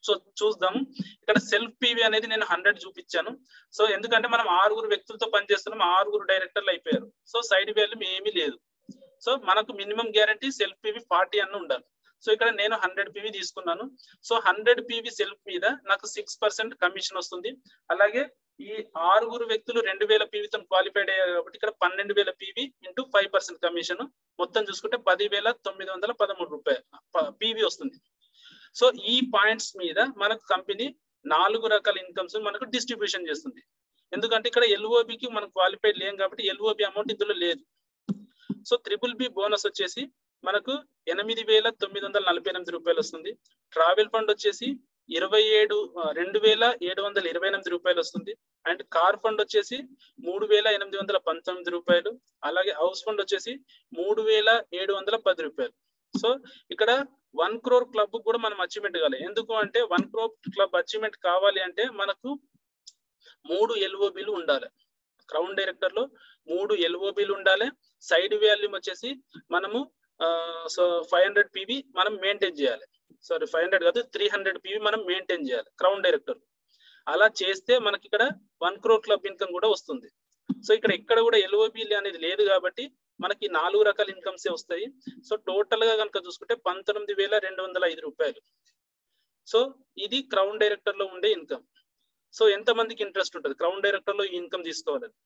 సో చూద్దాం. ఇక్కడ సెల్ఫ్ పీవీ అనేది నేను 100 చూపించాను. సో ఎందుకంటే మనం 6 వ్యక్తులతో పనిచేస్తున్నాం, 6 డైరెక్టర్లు అయిపోయారు. సో సైడ్ వాల్యూ ఏమీ లేదు. సో మనకు మినిమం గ్యారంటీ సెల్ఫ్ పీవీ 40 అన్న ఉండాలి. సో ఇక్కడ నేను 100 పీవీ తీసుకున్నాను. సో 100 పీవీ సెల్ఫ్ మీద నాకు 6% కమిషన్ వస్తుంది. అలాగే ఈ 6 వ్యక్తులు 2000 పీవీతో క్వాలిఫైడ్ అయ్యారు కాబట్టి ఇక్కడ 12,000 పీవీ ఇంటూ 5% కమిషన్ మొత్తం చూసుకుంటే 10,913 రూపాయలు పీవీ వస్తుంది. సో ఈ పాయింట్స్ మీద మనకు కంపెనీ 4 రకాల ఇన్కమ్స్ మనకు డిస్ట్రిబ్యూషన్ చేస్తుంది. ఎందుకంటే ఇక్కడ ఎల్ఓబికి మనం క్వాలిఫైడ్ లేం కాబట్టి ఎల్ఓబి అమౌంట్ ఇందులో లేదు. సో BBB బోనస్ వచ్చేసి మనకు 8,948 రూపాయలు వస్తుంది. ట్రావెల్ ఫండ్ వచ్చేసి 2,728 రూపాయలు వస్తుంది. అండ్ కార్ ఫండ్ వచ్చేసి 3,819 రూపాయలు. అలాగే హౌస్ ఫండ్ వచ్చేసి 3,710 రూపాయలు. సో ఇక్కడ 1 crore క్లబ్ కూడా మనం అచీవ్మెంట్ కావాలి. ఎందుకు అంటే 1 crore క్లబ్ అచీవ్మెంట్ కావాలి అంటే మనకు 3 LOBలు ఉండాలి. క్రౌన్ డైరెక్టర్ లో 3 LOBలు ఉండాలి. సైడ్ వాల్యూమ్ వచ్చేసి మనము 500 పీవీ మనం మెయింటైన్ చేయాలి. 500 కాదు 300 పీవీ మనం మెయింటైన్ చేయాలి క్రౌన్ డైరెక్టర్. అలా చేస్తే మనకి ఇక్కడ 1 crore క్లబ్ ఇన్కమ్ కూడా వస్తుంది. సో ఇక్కడ ఎక్కడ కూడా LOB అనేది లేదు కాబట్టి మనకి 4 రకాల ఇన్కమ్స్ వస్తాయి. సో టోటల్ గా కనుక చూసుకుంటే 19,205 రూపాయలు. సో ఇది క్రౌన్ డైరెక్టర్ లో ఉండే ఇన్కమ్. సో ఎంత మందికి ఇంట్రెస్ట్ ఉంటుంది క్రౌన్ డైరెక్టర్ లో ఈ ఇన్కమ్ తీసుకోవాలని?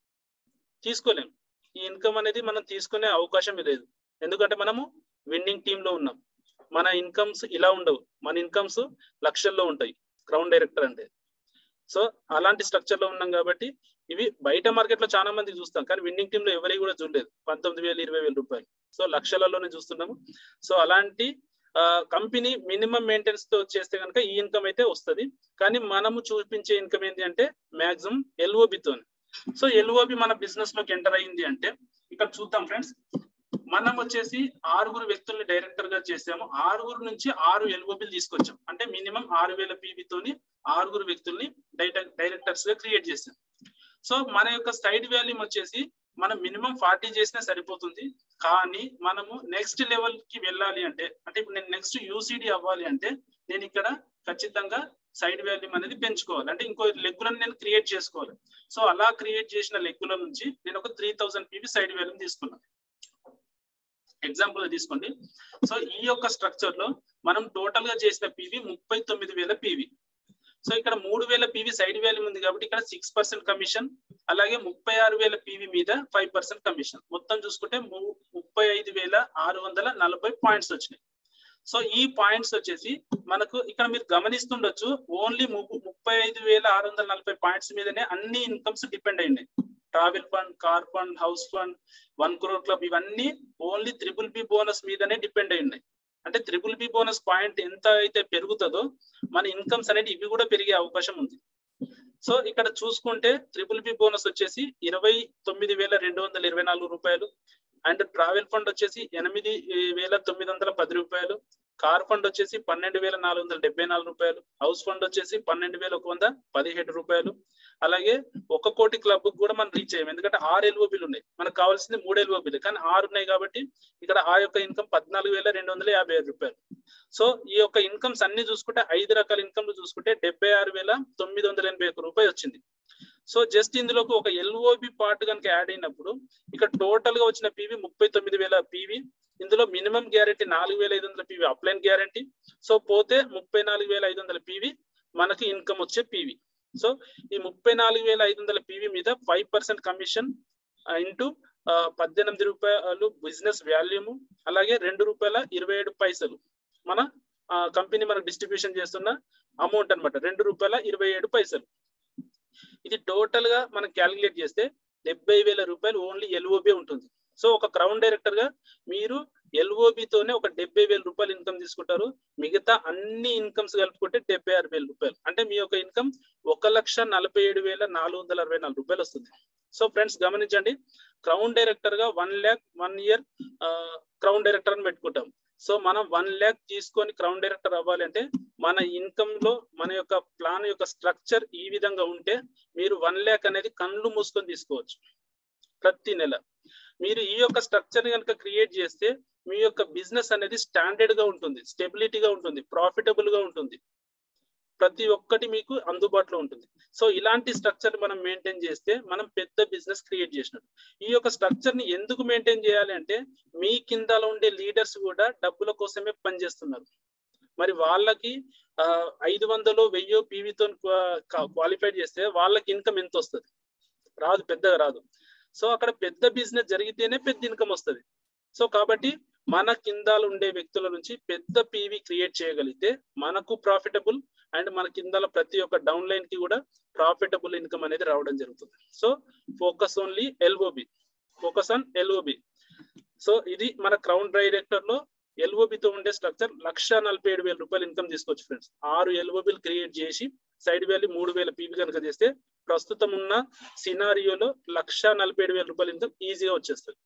తీసుకోలేం. ఈ ఇన్కమ్ అనేది మనం తీసుకునే అవకాశం లేదు. ఎందుకంటే మనము విన్నింగ్ టీమ్ లో ఉన్నాం. మన ఇన్కమ్స్ ఇలా ఉండవు. మన ఇన్కమ్స్ లక్షల్లో ఉంటాయి క్రౌన్ డైరెక్టర్ అంటే. సో అలాంటి స్ట్రక్చర్ లో ఉన్నాం కాబట్టి ఇవి బయట మార్కెట్ లో చాలా మంది చూస్తాం, కానీ విన్నింగ్ టీమ్ లో ఎవరికి కూడా చూడలేదు. 19,000 20,000 రూపాయలు. సో లక్షలలోనే చూస్తున్నాము. సో అలాంటి కంపెనీ మినిమం మెయింటెనెన్స్ తో చేస్తే కనుక ఈ ఇన్కమ్ అయితే వస్తుంది. కానీ మనము చూపించే ఇన్కమ్ ఏంటి అంటే మాక్సిమం ఎల్ఓబితో. సో ఎల్ఓబి మన బిజినెస్ లోకి ఎంటర్ అయింది అంటే ఇక్కడ చూద్దాం ఫ్రెండ్స్. మనం వచ్చేసి 6 వ్యక్తుల్ని డైరెక్టర్ గా చేసాము. 6 నుంచి 6 LOBలు తీసుకొచ్చాం. అంటే మినిమం 6,000 పీవీతోని 6 వ్యక్తుల్ని డైరెక్టర్స్ గా క్రియేట్ చేసాం. సో మన యొక్క సైడ్ వాల్యూమ్ వచ్చేసి మనం మినిమం 40 చేసినా సరిపోతుంది. కానీ మనము నెక్స్ట్ లెవెల్ కి వెళ్ళాలి అంటే ఇప్పుడు నేను నెక్స్ట్ UCD అవ్వాలి అంటే నేను ఇక్కడ ఖచ్చితంగా సైడ్ వాల్యూమ్ అనేది పెంచుకోవాలి. అంటే ఇంకో లెగ్గులను నేను క్రియేట్ చేసుకోవాలి. సో అలా క్రియేట్ చేసిన లెగ్గుల నుంచి నేను ఒక 3,000 పీవీ సైడ్ వాల్యూమ్ తీసుకున్నాను. ఎగ్జాంపుల్ తీసుకోండి. సో ఈ యొక్క స్ట్రక్చర్ లో మనం టోటల్ గా చేసిన పీవీ 39,000 పీవీ. సో ఇక్కడ 3,000 పీవీ సైడ్ వాల్యూమ్ ఉంది కాబట్టి ఇక్కడ 6% కమిషన్, అలాగే 36,000 పీవీ మీద 5% కమిషన్. మొత్తం చూసుకుంటే 35,640 పాయింట్స్ వచ్చినాయి. సో ఈ పాయింట్స్ వచ్చేసి మనకు ఇక్కడ మీరు గమనిస్తుండొచ్చు, ఓన్లీ 35,640 పాయింట్స్ మీదనే అన్ని ఇన్కమ్స్ డిపెండ్ అయినాయి. Travel fund, car fund, house fund, 1 crore club ఇవన్నీ ఓన్లీ BBB బోనస్ మీదనే డిపెండ్ అయి ఉన్నాయి. అంటే BBB బోనస్ పాయింట్ ఎంత అయితే పెరుగుతుందో మన ఇన్కమ్స్ అనేది ఇవి కూడా పెరిగే అవకాశం ఉంది. సో ఇక్కడ చూసుకుంటే BBB బోనస్ వచ్చేసి 29,224 రూపాయలు. అండ్ ట్రావెల్ ఫండ్ వచ్చేసి 8,910 రూపాయలు. కార్ ఫండ్ వచ్చేసి 12,474 రూపాయలు. హౌస్ ఫండ్ వచ్చేసి 12,117 రూపాయలు. అలాగే 1 కోటి క్లబ్ కూడా మనం రీచ్ అయ్యాం. ఎందుకంటే 6 LOBలు ఉన్నాయి. మనకు కావాల్సింది 3 LOBలు, కానీ 6 ఉన్నాయి కాబట్టి ఇక్కడ ఆ యొక్క ఇన్కమ్ 14,257 రూపాయలు. సో ఈ యొక్క ఇన్కమ్స్ అన్ని చూసుకుంటే 5 రకాల ఇన్కమ్లు చూసుకుంటే 76,981 రూపాయలు వచ్చింది. సో జస్ట్ ఇందులోకి ఒక LOB పార్ట్ కనుక యాడ్ అయినప్పుడు ఇక్కడ టోటల్ గా వచ్చిన పీవీ 39,000 పీవీ. ఇందులో minimum guarantee 4,500 PV upline guarantee. So పోతే 34,500 పీవీ మనకి ఇన్కమ్ వచ్చే పీవీ. సో ఈ 34,500 పీవీ మీద 5% కమిషన్, ఇంటూ 18 రూపాయలు బిజినెస్ వాల్యూము, అలాగే ₹2.27 మన కంపెనీ మనకు డిస్ట్రిబ్యూషన్ చేస్తున్న అమౌంట్ అనమాట. ₹2.27. ఇది టోటల్ గా మనం క్యాలిక్యులేట్ చేస్తే ₹70,000 ఓన్లీ ఎల్ఓబి ఉంటుంది. సో ఒక క్రౌన్ డైరెక్టర్ గా మీరు ఎల్ఓబి తోనే ఒక ₹70,000 ఇన్కమ్ తీసుకుంటారు. మిగతా అన్ని ఇన్కమ్స్ కలుపుకుంటే ₹76,000. అంటే మీ యొక్క ఇన్కమ్ ₹1,47,464 వస్తుంది. సో ఫ్రెండ్స్ గమనించండి, క్రౌన్ డైరెక్టర్ గా 1 lakh 1 year క్రౌన్ డైరెక్టర్ అని పెట్టుకుంటాం. సో మనం 1 lakh తీసుకొని క్రౌన్ డైరెక్టర్ అవ్వాలంటే మన ఇన్కమ్ లో మన యొక్క ప్లాన్ యొక్క స్ట్రక్చర్ ఈ విధంగా ఉంటే మీరు 1 lakh అనేది కళ్ళు మూసుకొని తీసుకోవచ్చు ప్రతి నెల. మీరు ఈ యొక్క స్ట్రక్చర్ ని కనుక క్రియేట్ చేస్తే మీ యొక్క బిజినెస్ అనేది స్టాండర్డ్ గా ఉంటుంది, స్టెబిలిటీగా ఉంటుంది, ప్రాఫిటబుల్ గా ఉంటుంది, ప్రతి ఒక్కటి మీకు అందుబాటులో ఉంటుంది. సో ఇలాంటి స్ట్రక్చర్ మనం మెయింటైన్ చేస్తే మనం పెద్ద బిజినెస్ క్రియేట్ చేసినట్టు. ఈ యొక్క స్ట్రక్చర్ ని ఎందుకు మెయింటైన్ చేయాలి అంటే మీ కిందలో ఉండే లీడర్స్ కూడా డబ్బుల కోసమే పనిచేస్తున్నారు. మరి వాళ్ళకి 500 1000 పీవీతో క్వాలిఫైడ్ చేస్తే వాళ్ళకి ఇన్కమ్ ఎంత వస్తుంది? రాదు, పెద్దగా రాదు. సో అక్కడ పెద్ద బిజినెస్ జరిగితేనే పెద్ద ఇన్కమ్ వస్తుంది. సో కాబట్టి మన కిందాలు ఉండే వ్యక్తుల నుంచి పెద్ద పీవీ క్రియేట్ చేయగలిగితే మనకు ప్రాఫిటబుల్ అండ్ మన కిందాల ప్రతి ఒక్క డౌన్ లైన్ కి కూడా ప్రాఫిటబుల్ ఇన్కమ్ అనేది రావడం జరుగుతుంది. So focus only LOB, focus on LOB. So ఇది మన క్రౌన్ డైరెక్టర్ లో ఎల్ఓబితో ఉండే స్ట్రక్చర్. ₹1,47,000 ఇన్కమ్ తీసుకోవచ్చు ఫ్రెండ్స్. 6 ఎల్ఓబిలు క్రియేట్ చేసి సైడ్ వాల్యూ 3,000 పీవీ కనుక చేస్తే ప్రస్తుతం ఉన్న సినారియోలో ₹1,47,000 ఇన్కమ్ ఈజీగా వచ్చేస్తుంది.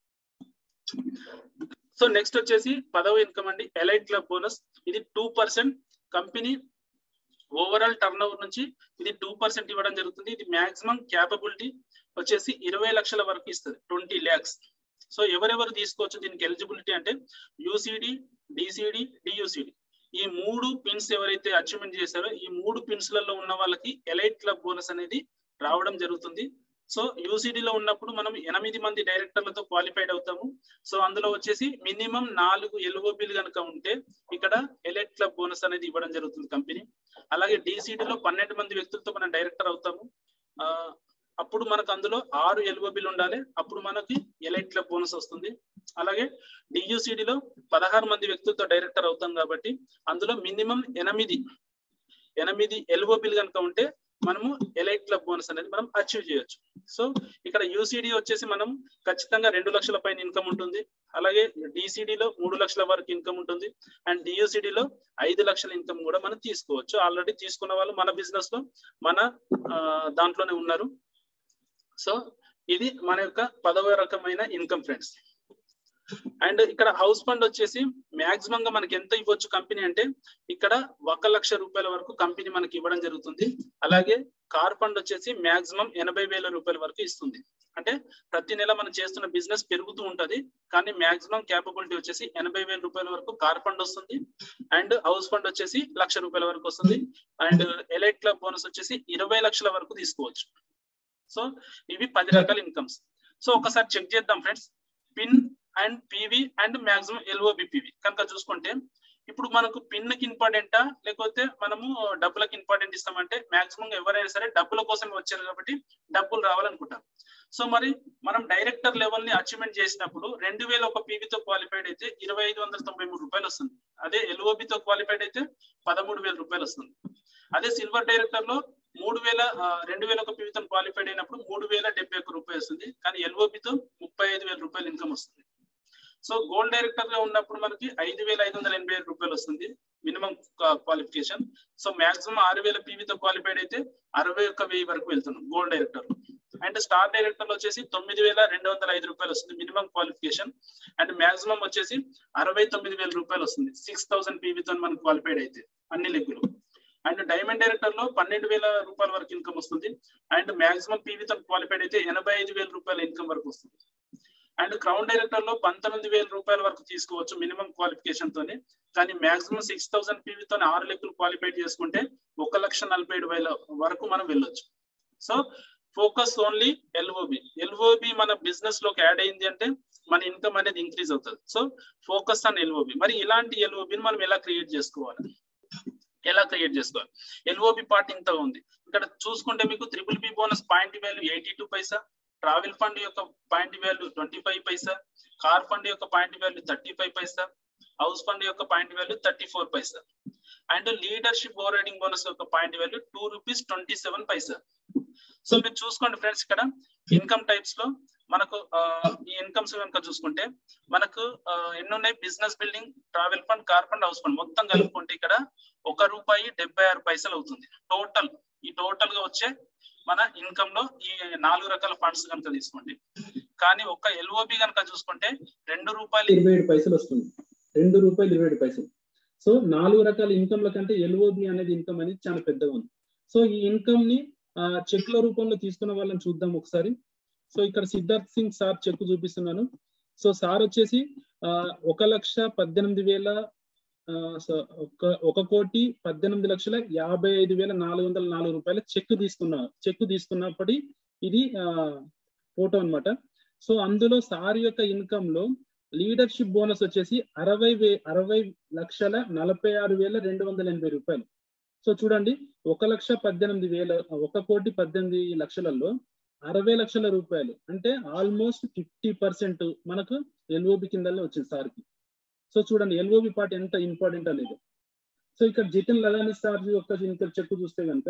సో నెక్స్ట్ వచ్చేసి 10వ ఇన్కమ్ అండి, ఎలైట్ క్లబ్ బోనస్. ఇది 2% కంపెనీ ఓవరాల్ టర్న్ ఓవర్ నుంచి ఇది 2% ఇవ్వడం జరుగుతుంది. ఇది మాక్సిమం క్యాపబిలిటీ వచ్చేసి 20 లక్షల వరకు ఇస్తుంది, 20 lakhs. సో ఎవరెవరు తీసుకోవచ్చు దీనికి ఎలిజిబిలిటీ అంటే యూసీడీ, డిసిడి, డియూసిడి ఈ 3 పిన్స్ ఎవరైతే అచీవ్మెంట్ చేశారో ఈ 3 పిన్స్లలో ఉన్న వాళ్ళకి ఎలైట్ క్లబ్ బోనస్ అనేది రావడం జరుగుతుంది. సో యూసీడీలో ఉన్నప్పుడు మనం 8 మంది డైరెక్టర్లతో క్వాలిఫైడ్ అవుతాము. సో అందులో వచ్చేసి మినిమం 4 ఎల్ఓబిలు కనుక ఉంటే ఇక్కడ ఎలైట్ క్లబ్ బోనస్ అనేది ఇవ్వడం జరుగుతుంది కంపెనీ. అలాగే డిసిడిలో 12 మంది వ్యక్తులతో మనం డైరెక్టర్ అవుతాము. అప్పుడు మనకు అందులో 6 ఎల్ఓబిలు ఉండాలి, అప్పుడు మనకి ఎలైట్ క్లబ్ బోనస్ వస్తుంది. అలాగే డియూసిడిలో 16 మంది వ్యక్తులతో డైరెక్టర్ అవుతాం కాబట్టి అందులో మినిమం 8 ఎల్ఓబిలు కనుక ఉంటే మనము ఎలైట్ క్లబ్ బోనస్ అనేది మనం అచీవ్ చేయొచ్చు. సో ఇక్కడ యూసీడీ వచ్చేసి మనం ఖచ్చితంగా 2 లక్షల పైన ఇన్కమ్ ఉంటుంది. అలాగే డిసిడిలో 3 లక్షల వరకు ఇన్కమ్ ఉంటుంది. అండ్ డియూసిడిలో 5 లక్షల ఇన్కమ్ కూడా మనం తీసుకోవచ్చు. ఆల్రెడీ తీసుకున్న వాళ్ళు మన బిజినెస్ లో మన దాంట్లోనే ఉన్నారు. సో ఇది మన యొక్క 10వ రకమైన ఇన్కమ్ ఫ్రెండ్స్. అండ్ ఇక్కడ హౌస్ ఫండ్ వచ్చేసి మాక్సిమం గా మనకి ఎంత ఇవ్వచ్చు కంపెనీ అంటే ఇక్కడ ₹1,00,000 వరకు కంపెనీ మనకి ఇవ్వడం జరుగుతుంది. అలాగే కార్ ఫండ్ వచ్చేసి మాక్సిమం ₹80,000 వరకు ఇస్తుంది. అంటే ప్రతి నెల మనం చేస్తున్న బిజినెస్ పెరుగుతూ ఉంటది, కానీ మాక్సిమం క్యాపబిలిటీ వచ్చేసి ₹80,000 వరకు కార్ ఫండ్ వస్తుంది. అండ్ హౌస్ ఫండ్ వచ్చేసి ₹1,00,000 వరకు వస్తుంది. అండ్ ఎలైట్ క్లబ్ బోనస్ వచ్చేసి 20 లక్షల వరకు తీసుకోవచ్చు. సో ఇవి 10 రకాల ఇన్కమ్స్. సో ఒకసారి చెక్ చేద్దాం friends. Pin and PV and maximum LOB PV కనుక చూసుకుంటే ఇప్పుడు మనకు పిన్ కి ఇంపార్టెంటా లేకపోతే మనము డబ్బులకు ఇంపార్టెంట్ ఇస్తామంటే మాక్సిమం ఎవరైనా సరే డబ్బుల కోసమే వచ్చారు కాబట్టి డబ్బులు రావాలనుకుంటారు. సో మరి మనం డైరెక్టర్ లెవెల్ ని అచీవ్మెంట్ చేసినప్పుడు 2001 పీవీతో క్వాలిఫైడ్ అయితే ₹2,593 వస్తుంది. అదే ఎల్ఓబితో క్వాలిఫైడ్ అయితే ₹13,000 వస్తుంది. అదే సిల్వర్ డైరెక్టర్ లో 2001 పీవీతో క్వాలిఫైడ్ అయినప్పుడు ₹3,071 వస్తుంది. కానీ ఎల్ఓబితో ₹35,000 ఇన్కమ్ వస్తుంది. సో గోల్డ్ డైరెక్టర్ గా ఉన్నప్పుడు మనకి ₹5,587 వస్తుంది మినిమం క్వాలిఫికేషన్. సో మాక్సిమం 6,000 పీవీతో క్వాలిఫైడ్ అయితే 61,000 వరకు వెళ్తున్నాం గోల్డ్ డైరెక్టర్ లో. అండ్ స్టార్ డైరెక్టర్ లో వచ్చేసి ₹9,205 వస్తుంది మినిమం క్వాలిఫికేషన్. అండ్ మాక్సిమం వచ్చేసి ₹69,000 వస్తుంది 6,000 పీవీతో మనం క్వాలిఫైడ్ అయితే అన్ని లెగ్గులు. అండ్ డైమండ్ డైరెక్టర్ లో ₹12,000 వరకు ఇన్కమ్ వస్తుంది. అండ్ మాక్సిమం పీవీతో క్వాలిఫైడ్ అయితే ₹85,000 ఇన్కమ్ వరకు వస్తుంది. అండ్ క్రౌన్ డైరెక్టర్ లో ₹19,000 వరకు తీసుకోవచ్చు మినిమం క్వాలిఫికేషన్ తోనే, కానీ మాక్సిమం 6,000 పీవీతో 6 లెక్కలు క్వాలిఫై చేసుకుంటే 1,47,000 వరకు మనం వెళ్ళొచ్చు. So focus only LOB. LOB మన బిజినెస్ లోకి యాడ్ అయింది అంటే మన ఇన్కమ్ అనేది ఇంక్రీజ్ అవుతుంది. So focus on LOB. మరి ఇలాంటి ఎల్ఓబిని మనం ఎలా క్రియేట్ చేసుకోవాలి? ఎల్ఓబి పార్ట్ ఇంత ఉంది. ఇక్కడ చూసుకుంటే మీకు triple B bonus point value 82 paisa, travel fund యొక్క point value 25 paisa, car fund యొక్క point value 35 paisa, house fund యొక్క point value 34 paisa, and leadership overriding bonus యొక్క పాయింట్ వాల్యూ ₹2.27. సో మీరు చూసుకోండి ఫ్రెండ్స్, ఇక్కడ ఇన్కమ్ టైప్స్ లో మనకు ఈ ఇన్కమ్స్ కనుక చూసుకుంటే మనకు ఎన్ని ఉన్నాయి? Business building, travel fund, car fund, house fund మొత్తం కలుపుకుంటే ఇక్కడ ₹1.76 అవుతుంది టోటల్. ఈ టోటల్ గా వచ్చే మన ఇన్కమ్ లో ఈ 4 రకాల ఫండ్స్ కనుక తీసుకోండి. కానీ ఒక్క ఎల్ఓబి కనుక చూసుకుంటే ₹2.27 వస్తుంది. ₹2.27. సో 4 రకాల ఇన్కమ్ల కంటే ఎల్ఓబి అనేది ఇన్కమ్ అనేది చాలా పెద్దగా ఉంది. సో ఈ ఇన్కమ్ ని చెక్ల రూపంలో తీసుకున్న వాళ్ళని చూద్దాం ఒకసారి. సో ఇక్కడ సిద్ధార్థ్ సింగ్ సార్ చెక్ చూపిస్తున్నాను. సో సార్ వచ్చేసి 1,18,55,404 రూపాయల చెక్ తీసుకున్నప్పటి ఇది ఫోటో అన్నమాట. సో అందులో సార్ యొక్క ఇన్కమ్ లో లీడర్షిప్ బోనస్ వచ్చేసి 60,46,280 రూపాయలు. సో చూడండి, 1,18,000 60 లక్షల రూపాయలు అంటే ఆల్మోస్ట్ 50% మనకు ఎల్ఓబి కిందనే వచ్చింది సార్కి. సో చూడండి ఎల్ఓబి పార్ట్ ఎంత ఇంపార్టెంట్ అనేది. సో ఇక్కడ జితిన్ లగాని సార్ యొక్క ఇన్కమ్ చెక్ చూస్తే కనుక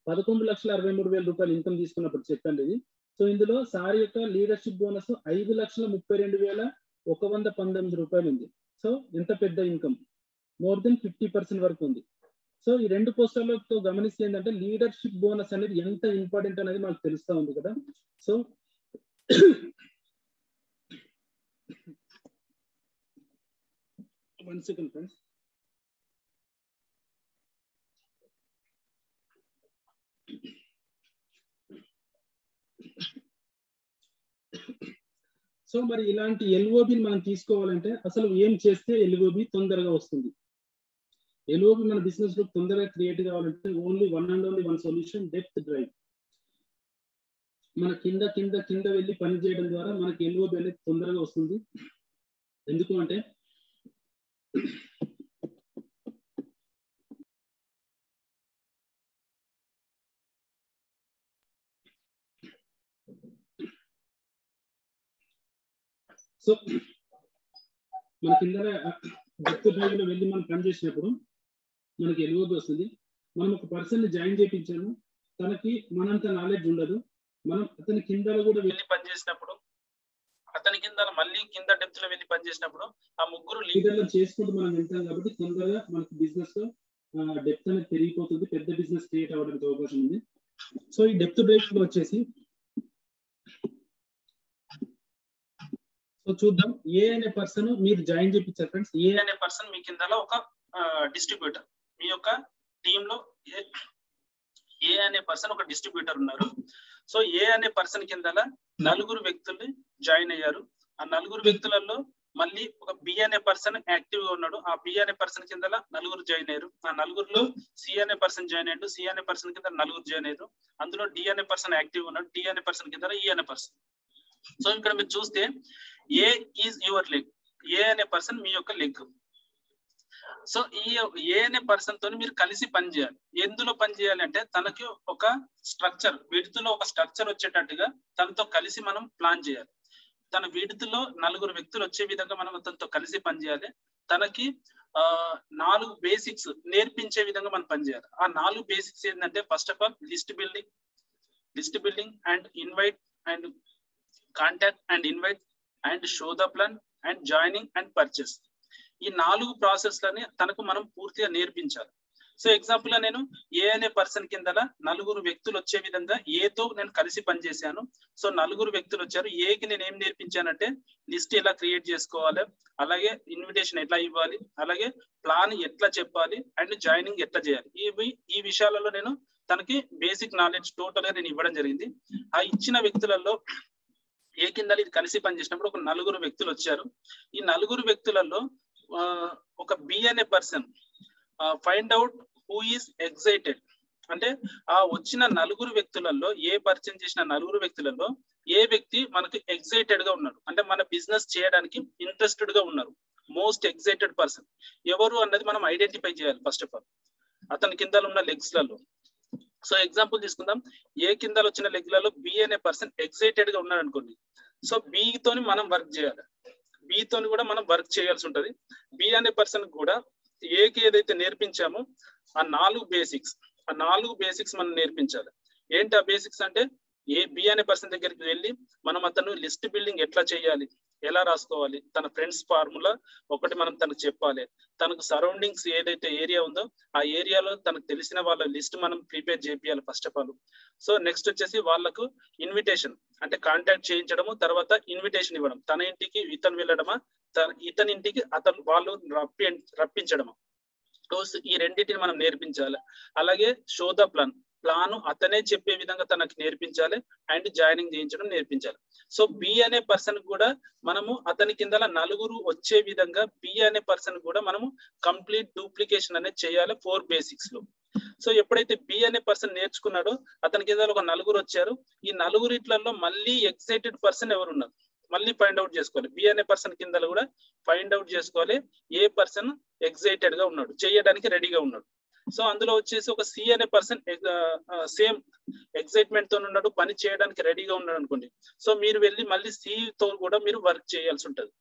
11,63,000 రూపాయలు ఇన్కమ్ తీసుకున్నప్పుడు చెక్ అండి ఇది. సో ఇందులో సార్ యొక్క లీడర్షిప్ బోనస్ 5,32,119 రూపాయలు ఉంది. సో ఎంత పెద్ద ఇన్కమ్, మోర్ దెన్ 50% వరకు ఉంది. సో ఈ 2 పోస్టర్లతో గమనిస్తే ఏంటంటే లీడర్షిప్ బోనస్ అనేది ఎంత ఇంపార్టెంట్ అనేది మనకు తెలుస్తా ఉంది కదా. So 1 second friends. సో మరి ఇలాంటి ఎల్ఓబిని మనం తీసుకోవాలంటే అసలు ఏం చేస్తే ఎల్ఓబి తొందరగా వస్తుంది? ఎల్ఓబి మన బిజినెస్ లో తొందరగా క్రియేట్ కావాలంటే only one solution, depth drive. మన కింద వెళ్ళి పని చేయడం ద్వారా మనకి ఎల్ఓబి అనేది తొందరగా వస్తుంది. ఎందుకు అంటే సో మన కింద డెప్త్ డ్రైవ్ లో వెళ్ళి మనం పని చేసినప్పుడు మనకి ఎల్ఓబి వస్తుంది. మనం ఒక పర్సన్ ని జాయిన్ చేయించాము, తనకి మనంత నాలెడ్జ్ ఉండదు. మనం అతని కింద కూడా వెళ్ళి పనిచేసినప్పుడు, అతని కింద మళ్ళీ కింద డెప్త్ లో వెళ్ళి పనిచేసినప్పుడు ఆ ముగ్గురు లీడర్లు చేసుకుంటూ మనం వెళ్తాం కాబట్టి తొందరగా మనకి బిజినెస్ లో డెప్త్ అనేది పెరిగిపోతుంది, పెద్ద బిజినెస్ క్రియేట్ అవ్వడానికి అవకాశం ఉంది. సో ఈ డెప్త్ డ్రైవ్ లో వచ్చేసి సో చూద్దాం. ఏ అనే పర్సన్ మీరు జాయిన్ చేయించారు ఫ్రెండ్స్. ఏ అనే పర్సన్ మీ కిందలో ఒక డిస్ట్రిబ్యూటర్, మీ యొక్క టీమ్ లో ఏ అనే పర్సన్ ఒక డిస్ట్రిబ్యూటర్ ఉన్నారు. సో ఏ అనే పర్సన్ కిందల 4 వ్యక్తులు జాయిన్ అయ్యారు. ఆ 4 వ్యక్తులలో మళ్ళీ ఒక బి అనే పర్సన్ యాక్టివ్ గా ఉన్నాడు. ఆ బి అనే పర్సన్ కిందల 4 జాయిన్ అయ్యారు. ఆ 4లో సి అనే పర్సన్ జాయిన్ అయ్యాడు. సి అనే పర్సన్ కింద 4 జాయిన్ అయ్యారు. అందులో డి అనే పర్సన్ యాక్టివ్ ఉన్నాడు. డి అనే పర్సన్ కింద ఈ అనే పర్సన్. సో ఇక్కడ మీరు చూస్తే ఏ ఈజ్ యువర్ లెగ్, ఏ అనే పర్సన్ మీ యొక్క లెగ్. సో ఈ ఏ అనే పర్సన్ తోని మీరు కలిసి పనిచేయాలి. ఎందులో పనిచేయాలి అంటే తనకి ఒక స్ట్రక్చర్, విడుతులో ఒక స్ట్రక్చర్ వచ్చేటట్టుగా తనతో కలిసి మనం ప్లాన్ చేయాలి. తన విడుతులో 4 వ్యక్తులు వచ్చే విధంగా మనం తనతో కలిసి పనిచేయాలి. తనకి 4 బేసిక్స్ నేర్పించే విధంగా మనం పనిచేయాలి. ఆ 4 బేసిక్స్ ఏంటంటే first of all list building and invite and contact and invite and show the plan and joining and purchase. ఈ 4 ప్రాసెస్లని తనకు మనం పూర్తిగా నేర్పించాలి. సో ఎగ్జాంపుల్ గా నేను ఏ అనే పర్సన్ కింద 4 వ్యక్తులు వచ్చే విధంగా ఏతో నేను కలిసి పనిచేశాను. సో 4 వ్యక్తులు వచ్చారు. ఏకి నేను ఏం నేర్పించానంటే లిస్ట్ ఎలా క్రియేట్ చేసుకోవాలి, అలాగే ఇన్విటేషన్ ఎట్లా ఇవ్వాలి, అలాగే ప్లాన్ ఎట్లా చెప్పాలి అండ్ జాయినింగ్ ఎట్లా చేయాలి. ఈ విషయాలలో నేను తనకి బేసిక్ నాలెడ్జ్ టోటల్ గా నేను ఇవ్వడం జరిగింది. ఆ ఇచ్చిన వ్యక్తులలో ఏ కింద ఇది కలిసి పనిచేసినప్పుడు ఒక 4 వ్యక్తులు వచ్చారు. ఈ 4 వ్యక్తులలో ఒక బి అనే person find out who is excited. అంటే ఆ వచ్చిన 4 వ్యక్తులలో ఏ పరిచయం చేసిన 4 వ్యక్తులలో ఏ వ్యక్తి మనకు ఎక్సైటెడ్ గా ఉన్నాడు, అంటే మన బిజినెస్ చేయడానికి ఇంట్రెస్టెడ్ గా ఉన్నారు. మోస్ట్ ఎక్సైటెడ్ పర్సన్ ఎవరు అన్నది మనం ఐడెంటిఫై చేయాలి. ఫస్ట్ ఆఫ్ ఆల్ అతని కింద ఉన్న లెగ్స్ లలో సో ఎగ్జాంపుల్ తీసుకుందాం, ఏ కిందలు వచ్చిన లెగ్లలో బి అనే పర్సన్ ఎక్సైటెడ్ గా ఉన్నాడు అనుకోండి. సో బి తోని మనం వర్క్ చేయాలి, బి తోని కూడా మనం వర్క్ చేయాల్సి ఉంటది. బి అనే పర్సన్ కూడా ఏకి ఏదైతే నేర్పించామో ఆ 4 బేసిక్స్ మనం నేర్పించాలి. ఏంటి ఆ బేసిక్స్ అంటే, బి అనే పర్సన్ దగ్గరికి వెళ్ళి మనం అతను లిస్ట్ బిల్డింగ్ ఎట్లా చేయాలి, ఎలా రాసుకోవాలి, తన ఫ్రెండ్స్ ఫార్ములా ఒకటి మనం తనకు చెప్పాలి, తనకు సరౌండింగ్స్ ఏదైతే ఏరియా ఉందో ఆ ఏరియాలో తనకు తెలిసిన వాళ్ళ లిస్ట్ మనం ప్రిపేర్ చేయాలి first of all. So next వచ్చేసి వాళ్ళకు ఇన్విటేషన్ అంటే కాంటాక్ట్ చేయించడము, తర్వాత ఇన్విటేషన్ ఇవ్వడం, తన ఇంటికి ఇతను వెళ్ళడమా, ఇతని ఇంటికి వాళ్ళు రప్పించడమా. ఈ రెండింటిని మనం నేర్పించాలి. అలాగే షో ద ప్లాన్ అతనే చెప్పే విధంగా తనకు నేర్పించాలి, అండ్ జాయినింగ్ చేయించడం నేర్పించాలి. సో బి అనే పర్సన్ కూడా మనము అతని కింద 4 వచ్చే విధంగా బి అనే పర్సన్ కూడా మనము కంప్లీట్ డూప్లికేషన్ అనేది చేయాలి 4 బేసిక్స్ లో. సో ఎప్పుడైతే బి అనే పర్సన్ నేర్చుకున్నాడో అతని కింద ఒక 4 వచ్చారు. ఈ 4 మళ్ళీ ఎక్సైటెడ్ పర్సన్ ఎవరున్నారు మళ్ళీ ఫైండ్ అవుట్ చేసుకోవాలి. బి అనే పర్సన్ కింద కూడా ఫైండ్ అవుట్ చేసుకోవాలి ఏ పర్సన్ ఎక్సైటెడ్ గా ఉన్నాడు, చేయడానికి రెడీగా ఉన్నాడు. సో అందులో వచ్చేసి ఒక సి అనే పర్సన్ సేమ్ ఎక్సైట్మెంట్ తో ఉన్నాడు, పని చేయడానికి రెడీగా ఉన్నాడు అనుకోండి. సో మీరు వెళ్ళి మళ్ళీ సి తో కూడా మీరు వర్క్ చేయాల్సి ఉంటది.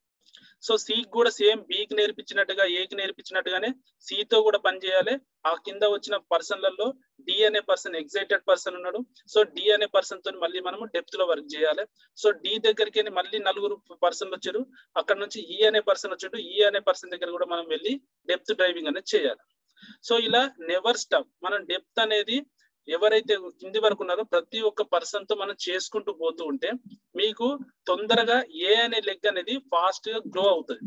సో సి కూడా సేమ్ బికి నేర్పించినట్టుగా ఏకి నేర్పించినట్టుగానే సి తో కూడా పని చేయాలి. ఆ కింద వచ్చిన పర్సన్లలో డి అనే పర్సన్ ఎక్సైటెడ్ పర్సన్ ఉన్నాడు. సో డి అనే పర్సన్ తో మళ్ళీ మనము డెప్త్ లో వర్క్ చేయాలి. సో డి దగ్గరికి మళ్ళీ 4 పర్సన్లు వచ్చారు, అక్కడ నుంచి ఈ అనే పర్సన్ వచ్చాడు, ఈ అనే పర్సన్ దగ్గర కూడా మనం వెళ్ళి డెప్త్ డ్రైవింగ్ అనేది చేయాలి. సో ఇలా నెవర్ స్టాప్ మనం డెప్త్ అనేది ఎవరైతే కింది వరకు ఉన్నారో ప్రతి ఒక్క పర్సన్ తో మనం చేసుకుంటూ పోతూ ఉంటే మీకు తొందరగా ఏ అనే లెగ్ అనేది ఫాస్ట్ గా గ్రో అవుతుంది.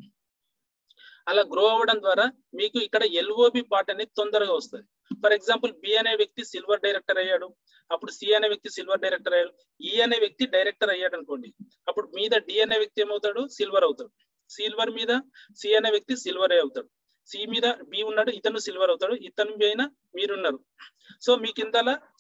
అలా గ్రో అవ్వడం ద్వారా మీకు ఇక్కడ ఎల్ఓబి పార్ట్ అనేది తొందరగా వస్తుంది. ఫర్ ఎగ్జాంపుల్ బి అనే వ్యక్తి సిల్వర్ డైరెక్టర్ అయ్యాడు, అప్పుడు సి అనే వ్యక్తి సిల్వర్ డైరెక్టర్ అయ్యాడు, ఈ అనే వ్యక్తి డైరెక్టర్ అయ్యాడు అనుకోండి. అప్పుడు మీద డి అనే వ్యక్తి ఏమవుతాడు, సిల్వర్ అవుతాడు. సిల్వర్ మీద సి అనే వ్యక్తి సిల్వర్ అవుతాడు. సి మీద బి ఉన్నాడు, ఇతను సిల్వర్ అవుతాడు, ఇతను పైన మీరున్నారు. సో మీ కింద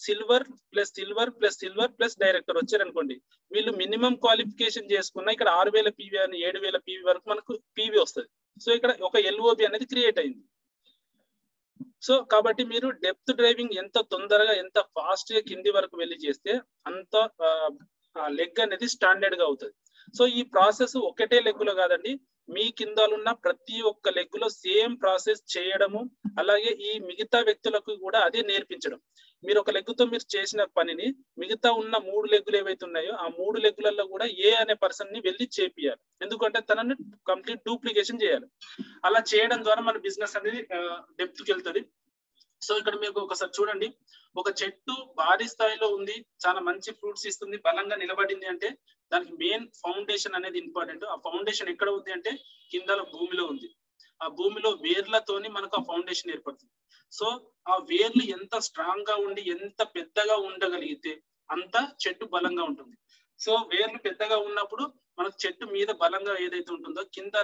సిల్వర్ ప్లస్ డైరెక్టర్ వచ్చారు అనుకోండి. వీళ్ళు మినిమం క్వాలిఫికేషన్ చేసుకున్న ఇక్కడ 6000 పీవీ అని 7000 పీవీ వరకు మనకు పీవీ వస్తుంది. సో ఇక్కడ ఒక ఎల్ఓబి అనేది క్రియేట్ అయింది. సో కాబట్టి మీరు డెప్త్ డ్రైవింగ్ ఎంత తొందరగా ఎంత ఫాస్ట్ గా కింది వరకు వెళ్ళి చేస్తే అంత లెగ్ అనేది స్టాండర్డ్ గా అవుతుంది. సో ఈ ప్రాసెస్ ఒకటే లెగ్గులో కాదండి, మీ కిందలున్న ప్రతి ఒక్క లెగ్గులో సేమ్ ప్రాసెస్ చేయడము, అలాగే ఈ మిగతా వ్యక్తులకు కూడా అదే నేర్పించడం. మీరు ఒక లెగ్గుతో మీరు చేసిన పనిని మిగతా ఉన్న 3 లెగ్గులు ఏవైతే ఉన్నాయో ఆ 3 లెగ్గులలో కూడా ఏ అనే పర్సన్ ని వెళ్ళి చేపియాలి. ఎందుకంటే తనని కంప్లీట్ డూప్లికేషన్ చేయాలి. అలా చేయడం ద్వారా మన బిజినెస్ అనేది డెప్త్కి వెళ్తుంది. సో ఇక్కడ మీకు ఒకసారి చూడండి, ఒక చెట్టు భారీ స్థాయిలో ఉంది, చాలా మంచి ఫ్రూట్స్ ఇస్తుంది, బలంగా నిలబడింది అంటే దానికి మెయిన్ ఫౌండేషన్ అనేది ఇంపార్టెంట్. ఆ ఫౌండేషన్ ఎక్కడ ఉంది అంటే కింద భూమిలో ఉంది. ఆ భూమిలో వేర్లతోని మనకు ఆ ఫౌండేషన్ ఏర్పడుతుంది. సో ఆ వేర్లు ఎంత స్ట్రాంగ్ గా ఉండి ఎంత పెద్దగా ఉండగలిగితే అంత చెట్టు బలంగా ఉంటుంది. సో వేర్లు పెద్దగా ఉన్నప్పుడు మనకు చెట్టు మీద బలంగా ఏదైతే ఉంటుందో కింద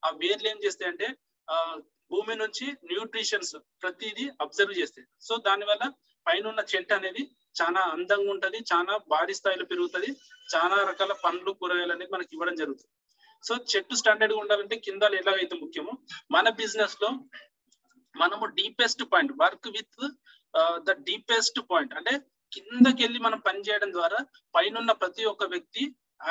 ఆ వేర్లు ఏం చేస్తాయంటే భూమి నుంచి న్యూట్రిషన్స్ ప్రతిదీ అబ్జర్వ్ చేస్తాయి. సో దానివల్ల పైన ఉన్న చెట్టు అనేది చాలా అందంగా ఉంటది, చాలా భారీ స్థాయిలో పెరుగుతుంది, చాలా రకాల పండ్లు కూరగాయలు అనేది మనకి ఇవ్వడం జరుగుతుంది. సో చెట్టు స్టాండర్డ్ గా ఉండాలంటే కింద ఎలాగైతే ముఖ్యమో మన బిజినెస్ లో మనము deepest point work with the deepest point అంటే కిందకి వెళ్ళి మనం పని చేయడం ద్వారా పైన ప్రతి ఒక్క వ్యక్తి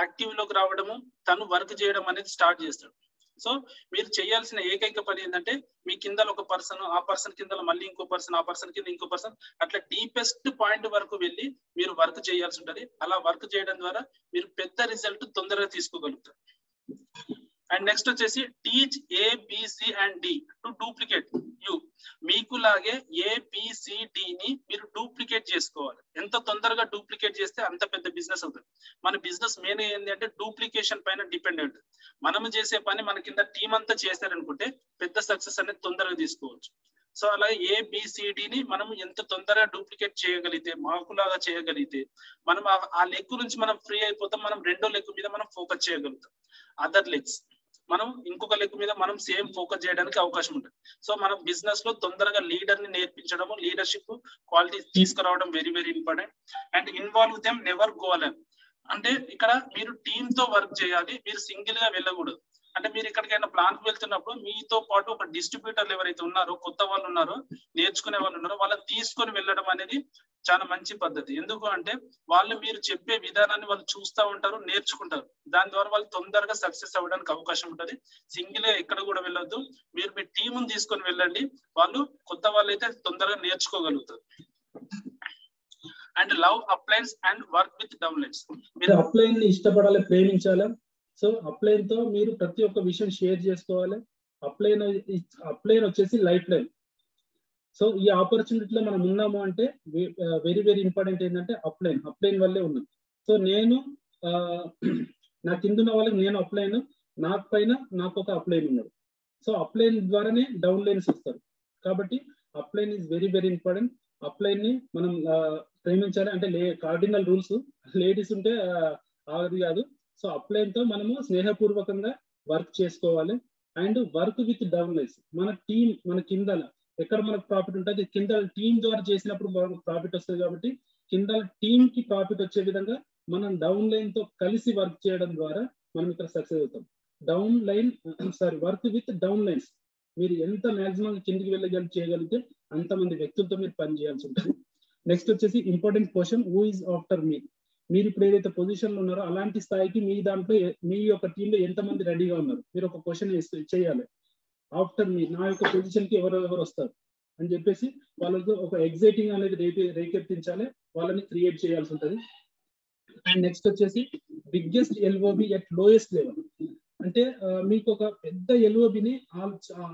యాక్టివ్ లోకి రావడము, తను వర్క్ చేయడం అనేది స్టార్ట్ చేస్తాడు. సో మీరు చేయాల్సిన ఏకైక పని ఏంటంటే మీ కింద ఒక పర్సన్, ఆ పర్సన్ కింద మళ్ళీ ఇంకో పర్సన్, ఆ పర్సన్ కింద ఇంకో పర్సన్, అట్లా డీపెస్ట్ పాయింట్ వరకు వెళ్ళి మీరు వర్క్ చేయాల్సి ఉంటది. అలా వర్క్ చేయడం ద్వారా మీరు పెద్ద రిజల్ట్ తొందరగా తీసుకోగలుగుతారు. అండ్ నెక్స్ట్ వచ్చేసి teach A B C and D to duplicate you. మీకు లాగే ఏబిసిడి ని మీరు డూప్లికేట్ చేసుకోవాలి. ఎంత తొందరగా డూప్లికేట్ చేస్తే అంత పెద్ద బిజినెస్ అవుతుంది. మన బిజినెస్ మెయిన్ ఏంటి అంటే డూప్లికేషన్ పైన డిపెండెంట్. మనం చేసే పని మన కింద టీం అంతా చేశారనుకుంటే పెద్ద సక్సెస్ అనేది తొందరగా తీసుకోవచ్చు. సో అలాగే ఏబిసిడిని మనం ఎంత తొందరగా డూప్లికేట్ చేయగలిగితే, మాకులాగా చేయగలిగితే మనం ఆ లెగ్ నుంచి మనం ఫ్రీ అయిపోతాం. మనం రెండో లెగ్ మీద మనం ఫోకస్ చేయగలుగుతాం. అదర్ లెగ్స్ మనం ఇంకొక లెగ్ మీద మనం సేమ్ ఫోకస్ చేయడానికి అవకాశం ఉంటుంది. సో మనం బిజినెస్ లో తొందరగా లీడర్ ని నేర్పించడము, లీడర్షిప్ క్వాలిటీ తీసుకురావడం very very important. And involve them, never go alone. అంటే ఇక్కడ మీరు టీమ్ తో వర్క్ చేయాలి, మీరు సింగిల్ గా వెళ్ళకూడదు. అంటే మీరు ఎక్కడికైనా ప్లాంట్ వెళ్తున్నప్పుడు మీతో పాటు ఒక డిస్ట్రిబ్యూటర్లు ఎవరైతే ఉన్నారో, కొత్త వాళ్ళు ఉన్నారో, నేర్చుకునే వాళ్ళు ఉన్నారో, వాళ్ళని తీసుకొని వెళ్ళడం అనేది చాలా మంచి పద్ధతి. ఎందుకు అంటే వాళ్ళు మీరు చెప్పే విధానాన్ని వాళ్ళు చూస్తూ ఉంటారు, నేర్చుకుంటారు. దాని ద్వారా వాళ్ళు తొందరగా సక్సెస్ అవ్వడానికి అవకాశం ఉంటుంది. సింగిల్ గా ఎక్కడ కూడా వెళ్ళొద్దు, మీరు మీ టీముని తీసుకొని వెళ్ళండి. వాళ్ళు కొత్త వాళ్ళు అయితే తొందరగా నేర్చుకోగలుగుతారు. And love uplines and work with downlines. మీరు అప్లైన్ ని ఇష్టపడాలి, ప్రేమించాలి. సో అప్లైన్ తో మీరు ప్రతి ఒక్క విషయం షేర్ చేసుకోవాలి. అప్లైన్ వచ్చేసి లైఫ్ లైన్. సో ఈ ఆపర్చునిటీలో మనం ఉన్నాము అంటే వెరీ వెరీ ఇంపార్టెంట్ ఏంటంటే అప్లైన్ వల్లే ఉన్నాం. సో నేను నా కింద ఉన్న వాళ్ళకి నేను అప్లైన్, నాకు పైన నాకు ఒక అప్లైన్ ఉన్నాడు. సో అప్లైన్ ద్వారానే డౌన్ లైన్స్ వస్తారు. కాబట్టి upline is very very important. Upline ని మనం ప్రేమించాలి. అంటే కార్డినల్ రూల్స్, లేడీస్ ఉంటే అది కాదు. సో అప్లైన్ తో మనము స్నేహపూర్వకంగా వర్క్ చేసుకోవాలి. And work with down lines. మన టీం, మన కింద ఎక్కడ మనకు ప్రాఫిట్ ఉంటుంది, కింద టీం ద్వారా చేసినప్పుడు మనకు ప్రాఫిట్ వస్తుంది. కాబట్టి కింద టీం కి ప్రాఫిట్ వచ్చే విధంగా మనం డౌన్ లైన్ తో కలిసి వర్క్ చేయడం ద్వారా మనం ఇక్కడ సక్సెస్ అవుతాం. Work with down lines. మీరు ఎంత మాక్సిమం కిందికి చేయగలిగితే అంతమంది వ్యక్తులతో మీరు పని చేయాల్సి ఉంటుంది. నెక్స్ట్ వచ్చేసి important question, who is after me. మీరు ఇప్పుడు ఏదైతే పొజిషన్ లో ఉన్నారో అలాంటి స్థాయికి మీ దాంట్లో మీ యొక్క టీంలో ఎంతమంది రెడీగా ఉన్నారు, మీరు ఒక క్వశ్చన్ చేయాలి. ఆఫ్టర్ మీ, నా యొక్క పొజిషన్ కి ఎవరెవరు వస్తారు అని చెప్పేసి వాళ్ళతో ఒక ఎగ్జైటింగ్ అనేది రేకెత్తించాలి, వాళ్ళని క్రియేట్ చేయాల్సి ఉంటుంది. అండ్ నెక్స్ట్ వచ్చేసి biggest LOB at lowest level. అంటే మీకు ఒక పెద్ద ఎల్ఓబిని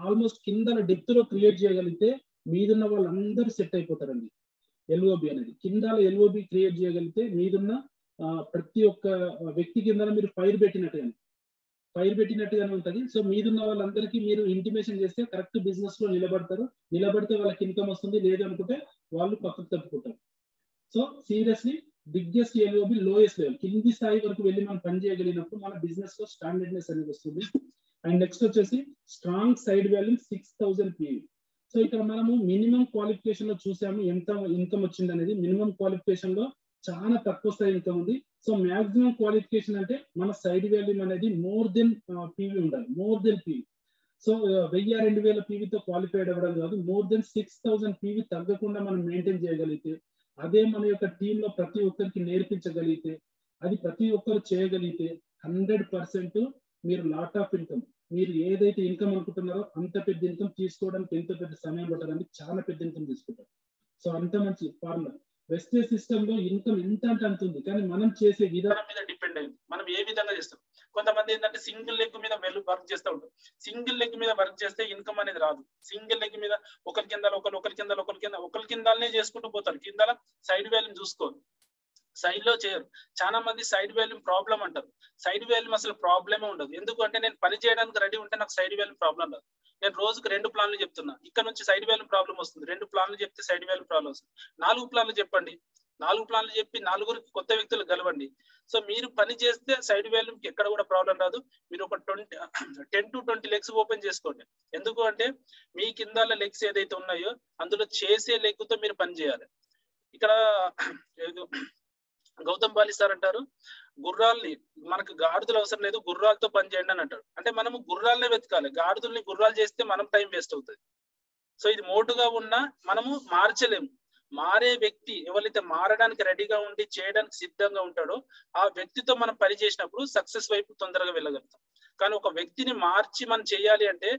ఆల్మోస్ట్ కింద డెప్త్ లో క్రియేట్ చేయగలిగితే మీదున్న వాళ్ళందరూ సెట్ అయిపోతారండి. ఎల్ఓబి అనేది కింద ఎల్ఓబి క్రియేట్ చేయగలిగితే మీదున్న ప్రతి ఒక్క వ్యక్తి కింద మీరు ఫైర్ పెట్టినట్టుగానే ఉంటుంది. సో మీదున్న వాళ్ళందరికీ మీరు ఇంటిమేషన్ చేస్తే కరెక్ట్ బిజినెస్ లో నిలబడితే వాళ్ళకి ఇన్కమ్ వస్తుంది, లేదు అనుకుంటే వాళ్ళు పక్కకు తప్పుకుంటారు. So seriously biggest LOB lowest level, కింది స్థాయి వరకు వెళ్ళి మనం పని చేయగలిగినప్పుడు మన బిజినెస్ లో స్టాండర్డ్నెస్ అనేది వస్తుంది. అండ్ నెక్స్ట్ వచ్చేసి strong side value 6000 PV. So ఇక్కడ మనము మినిమం క్వాలిఫికేషన్ లో చూసాము ఎంత ఇన్కమ్ వచ్చింది అనేది. మినిమం క్వాలిఫికేషన్ లో చాలా తక్కువ స్థాయి ఇన్కమ్ ఉంది. సో మాక్సిమం క్వాలిఫికేషన్ అంటే మన సైడ్ వాల్యూ అనేది మోర్ దెన్ PV ఉండాలి, మోర్ దెన్ PV. సో 1000-2000 PVతో క్వాలిఫైడ్ అవ్వడం కాదు, మోర్ దెన్ 6000 PV తగ్గకుండా మనం మెయింటైన్ చేయగలిగితే, అదే మన యొక్క టీంలో ప్రతి ఒక్కరికి నేర్పించగలిగితే, అది ప్రతి ఒక్కరు చేయగలిగితే 100% మీరు లాట్ ఆఫ్ ఇన్కమ్, మీరు ఏదైతే ఇన్కమ్ అనుకుంటున్నారో అంత పెద్ద ఇన్కమ్ తీసుకోవడానికి ఎంత పెద్ద సమయం పట్టడానికి చాలా పెద్ద ఇన్కమ్ తీసుకుంటారు. సో అంత మంచి ఫార్ములా. వెస్టేజ్ సిస్టమ్ లో ఇన్కమ్ ఎంత అంటే అంత ఉంది, కానీ మనం చేసే విధానం మీద డిపెండ్ అయింది. మనం ఏ విధంగా చేస్తాం. కొంతమంది ఏంటంటే సింగిల్ లెగ్ మీద వర్క్ చేస్తూ ఉంటారు. సింగిల్ లెగ్ మీద వర్క్ చేస్తే ఇన్కమ్ అనేది రాదు. సింగిల్ లెగ్ మీద ఒకరి కిందనే చేసుకుంటూ పోతారు. కింద సైడ్ వాల్యూమ్ చూసుకోరు, సైడ్ లో చేయరు. చాలా మంది సైడ్ వాల్యూమ్ ప్రాబ్లం అంటారు. సైడ్ వాల్యూమ్ అసలు ప్రాబ్లమే ఉండదు. ఎందుకంటే నేను పని చేయడానికి రెడీ ఉంటే నాకు సైడ్ వాల్యూమ్ ప్రాబ్లం రాదు. నేను రోజుకు 2 ప్లాన్లు చెప్తున్నా, ఇక్కడ నుంచి సైడ్ వాల్యూమ్ ప్రాబ్లం వస్తుంది. 2 ప్లాన్లు చెప్తే సైడ్ వాల్యూమ్ ప్రాబ్లం వస్తుంది. 4 ప్లాన్లు చెప్పండి, 4 ప్లాన్లు చెప్పి 4 కొత్త వ్యక్తులు కలవండి. సో మీరు పని చేస్తే సైడ్ వాల్యూమ్ కి ఎక్కడ కూడా ప్రాబ్లం రాదు. మీరు ఒక 10 to 20 లెగ్స్ ఓపెన్ చేసుకోండి. ఎందుకు అంటే మీ కింద లెగ్స్ ఏదైతే ఉన్నాయో అందులో చేసే లెగ్తో మీరు పని చేయాలి. ఇక్కడ గౌతమ్ బాలి సార్ అంటారు, గుర్రాల్ని మనకు గాడిదలు అవసరం లేదు, గుర్రాలతో పని చేయండి అని అంటాడు. అంటే మనము గుర్రాలనే వెతకాలి, గాడిదల్ని గుర్రాలు చేస్తే మనం టైం వేస్ట్ అవుతుంది. సో ఇది మోటుగా ఉన్నా మనము మార్చలేము. మారే వ్యక్తి ఎవరైతే మారడానికి రెడీగా ఉండి చేయడానికి సిద్ధంగా ఉంటాడో ఆ వ్యక్తితో మనం పని చేసినప్పుడు సక్సెస్ వైపు తొందరగా వెళ్ళగలుగుతాం. కానీ ఒక వ్యక్తిని మార్చి మనం చేయాలి అంటే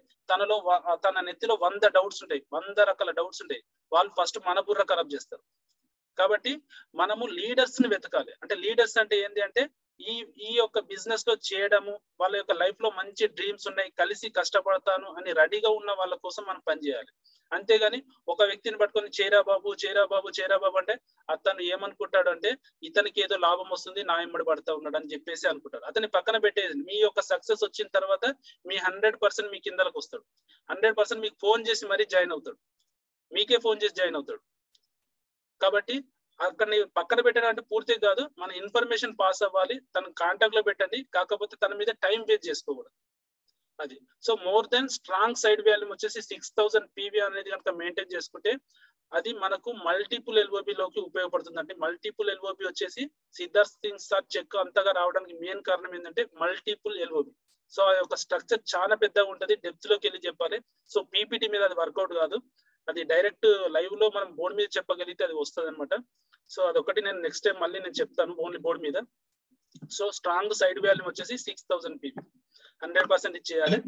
తన నెత్తిలో 100 డౌట్స్ ఉంటాయి, 100 రకాల డౌట్స్ ఉంటాయి. వాళ్ళు ఫస్ట్ మన బుర్ర ఖరాబ్ చేస్తారు. కాబట్టి మనము లీడర్స్ ని వెతకాలి. అంటే లీడర్స్ అంటే ఏంటి అంటే ఈ యొక్క బిజినెస్ లో చేయడము, వాళ్ళ యొక్క లైఫ్ లో మంచి డ్రీమ్స్ ఉన్నాయి, కలిసి కష్టపడతాను అని రెడీగా ఉన్న వాళ్ళ కోసం మనం పనిచేయాలి. అంతేగాని ఒక వ్యక్తిని పట్టుకొని చేరా బాబు అంటే అతను ఏమనుకుంటాడు అంటే ఇతనికి ఏదో లాభం వస్తుంది, నా ఎమ్మడి పడతా ఉన్నాడు అని చెప్పేసి అనుకుంటాడు. అతని పక్కన పెట్టేది. మీ యొక్క సక్సెస్ వచ్చిన తర్వాత మీ 100% మీ కిందలకు వస్తాడు. 100% మీకు ఫోన్ చేసి మరీ జాయిన్ అవుతాడు, మీకే ఫోన్ చేసి జాయిన్ అవుతాడు. కాబట్టి అక్కడ పక్కన పెట్టడం అంటే పూర్తిగా కాదు, మన ఇన్ఫర్మేషన్ పాస్ అవ్వాలి, తన కాంటాక్ట్ లో పెట్టండి. కాకపోతే తన మీద టైం వేస్ట్ చేసుకోకూడదు. అది so more than strong side volume వచ్చేసి 6000 PV అనేది కనుక మెయింటైన్ చేసుకుంటే అది మనకు మల్టిపుల్ ఎల్ఓబి లోకి ఉపయోగపడుతుంది. అంటే మల్టిపుల్ ఎల్ఓబి వచ్చేసి సిద్ధార్థ్ సింగ్ సార్ చెక్ అంతగా రావడానికి మెయిన్ కారణం ఏంటంటే మల్టిపుల్ ఎల్ఓబి. సో ఆ యొక్క స్ట్రక్చర్ చాలా పెద్దగా ఉంటది, డెప్త్ లోకి వెళ్ళి చెప్పాలి. సో పీపీటీ మీద అది వర్కౌట్ కాదు, అది డైరెక్ట్ లైవ్ లో మనం బోర్డు మీద చెప్పగలిగితే అది వస్తుంది అనమాట. సో అదొకటి నేను నెక్స్ట్ టైం మళ్ళీ నేను చెప్తాను ఓన్లీ బోర్డు మీద. సో స్ట్రాంగ్ సైడ్ వాల్యూమ్ వచ్చేసి 6000 పీపీ 100% ఇచ్చేయాలి.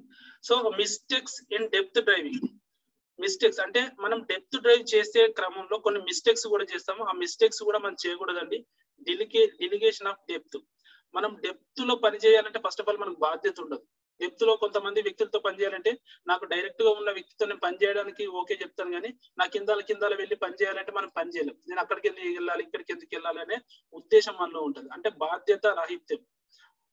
So mistakes in depth driving. Mistakes అంటే మనం డెప్త్ డ్రైవ్ చేసే క్రమంలో కొన్ని మిస్టేక్స్ కూడా చేస్తాము, ఆ మిస్టేక్స్ కూడా మనం చేయకూడదండి. డిలిగేషన్ ఆఫ్ డెప్త్. మనం డెప్త్ లో పని చేయాలంటే ఫస్ట్ ఆఫ్ ఆల్ మనకు బాధ్యత ఉండదు. డెప్త్ లో కొంతమంది వ్యక్తులతో పని చేయాలంటే నాకు డైరెక్ట్ గా ఉన్న వ్యక్తితో నేను పని చేయడానికి ఓకే చెప్తాను, కానీ నా కిందాల వెళ్ళి పని చేయాలంటే మనం పని చేయలేం. నేను అక్కడికి వెళ్ళాలి ఇక్కడికి ఎందుకు వెళ్ళాలి అనే ఉద్దేశం మనలో ఉంటుంది. అంటే బాధ్యత రాహిత్యం.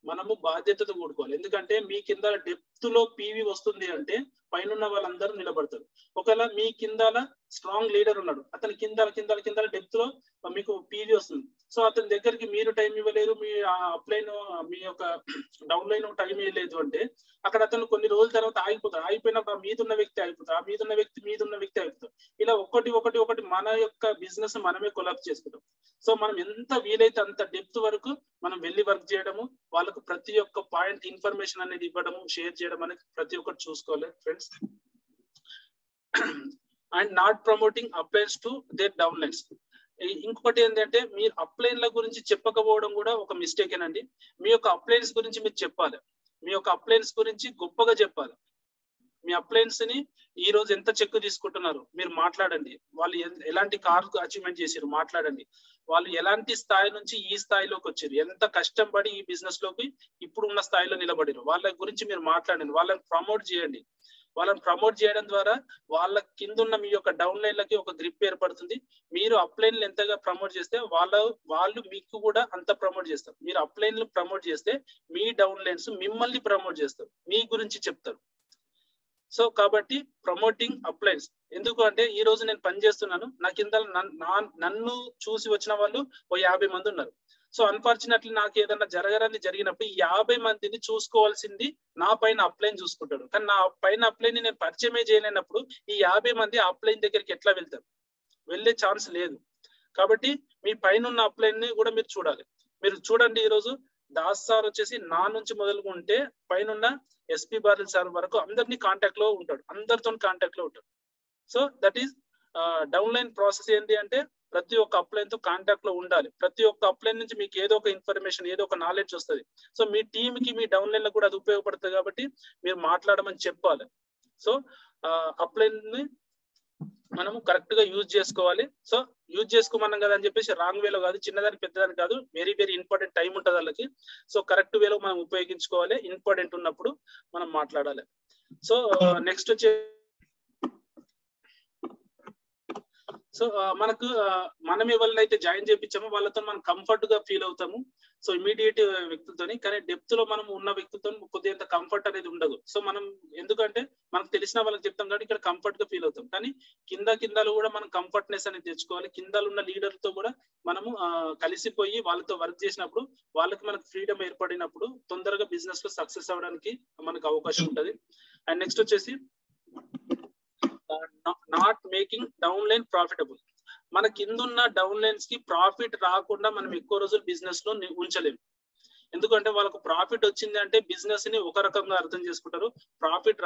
మనము బాధ్యతతో కూడుకోవాలి. ఎందుకంటే మీ కింద డెప్త్ లో పీవీ వస్తుంది అంటే పైన వాళ్ళందరూ నిలబడతారు. ఒకవేళ మీ కిందాల స్ట్రాంగ్ లీడర్ ఉన్నాడు, అతని కింద డెప్త్ లో మీకు పీవీ వస్తుంది. సో అతని దగ్గరికి మీరు టైం ఇవ్వలేరు, మీ అప్లైన్ మీ యొక్క డౌన్ లైన్ టైం ఇవ్వలేదు అంటే అక్కడ అతను కొన్ని రోజుల తర్వాత ఆగిపోతాడు. ఆగిపోయినప్పుడు మీదున్న వ్యక్తి ఆగిపోతాడు, ఆ మీదున్న వ్యక్తి ఆగిపోతాడు. ఇలా ఒకటి మన యొక్క బిజినెస్ మనమే కొలాప్స్ చేసుకుంటాం. సో మనం ఎంత వీలైతే అంత డెప్త్ వరకు మనం వెళ్ళి వర్క్ చేయడము, వాళ్ళకు ప్రతి ఒక్క పాయింట్ ఇన్ఫర్మేషన్ అనేది ఇవ్వడము, షేర్ చేయడం అనేది ప్రతి ఒక్కటి చూసుకోవాలి friends. And not promoting అప్లైన్స్ to their down lines. ఇంకొకటి ఏంటంటే మీరు అప్లైన్ల గురించి చెప్పకపోవడం కూడా ఒక మిస్టేకేనండి. మీ యొక్క అప్లైన్స్ గురించి మీరు చెప్పాలి, మీ యొక్క అప్లైన్స్ గురించి గొప్పగా చెప్పాలి. మీ అప్లైన్స్ ని ఈ రోజు ఎంత చెక్ తీసుకుంటున్నారు మీరు మాట్లాడండి, వాళ్ళు ఎలాంటి కార్ అచీవ్మెంట్ చేశారు మాట్లాడండి, వాళ్ళు ఎలాంటి స్థాయి నుంచి ఈ స్థాయిలోకి వచ్చారు, ఎంత కష్టం పడి ఈ బిజినెస్ లోకి ఇప్పుడు ఉన్న స్థాయిలో నిలబడారు, వాళ్ళ గురించి మీరు మాట్లాడండి. వాళ్ళని ప్రమోట్ చేయండి. వాళ్ళని ప్రమోట్ చేయడం ద్వారా వాళ్ళ కింద ఉన్న మీ యొక్క డౌన్ లైన్లకి ఒక గ్రిప్ ఏర్పడుతుంది. మీరు అప్లైన్లు ఎంతగా ప్రమోట్ చేస్తే వాళ్ళు మీకు కూడా అంత ప్రమోట్ చేస్తారు. మీరు అప్లైన్లు ప్రమోట్ చేస్తే మీ డౌన్ లైన్స్ మిమ్మల్ని ప్రమోట్ చేస్తారు, మీ గురించి చెప్తారు. సో కాబట్టి ప్రమోటింగ్ అప్లైన్స్. ఎందుకు అంటే ఈ రోజు నేను పని చేస్తున్నాను, నా కింద నన్ను చూసి వచ్చిన వాళ్ళు ఓ 50 మంది ఉన్నారు. సో అన్ఫార్చునేట్లీ నాకు ఏదైనా జరిగినప్పుడు ఈ 50 మందిని చూసుకోవాల్సింది నా పైన అప్లైన్ చూసుకుంటాడు. కానీ నా పైన అప్లైన్ నేను పరిచయమే చేయలేనప్పుడు ఈ 50 మంది అప్లైన్ దగ్గరికి ఎట్లా వెళ్తారు? వెళ్ళే ఛాన్స్ లేదు. కాబట్టి మీ పైన ఉన్న అప్లైన్ ని కూడా మీరు చూడాలి. మీరు చూడండి, ఈ రోజు దాస్ సార్ వచ్చేసి నా నుంచి మొదలుకుంటే పైన ఎస్పీ బారిల్ సార్ వరకు అందరినీ కాంటాక్ట్ లో ఉంటాడు, అందరితో కాంటాక్ట్ లో ఉంటాడు. So that is down line process. ఏంటి అంటే ప్రతి ఒక్క అప్లైన్ తో కాంటాక్ట్ లో ఉండాలి. ప్రతి ఒక్క అప్లైన్ నుంచి మీకు ఏదో ఒక ఇన్ఫర్మేషన్, ఏదో ఒక నాలెడ్జ్ వస్తుంది. సో మీ టీమ్ కి మీ డౌన్ లైన్ లో కూడా అది ఉపయోగపడుతుంది కాబట్టి మీరు మాట్లాడమని చెప్పాలి. సో అప్లైన్ ని మనము కరెక్ట్ గా యూజ్ చేసుకోవాలి. సో యూజ్ చేసుకోమన్నాం కదా అని చెప్పేసి రాంగ్ వేలో కాదు, చిన్నదానికి పెద్దదానికి కాదు, వెరీ వెరీ ఇంపార్టెంట్ టైం ఉంటుంది వాళ్ళకి. సో కరెక్ట్ వేలో మనం ఉపయోగించుకోవాలి, ఇంపార్టెంట్ ఉన్నప్పుడు మనం మాట్లాడాలి. సో నెక్స్ట్ వచ్చే మనకు మనం ఎవరినైతే జాయిన్ చేయించామో వాళ్ళతో మనం కంఫర్ట్ గా ఫీల్ అవుతాము. సో ఇమీడియట్ వ్యక్తులతోని, కానీ డెప్త్ లో మనం ఉన్న వ్యక్తులతో కొద్దిగా కంఫర్ట్ అనేది ఉండదు. సో మనం ఎందుకంటే మనకు తెలిసిన వాళ్ళకి చెప్తాం కాబట్టి ఇక్కడ కంఫర్ట్ గా ఫీల్ అవుతాం, కానీ కిందలో కూడా మనం కంఫర్ట్నెస్ అనేది తెచ్చుకోవాలి. కిందలో ఉన్న లీడర్తో కూడా మనము కలిసిపోయి వాళ్ళతో వర్క్ చేసినప్పుడు వాళ్ళకి మనకు ఫ్రీడమ్ ఏర్పడినప్పుడు తొందరగా బిజినెస్ లో సక్సెస్ అవ్వడానికి మనకు అవకాశం ఉంటుంది. అండ్ నెక్స్ట్ వచ్చేసి not making down line profitable. మన కింద ఉన్న డౌన్ లైన్స్ కి ప్రాఫిట్ రాకుండా మనం ఎక్కువ రోజులు బిజినెస్ లో ఉంచలేము. ఎందుకంటే వాళ్ళకు ప్రాఫిట్ వచ్చింది అంటే బిజినెస్ ని ఒక రకంగా అర్థం చేసుకుంటారు, ప్రాఫిట్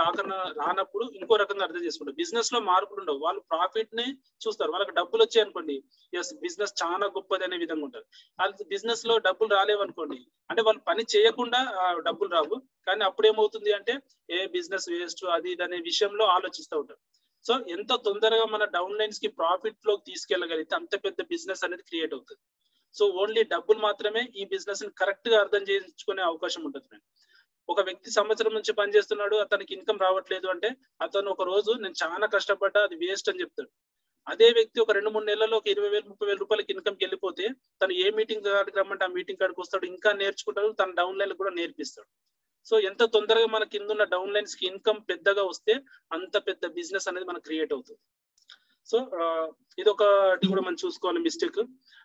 రానప్పుడు ఇంకో రకంగా అర్థం చేసుకుంటారు. బిజినెస్ లో మార్పులు ఉండవు, వాళ్ళు ప్రాఫిట్ ని చూస్తారు. వాళ్ళకి డబ్బులు వచ్చాయి అనుకోండి, ఎస్ బిజినెస్ చాలా గొప్పది అనే విధంగా ఉంటుంది. అది బిజినెస్ లో డబ్బులు రాలేవనుకోండి, అంటే వాళ్ళు పని చేయకుండా డబ్బులు రావు, కానీ అప్పుడేమవుతుంది అంటే ఏ బిజినెస్ వేస్ట్ అది ఇది అనే విషయంలో ఆలోచిస్తూ ఉంటారు. సో ఎంత తొందరగా మన డౌన్ లైన్స్ కి ప్రాఫిట్ లోకి తీసుకెళ్ళగలిగితే అంత పెద్ద బిజినెస్ అనేది క్రియేట్ అవుతుంది. సో ఓన్లీ డబ్బులు మాత్రమే ఈ బిజినెస్ ని కరెక్ట్ గా అర్థం చేసుకునే అవకాశం ఉంటుంది. ఒక వ్యక్తి సంవత్సరం నుంచి పనిచేస్తున్నాడు, అతనికి ఇన్కమ్ రావట్లేదు అంటే అతను ఒక రోజు నేను చాలా కష్టపడ్డా అది వేస్ట్ అని చెప్తాడు. అదే వ్యక్తి ఒక 2-3 నెలల్లో ఒక 20,000-30,000 రూపాయలకి ఇన్కమ్కి వెళ్ళిపోతే తను ఏ మీటింగ్ కాడికి రమ్మంటే ఆ మీటింగ్ కాడికి వస్తాడు, ఇంకా నేర్చుకుంటాడు, తన డౌన్ లైన్ కూడా నేర్పిస్తాడు. సో ఎంత తొందరగా మన కింద ఉన్న డౌన్ లైన్స్ కి ఇన్కమ్ పెద్దగా వస్తే అంత పెద్ద బిజినెస్ అనేది మనకు క్రియేట్ అవుతుంది. సో ఇది ఒకటి కూడా మనం చూసుకోవాలి mistake.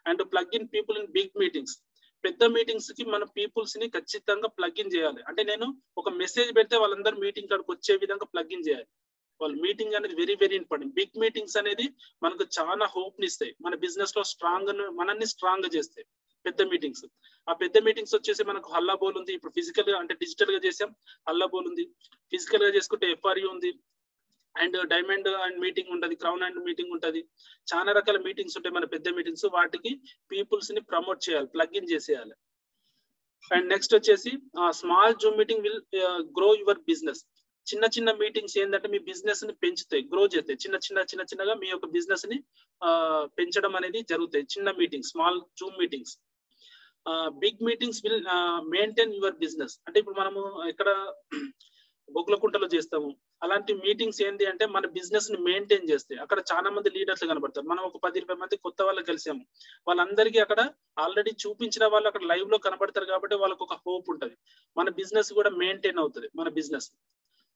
And plug in people in big meetings. పెద్ద మీటింగ్స్ కి మన పీపుల్స్ ని ఖచ్చితంగా ప్లగ్ ఇన్ చేయాలి. అంటే నేను ఒక మెసేజ్ పెడితే వాళ్ళందరూ మీటింగ్ కాడికి వచ్చే విధంగా ప్లగ్ ఇన్ చేయాలి. వాళ్ళు మీటింగ్ అనేది very very important. Big meetings అనేది మనకు చాలా హోప్ ని ఇస్తాయి, మన బిజినెస్ లో మనల్ని స్ట్రాంగ్ చేస్తాయి. పెద్ద మీటింగ్స్. ఆ పెద్ద మీటింగ్స్ వచ్చేసి మనకు హల్లా బోల్ ఉంది, ఇప్పుడు ఫిజికల్ గా అంటే డిజిటల్ గా చేసాం హల్లా బోల్ ఉంది, ఫిజికల్ గా చేసుకుంటే FRU ఉంది, అండ్ డైమండ్ అండ్ మీటింగ్ ఉంటది, క్రౌన్ అండ్ మీటింగ్ ఉంటది, చాలా రకాల మీటింగ్స్ ఉంటాయి మన పెద్ద మీటింగ్స్. వాటికి పీపుల్స్ ని ప్రమోట్ చేయాలి, ప్లగ్ ఇన్ చేసేయాలి. అండ్ నెక్స్ట్ వచ్చేసి small Zoom meeting will grow your business. చిన్న చిన్న మీటింగ్స్ ఏంటంటే మీ బిజినెస్ ని పెంచుతాయి, గ్రో చేస్తాయి. చిన్నగా మీ యొక్క బిజినెస్ ని పెంచడం అనేది జరుగుతాయి చిన్న meetings, small Zoom meetings. Big meetings will maintain your business. అంటే ఇప్పుడు మనము ఇక్కడ బొగ్గులకుంటలో చేస్తాము, అలాంటి మీటింగ్స్ ఏంటి అంటే మన బిజినెస్ ని మెయింటైన్ చేస్తాయి. అక్కడ చాలా మంది లీడర్స్ కనబడతారు, మనం ఒక 10-20 మంది కొత్త వాళ్ళు కలిసాము, వాళ్ళందరికీ అక్కడ ఆల్రెడీ చూపించిన వాళ్ళు అక్కడ లైవ్ లో కనబడతారు కాబట్టి వాళ్ళకు ఒక హోప్ ఉంటది, మన బిజినెస్ కూడా మెయింటైన్ అవుతుంది మన బిజినెస్.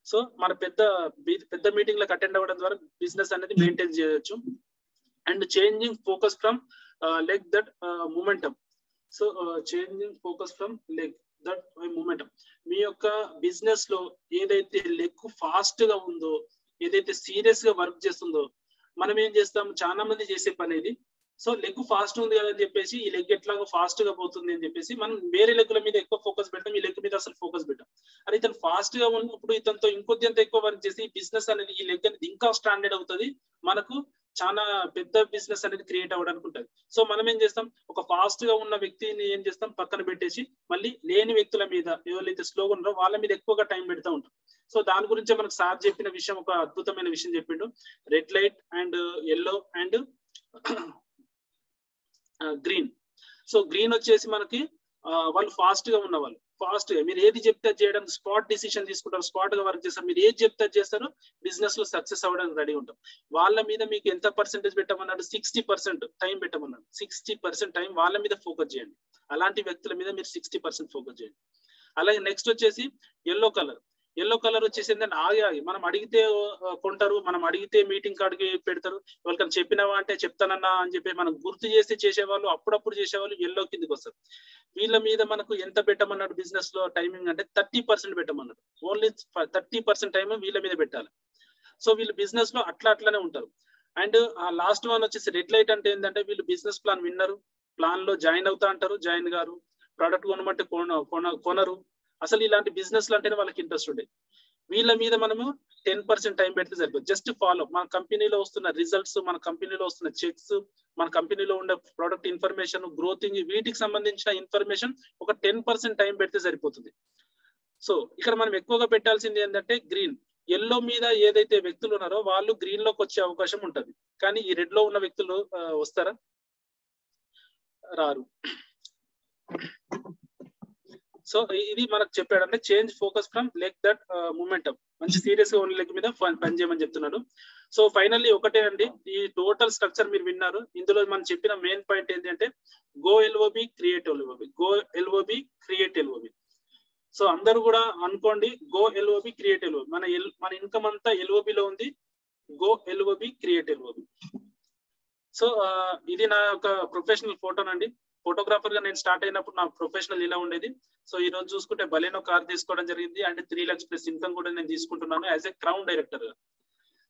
సో మన పెద్ద మీటింగ్ లకు అటెండ్ అవ్వడం ద్వారా బిజినెస్ అనేది మెయింటైన్ చేయొచ్చు. And changing focus from leg that momentum. So changing focus from leg that momentum. మీ యొక్క బిజినెస్ లో ఏదైతే లెగ్ ఫాస్ట్ గా ఉందో, ఏదైతే సీరియస్ గా వర్క్ చేస్తుందో, మనం ఏం చేస్తాం, చాలా మంది చేసే పని ఇది. సో లెగ్ ఫాస్ట్ ఉంది కదా అని చెప్పేసి ఈ లెగ్ ఎట్లాగో ఫాస్ట్ గా పోతుంది అని చెప్పేసి మనం వేరే లెగ్ల మీద ఎక్కువ ఫోకస్ పెట్టాం, ఈ లెగ్ మీద అసలు ఫోకస్ పెట్టాం. అది ఇతను ఫాస్ట్ గా ఉన్నప్పుడు ఇతనితో ఇంకొద్దింత ఎక్కువ వర్క్ చేసి ఈ బిజినెస్ అనేది, ఈ లెగ్ అనేది ఇంకా స్టాండర్డ్ అవుతుంది, మనకు చాలా పెద్ద బిజినెస్ అనేది క్రియేట్ అవ్వడానికి ఉంటుంది. సో మనం ఏం చేస్తాం, ఒక ఫాస్ట్ గా ఉన్న వ్యక్తిని ఏం చేస్తాం పక్కన పెట్టేసి మళ్ళీ లేని వ్యక్తుల మీద, ఎవరైతే స్లోగా ఉన్నారో వాళ్ళ మీద ఎక్కువగా టైం పెడతా ఉంటాం. సో దాని గురించే మనకు సార్ చెప్పిన విషయం, ఒక అద్భుతమైన విషయం చెప్పిండు, red light and yellow and green. So green వచ్చేసి మనకి వాళ్ళు ఫాస్ట్ గా ఉన్న వాళ్ళు, ఫాస్ట్ గా మీరు ఏది చెప్తే చేయడానికి స్పాట్ డిసిషన్ తీసుకుంటారు, స్పాట్ గా వర్క్ చేస్తారు, మీరు ఏది చెప్తే చేస్తారో బిజినెస్ లో సక్సెస్ అవ్వడానికి రెడీ ఉంటాం. వాళ్ళ మీద మీకు ఎంత పర్సెంటేజ్ పెట్టమన్నాడు, 60% టైం పెట్టమన్నాడు. 60% టైం వాళ్ళ మీద ఫోకస్ చేయండి, అలాంటి వ్యక్తుల మీద మీరు 60% ఫోకస్ చేయండి. అలాగే నెక్స్ట్ వచ్చేసి ఎల్లో కలర్. ఎల్లో కలర్ వచ్చేసి ఏంటంటే ఆగి మనం అడిగితే కొంటారు, మనం అడిగితే మీటింగ్ కార్డుకి పెడతారు, వాళ్ళకని చెప్పినావా అంటే చెప్తానన్నా అని చెప్పి మనం గుర్తు చేసి చేసేవాళ్ళు, అప్పుడప్పుడు చేసేవాళ్ళు ఎల్లో కిందకి వస్తారు. వీళ్ళ మీద మనకు ఎంత పెట్టమన్నాడు బిజినెస్ లో టైమింగ్ అంటే 30% పెట్టమన్నాడు. ఓన్లీ 30% టైం వీళ్ళ మీద పెట్టాలి. సో వీళ్ళు బిజినెస్ లో అట్లానే ఉంటారు. అండ్ లాస్ట్ వన్ వచ్చేసి రెడ్ లైట్. అంటే ఏంటంటే వీళ్ళు బిజినెస్ ప్లాన్ విన్నరు, ప్లాన్ లో జాయిన్ అవుతా అంటారు, జాయిన్ గారు, ప్రోడక్ట్ కొనమంటే కొనరు. అసలు ఇలాంటి బిజినెస్ అంటేనే వాళ్ళకి ఇంట్రెస్ట్ ఉండే. వీళ్ళ మీద మనము 10% టైం పెడితే సరిపోతుంది. జస్ట్ ఫాలో, మన కంపెనీలో వస్తున్న రిజల్ట్స్, మన కంపెనీలో వస్తున్న చెక్స్, మన కంపెనీలో ఉండే ప్రోడక్ట్ ఇన్ఫర్మేషన్, గ్రోతింగ్, వీటికి సంబంధించిన ఇన్ఫర్మేషన్ ఒక 10% టైం పెడితే సరిపోతుంది. సో ఇక్కడ మనం ఎక్కువగా పెట్టాల్సింది ఏంటంటే గ్రీన్. ఎల్లో మీద ఏదైతే వ్యక్తులు ఉన్నారో వాళ్ళు గ్రీన్ లోకి వచ్చే అవకాశం ఉంటది, కానీ ఈ రెడ్ లో ఉన్న వ్యక్తులు వస్తారా, రారు. సో ఇది మనకు చెప్పాడంటే change focus from leg that momentum. మంచి సీరియస్ గా ఉన్న లెగ్ మీద పని చేయమని చెప్తున్నాడు. సో ఫైనల్లీ ఒకటే అండి, ఈ టోటల్ స్ట్రక్చర్ మీరు విన్నారు. ఇందులో మనం చెప్పిన మెయిన్ పాయింట్ ఏంటంటే go LOB, create LOB, go LOB, create LOB. So అందరూ కూడా అనుకోండి, గో ఎల్ఓబి, క్రియేట్ ఎల్ఓబి. మన ఇన్కమ్ అంతా ఎల్ఓబి లో ఉంది, go LOB, create LOB. So ఇది నా యొక్క ప్రొఫెషనల్ ఫోటోనండి. ఫోటోగ్రాఫర్ గా నేను స్టార్ట్ అయినప్పుడు నా ప్రొఫెషనల్ ఇలా ఉండేది. సో ఈ రోజు చూసుకుంటే బలెనో కార్ తీసుకోవడం జరిగింది, అంటే 3 lakhs ప్లస్ ఇన్కమ్ కూడా నేను తీసుకుంటున్నాను యాజ్ ఎ క్రౌన్ డైరెక్టర్ గా.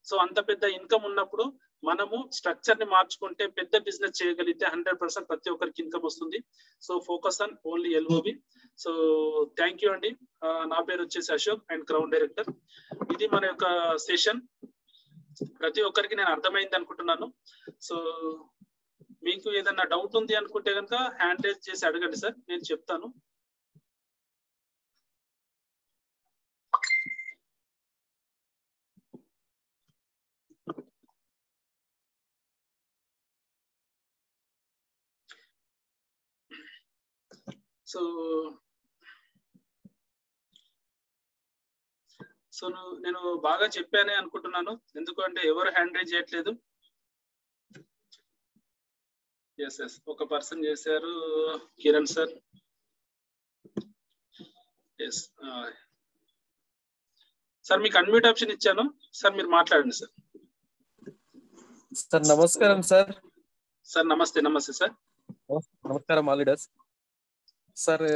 సో అంత పెద్ద ఇన్కమ్ ఉన్నప్పుడు మనము స్ట్రక్చర్ ని మార్చుకుంటే పెద్ద బిజినెస్ చేయగలిగితే 100% ప్రతి ఒక్కరికి ఇన్కమ్ వస్తుంది. So focus on only LOB. So thank you అండి. నా పేరు వచ్చేసి అశోక్ అండ్ క్రౌన్ డైరెక్టర్. ఇది మన యొక్క సెషన్. ప్రతి ఒక్కరికి నేను అర్థమైంది అనుకుంటున్నాను. సో మీకు ఏదన్నా డౌట్ ఉంది అనుకుంటే కనుక హ్యాండ్ రైజ్ చేసి అడగండి సార్, నేను చెప్తాను. సో నేను బాగా చెప్పానే అనుకుంటున్నాను, ఎందుకంటే ఎవరు హ్యాండ్ రైజ్ చేయట్లేదు. ఎస్ ఒక పర్సన్ చేశారు, కిరణ్ సార్. ఎస్ సార్ మీకు అన్మ్యూట్ ఆప్షన్ ఇచ్చాను సార్, మీరు మాట్లాడండి సార్. సార్ నమస్కారం సార్. సార్ నమస్తే. నమస్తే సార్. నమస్కారం ఆల్ లీడర్స్. సార్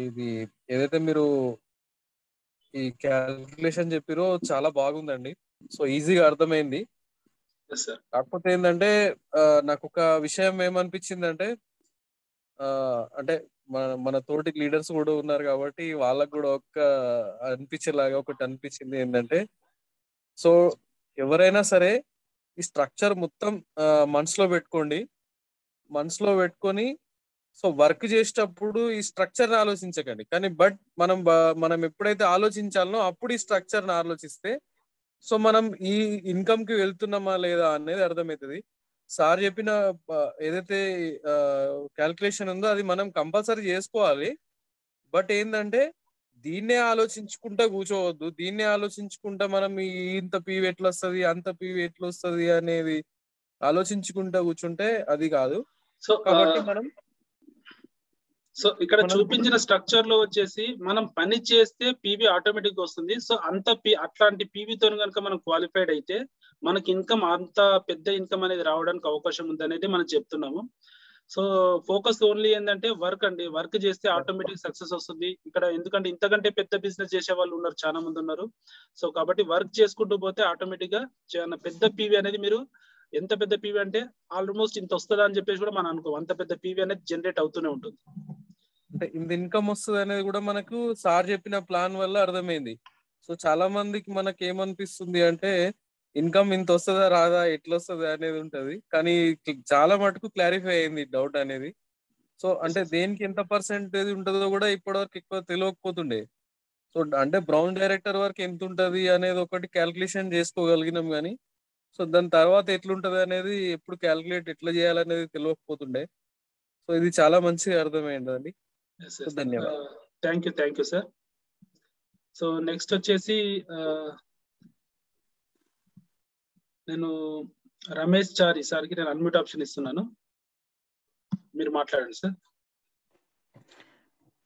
ఇది ఏదైతే మీరు ఈ క్యాల్కులేషన్ చెప్పిరో చాలా బాగుందండి. సో ఈజీగా అర్థమైంది. కాకపోతే ఏంటంటే నాకు ఒక విషయం ఏమనిపించిందంటే అంటే మన తోటి లీడర్స్ కూడా ఉన్నారు కాబట్టి వాళ్ళకు కూడా అనిపించేలాగా ఒకటి అనిపించింది ఏంటంటే, సో ఎవరైనా సరే ఈ స్ట్రక్చర్ మొత్తం మనసులో పెట్టుకొని సో వర్క్ చేసేటప్పుడు ఈ స్ట్రక్చర్ ఆలోచించకండి. కానీ మనం ఎప్పుడైతే ఆలోచించాలనో అప్పుడు ఈ స్ట్రక్చర్ ఆలోచిస్తే సో మనం ఈ ఇన్కమ్ కి వెళ్తున్నామా లేదా అనేది అర్థమవుతుంది. సార్ చెప్పిన ఏదైతే క్యాల్కులేషన్ ఉందో అది మనం కంపల్సరీ చేసుకోవాలి. బట్ ఏంటంటే దీన్నే ఆలోచించుకుంటా కూర్చోవద్దు. దీన్నే ఆలోచించుకుంటా మనం ఇంత పీవీ ఎట్లా వస్తుంది, అంత పీవీ ఎట్లా వస్తుంది అనేది ఆలోచించుకుంటా కూర్చుంటే అది కాదు. సో కాబట్టి మనం ఇక్కడ చూపించిన స్ట్రక్చర్ లో వచ్చేసి మనం పని చేస్తే పీవీ ఆటోమేటిక్ గా వస్తుంది. సో అట్లాంటి పీవీతో కనుక మనం క్వాలిఫైడ్ అయితే మనకి ఇన్కమ్ అంత పెద్ద ఇన్కమ్ అనేది రావడానికి అవకాశం ఉంది అనేది మనం చెప్తున్నాము. సో ఫోకస్ ఓన్లీ ఏంటంటే వర్క్ అండి. వర్క్ చేస్తే ఆటోమేటిక్ సక్సెస్ వస్తుంది ఇక్కడ. ఎందుకంటే ఇంతకంటే పెద్ద బిజినెస్ చేసే వాళ్ళు ఉన్నారు, చాలా మంది ఉన్నారు. సో కాబట్టి వర్క్ చేసుకుంటూ పోతే ఆటోమేటిక్ గా పెద్ద పీవీ అనేది మీరు ఎంత పెద్ద పీవీ అంటే ఆల్మోస్ట్ ఇంత వస్తుందా అని చెప్పేసి కూడా మనం అనుకో, అంత పెద్ద పీవీ అనేది జనరేట్ అవుతూనే ఉంటుంది. అంటే ఇంత ఇన్కమ్ వస్తుంది అనేది కూడా మనకు సార్ చెప్పిన ప్లాన్ వల్ల అర్థమైంది. సో చాలా మందికి మనకి ఏమనిపిస్తుంది అంటే ఇన్కమ్ ఇంత వస్తుందా రాదా, ఎట్లా వస్తుంది అనేది ఉంటది. కానీ చాలా మటుకు క్లారిఫై అయింది డౌట్ అనేది. సో అంటే దేనికి ఎంత పర్సెంటేజ్ ఉంటుందో కూడా ఇప్పటివరకు ఎక్కువ తెలియకపోతుండే. సో అంటే బ్రౌన్ డైరెక్టర్ వరకు ఎంత ఉంటది అనేది ఒకటి క్యాల్కులేషన్ చేసుకోగలిగినాం, కానీ సో దాని తర్వాత ఎట్లుంటది అనేది ఎప్పుడు క్యాల్కులేట్ ఎట్లా చేయాలనేది తెలియకపోతుండే. సో ఇది చాలా మంచిగా అర్థమైందండి. ధన్యవాదాలు. Thank you sir. So next వచ్చేసి నేను రమేష్ చారి సార్కి నేను అన్మ్యూట్ ఆప్షన్ ఇస్తున్నాను, మీరు మాట్లాడండి sir.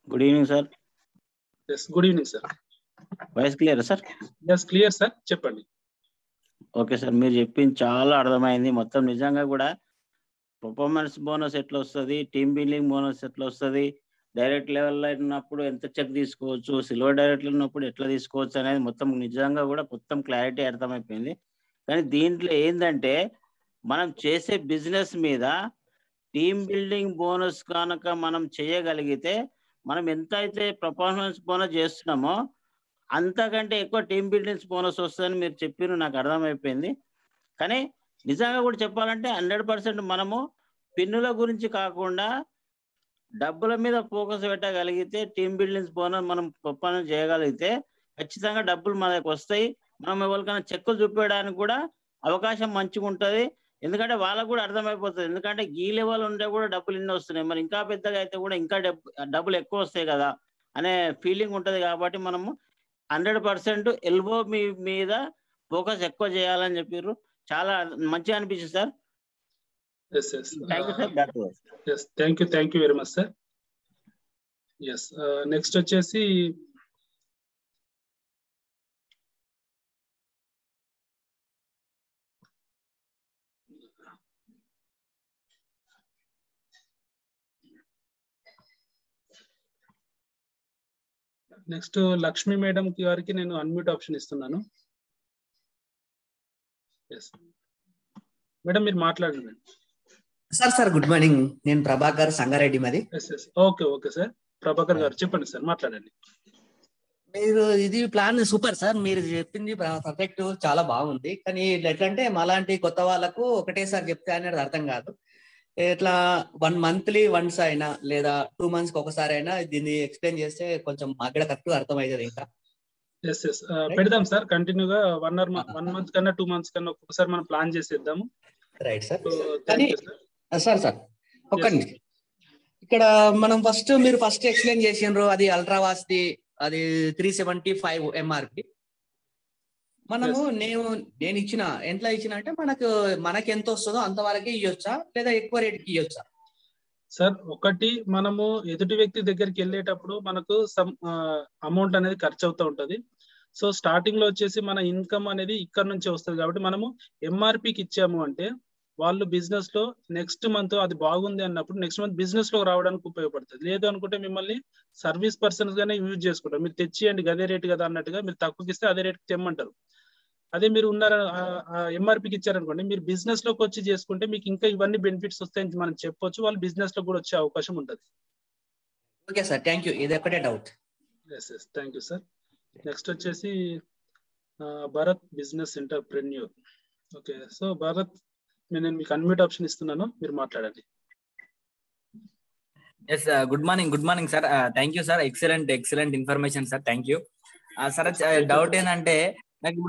Good evening sir. Good evening sir. Voice clear sir? Yes clear sir, చెప్పండి. ఓకే సార్, మీరు చెప్పింది చాలా అర్థమైంది. మొత్తం నిజంగా కూడా పర్ఫార్మెన్స్ బోనస్ ఎట్లా వస్తుంది, టీమ్ బిల్డింగ్ బోనస్ ఎట్లా వస్తుంది, డైరెక్ట్ లెవెల్లో ఉన్నప్పుడు ఎంత చెక్ తీసుకోవచ్చు, సిల్వర్ డైరెక్ట్లో ఉన్నప్పుడు ఎట్లా తీసుకోవచ్చు అనేది మొత్తం నిజంగా కూడా మొత్తం క్లారిటీ అర్థమైపోయింది. కానీ దీంట్లో ఏంటంటే మనం చేసే బిజినెస్ మీద టీమ్ బిల్డింగ్ బోనస్ కనుక మనం చేయగలిగితే మనం ఎంత అయితే పర్ఫార్మెన్స్ బోనస్ చేస్తున్నామో అంతకంటే ఎక్కువ టీమ్ బిల్డింగ్స్ బోనస్ వస్తుందని మీరు చెప్పిన నాకు అర్థమైపోయింది. కానీ నిజంగా కూడా చెప్పాలంటే 100% మనము పిన్నుల గురించి కాకుండా డబ్బుల మీద ఫోకస్ పెట్టగలిగితే టీమ్ బిల్డింగ్స్ బోనస్ మనం పర్ఫార్మెన్స్ చేయగలిగితే ఖచ్చితంగా డబ్బులు మనకు వస్తాయి. మనం ఎవరికైనా చెక్కులు చూపించడానికి కూడా అవకాశం మంచిగా ఉంటుంది. ఎందుకంటే వాళ్ళకు కూడా అర్థమైపోతుంది. ఎందుకంటే ఈ లెవెల్ ఉంటే కూడా డబ్బులు ఇన్ని వస్తున్నాయి, మరి ఇంకా పెద్దగా అయితే కూడా ఇంకా డబ్బులు ఎక్కువ వస్తాయి కదా అనే ఫీలింగ్ ఉంటుంది. కాబట్టి మనము 100% ఎల్బో మీద ఫోకస్ ఎక్కువ చేయాలని చెప్పారు. చాలా మంచిగా అనిపించింది sir. Thank you very much sir. Yes next వచ్చేసి లక్ష్మీ మేడం గారికి నేను అన్మ్యూట్ ఆప్షన్ ఇస్తున్నాను. మేడం మీరు మాట్లాడండి. సార్ గుడ్ మార్నింగ్, నేను ప్రభాకర్ సంగారెడ్డి మాది. ఓకే సార్, ప్రభాకర్ గారు చెప్పండి సార్, మాట్లాడండి. మీరు ఇది ప్లాన్ సూపర్ సార్, మీరు చెప్పింది పర్ఫెక్ట్, చాలా బాగుంది. కానీ ఎట్లంటే మాలాంటి కొత్త వాళ్ళకు ఒకటేసారి చెప్తే అనేది అర్థం కాదు. ఇట్లా 1 monthly వన్స్ అయినా లేదా 2 months ఒకసారి అయినా దీన్ని ఎక్స్ప్లెయిన్ చేస్తే కొంచెం మాకు కరెక్ట్ అర్థం అవుతుంది. ఇంకా పెడదాం సార్ కంటిన్యూగా 1 month కన్నా 2 months కన్నా ఒక్కొక్కసారి మనం ప్లాన్ చేసేద్దాము. Right sir. కానీ సార్ ఒక్క నిమిషం, ఇక్కడ మనం మీరు ఫస్ట్ ఎక్స్ప్లెయిన్ చేసిండ్రు అది అల్ట్రావాస్ది, అది 375 MRP. మనము నేను ఇచ్చిన ఎంత ఇచ్చిన అంటే మనకి ఎంత వస్తుందో అంతవరకే ఇవ్వచ్చా లేదా ఎక్కువ రేట్కి ఇవ్వచ్చా సార్? ఒకటి, మనము ఎదుటి వ్యక్తి దగ్గరికి వెళ్ళేటప్పుడు మనకు సమ్ అమౌంట్ అనేది ఖర్చు అవుతూ ఉంటది. సో స్టార్టింగ్ లో వచ్చేసి మన ఇన్కమ్ అనేది ఇక్కడ నుంచి వస్తుంది. కాబట్టి మనము ఎంఆర్పికి ఇచ్చాము అంటే వాళ్ళు బిజినెస్ లో నెక్స్ట్ మంత్ అది బాగుంది అన్నప్పుడు నెక్స్ట్ మంత్ బిజినెస్ లో రావడానికి ఉపయోగపడుతుంది. లేదు అనుకుంటే మిమ్మల్ని సర్వీస్ పర్సన్స్ గానే యూజ్ చేసుకుంటారు. మీరు తెచ్చియండి అదే రేట్ కదా అన్నట్టుగా, మీరు తక్కువకి ఇస్తే అదే రేట్ తెమ్మంటారు. అదే మీరు ఉన్నారా ఎంఆర్పికి ఇచ్చారనుకోండి, మీరు బిజినెస్ లోకి వచ్చి చేసుకుంటే మీకు ఇంకా ఇవన్నీ బెనిఫిట్స్ వస్తాయని మనం చెప్పొచ్చు, వాళ్ళు బిజినెస్ లో కూడా వచ్చే అవకాశం ఉంటుంది. Okay sir, thank you. ఇది ఒకటే doubt. Yes yes, thank you sir. Next వచ్చేసి Bharat business entrepreneur. Okay, so Bharat, నేను మీకు అన్మ్యూట్ ఆప్షన్ ఇస్తున్నాను, మీరు మాట్లాడండి. Yes, good morning sir. Thank you sir, excellent information sir, thank you sir. Doubt ఏంటంటే నాకు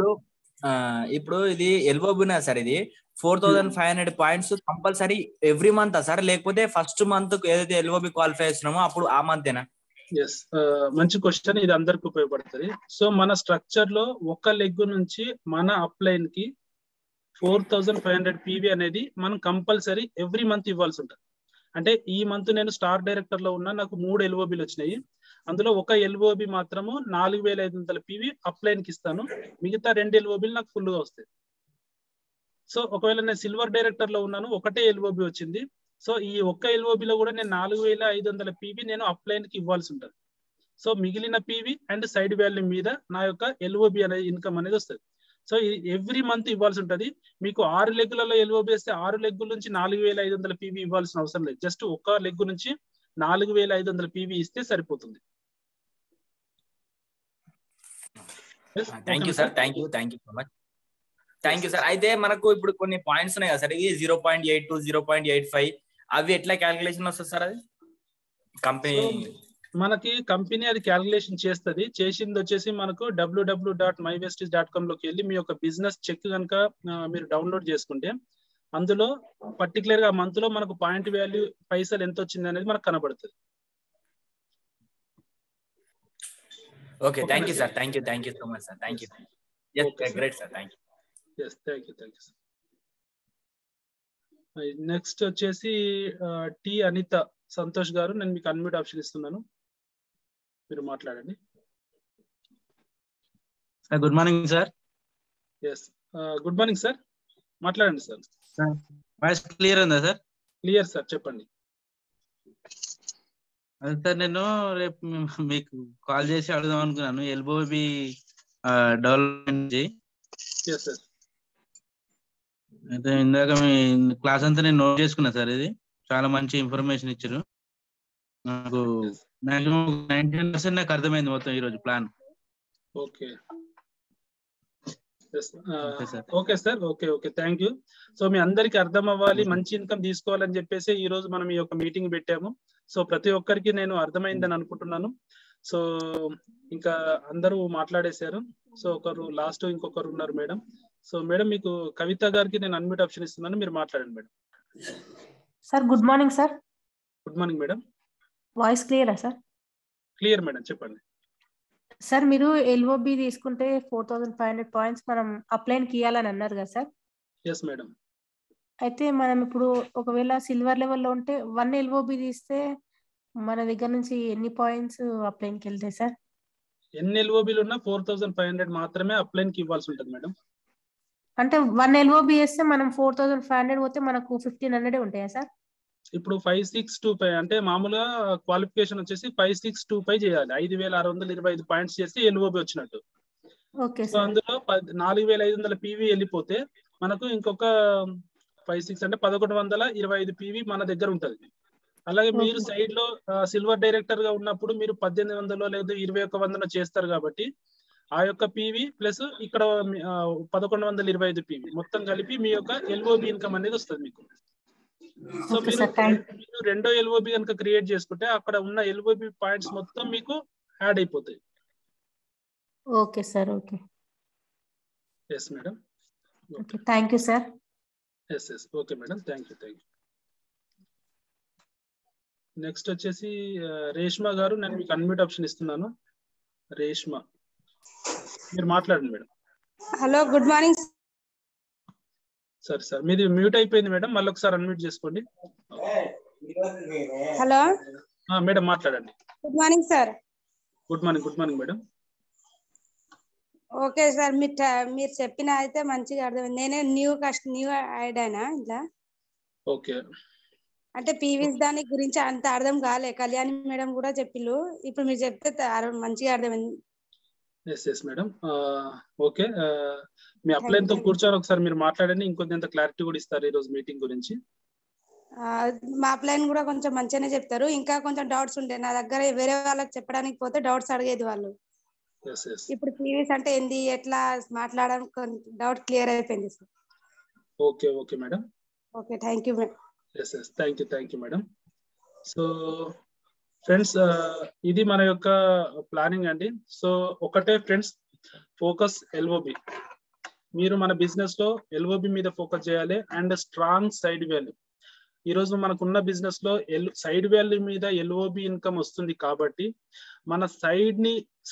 ఇప్పుడు ఇది ఎల్ఓబినా సార్, ఇది 4500 points compulsory every month sir, లేకపోతే ఫస్ట్ మంత్ ఏదైతే ఎల్ఓబి క్వాలిఫై చేస్తున్నామో అప్పుడు ఆ మంతేనా? ఎస్, మంచి క్వశ్చన్, ఇది అందరికి ఉపయోగపడుతుంది. సో మన స్ట్రక్చర్ లో ఒక లెగ్ నుంచి మన అప్లైన్ కి 4500 పీవీ అనేది మనం కంపల్సరీ ఎవ్రీ మంత్ ఇవ్వాల్సి ఉంటుంది. అంటే ఈ మంత్ నేను స్టార్ డైరెక్టర్ లో ఉన్నా, నాకు 3 ఎల్ఓబిలు వచ్చినాయి. అందులో ఒక ఎల్ఓబి మాత్రము 4500 పీవీ అప్లైన్ కి ఇస్తాను, మిగతా 2 ఎల్ఓబిలు నాకు ఫుల్ గా వస్తాయి. సో ఒకవేళ నేను సిల్వర్ డైరెక్టర్ లో ఉన్నాను, ఒకటే ఎల్ఓబి వచ్చింది, సో ఈ ఒక్క ఎల్ఓబిలో కూడా నేను 4500 పీవీ నేను అప్లైన్ కి ఇవ్వాల్సి ఉంటుంది. సో మిగిలిన పీవీ అండ్ సైడ్ వాల్యూ మీద నా యొక్క ఎల్ఓబి అనేది ఇన్కమ్ అనేది వస్తుంది. సో ఎవ్రీ మంత్ ఇవ్వాల్సి ఉంటుంది. మీకు 6 లెగ్గులలో ఎల్ఓబి వస్తే 6 లెగ్గుల నుంచి 4500 పీవీ ఇవ్వాల్సిన అవసరం లేదు. జస్ట్ ఒక లెగ్గు నుంచి 4500 పీవీ ఇస్తే సరిపోతుంది. Thank you sir, thank you so much, thank you sir. అయితే మనకు ఇప్పుడు కొన్ని పాయింట్స్ ఉన్నాయి కదా సార్, ఇది 0.82, 0.85, అవి ఎట్లా క్యాలిక్యులేషన్ వస్తుంది సార్? అది కంపెనీ మనకి కంపెనీ అది క్యాలిక్యులేషన్ చేస్తుంది. చేసింది వచ్చేసి మనకు www.mywesties.com లోకి వెళ్ళి మీ యొక్క బిజినెస్ చెక్ కనుక మీరు డౌన్లోడ్ చేసుకుంటే, అందులో పర్టికులర్ గా మంత్ లో మనకు పాయింట్ వాల్యూ పైసలు ఎంత వచ్చింది అనేది మనకు కనబడుతుంది. Okay, thank you sir, thank you so much sir, thank you. Great sir, thank you. Yes, thank you sir. Next వచ్చేసి టి అనిత సంతోష్ గారు, నేను మీకు అన్మ్యూట్ ఆప్షన్ ఇస్తున్నాను, మీరు మాట్లాడండి. Good morning sir. Yes, good morning sir, మాట్లాడండి సార్. వాయిస్ క్లియర్ ఉందా sir? Clear sir, చెప్పండి. అదే సార్, నేను రేపు మీకు కాల్ చేసి అడుగుదాం అనుకున్నాను ఎల్ఓబి డెవలప్మెంట్. అయితే ఇందాక మీ క్లాస్ అంతా నేను నోట్ చేసుకున్నా సార్, ఇది చాలా మంచి ఇన్ఫర్మేషన్ ఇచ్చారు నాకు. మాక్సిమం 19% నాకు అర్థమైంది మొత్తం ఈ రోజు plan. Okay okay sir, okay thank you. So మీ అందరికి అర్థం అవ్వాలి, మంచి ఇన్కమ్ తీసుకోవాలని చెప్పేసి ఈ రోజు మనం ఈ యొక్క మీటింగ్ పెట్టాము. సో ప్రతి ఒక్కరికి నేను అర్థమైందని అనుకుంటున్నాను. సో ఇంకా అందరూ మాట్లాడేశారు. సో ఒకరు లాస్ట్, ఇంకొకరు ఉన్నారు మేడం. సో మేడం, మీకు కవిత గారికి నేను అన్మ్యూట్ ఆప్షన్ ఇస్తున్నాను, మీరు మాట్లాడండి madam. Sir good morning sir. Good morning madam. Voice క్లియరా సార్? క్లియర్ మేడం, చెప్పండి. సార్ మీరు ఎల్ఓబి తీసుకుంటే 4500 పాయింట్స్ మనం అప్లైన్ కి ఇవ్వాలని అన్నారు కదా సార్? Yes madam. అయితే మనం ఇప్పుడు ఒకవేళ సిల్వర్ లెవెల్లో ఉంటే 1 ఎల్ఓబి తీస్తే మన దగ్గర నుంచి ఎన్ని పాయింట్స్ అప్లైన్ కి వెళ్తాయి సార్? ఎన్ని ఎల్ఓబిలు ఉన్నా 4500 మాత్రమే అప్లైన్ కి ఇవ్వాల్సి ఉంటుంది మేడం. అంటే 1 ఎల్ఓబి వేస్తే మనం 4500 పోతే మనకు 1500 ఉంటాయా సార్? ఇప్పుడు 5625 అంటే మామూలుగా క్వాలిఫికేషన్ వచ్చేసి 5625 చేయాలి. 5625 పాయింట్స్ చేసి ఎల్ఓబి వచ్చినట్టు. సో అందులో 4500 పీవీ వెళ్ళిపోతే మనకు ఇంకొక 56 అంటే 1125 పీవీ మన దగ్గర ఉంటది. అలాగే మీరు సైడ్ లో సిల్వర్ డైరెక్టర్ గా ఉన్నప్పుడు మీరు 1800 లేదా 2100 చేస్తారు కాబట్టి ఆ యొక్క పీవీ ప్లస్ ఇక్కడ 1125 పీవీ మొత్తం కలిపి మీ యొక్క ఎల్ఓబి ఇన్కమ్ అనేది వస్తుంది మీకు. సో మీరు రెండో ఎల్ఓబి కనుక క్రియేట్ చేసుకుంటే అక్కడ ఉన్న ఎల్ఓబి పాయింట్స్ మొత్తం మీకు యాడ్ అయిపోతాయి. Okay sir, okay. Yes madam. Okay, thank you sir. Yes okay madam, thank you. Next వచ్చేసి రేష్మా గారు, నేను మీకు అన్మ్యూట్ ఆప్షన్ ఇస్తున్నాను. రేష్మా, మీరు మాట్లాడండి madam. Hello, good morning sir. మీది మ్యూట్ అయిపోయింది మేడం, మళ్ళీ ఒకసారి అన్మ్యూట్ చేసుకోండి. హలో మేడం, మాట్లాడండి. Good morning sir. Good morning madam. Okay sir, మీరు చెప్పిన అయితే మంచిగా అర్థమైంది. నేనే న్యూ ఐడియానా ఇలా. ఓకే, అంటే పీవీస్ దాని గురించి అంత అర్థం కాలే, కళ్యాణి మేడం కూడా చెప్పిల్లు, ఇప్పుడు మీరు చెప్తే మంచిగా అర్థమైంది. Yes madam. ఓకే, మీ అప్లైన్ తో కూర్చొని ఒకసారి మీరు మాట్లాడండి, ఇంకొంత క్లారిటీ కూడా ఇస్తారు ఈ రోజు మీటింగ్ గురించి. మా అప్లైన్ కూడా కొంచెం మంచిగానే చెప్తారు. ఇంకా కొంచెం డౌట్స్ ఉంటాయి నా దగ్గర, వేరే వాళ్ళకి చెప్పడానికి పోతే డౌట్స్ అడిగేది వాళ్ళు. ఇప్పుడు పీవీస్ అంటే ఏంది, ఎట్లా మాట్లాడడం, డౌట్ క్లియర్ అయిపోయింది sir. Okay okay madam. Okay, thank you madam. Yes thank you madam. So friends, ఇది మన యొక్క ప్లానింగ్ అండి. సో ఒకటే ఫ్రెండ్స్, ఫోకస్ ఎల్ఓబి. మీరు మన బిజినెస్ లో ఎల్ఓబి మీద ఫోకస్ చేయాలి అండ్ స్ట్రాంగ్ సైడ్ వాల్యూ. ఈ రోజు మనకున్న బిజినెస్ లో సైడ్ వాల్యూ మీద ఎల్ఓబి ఇన్కమ్ వస్తుంది కాబట్టి మన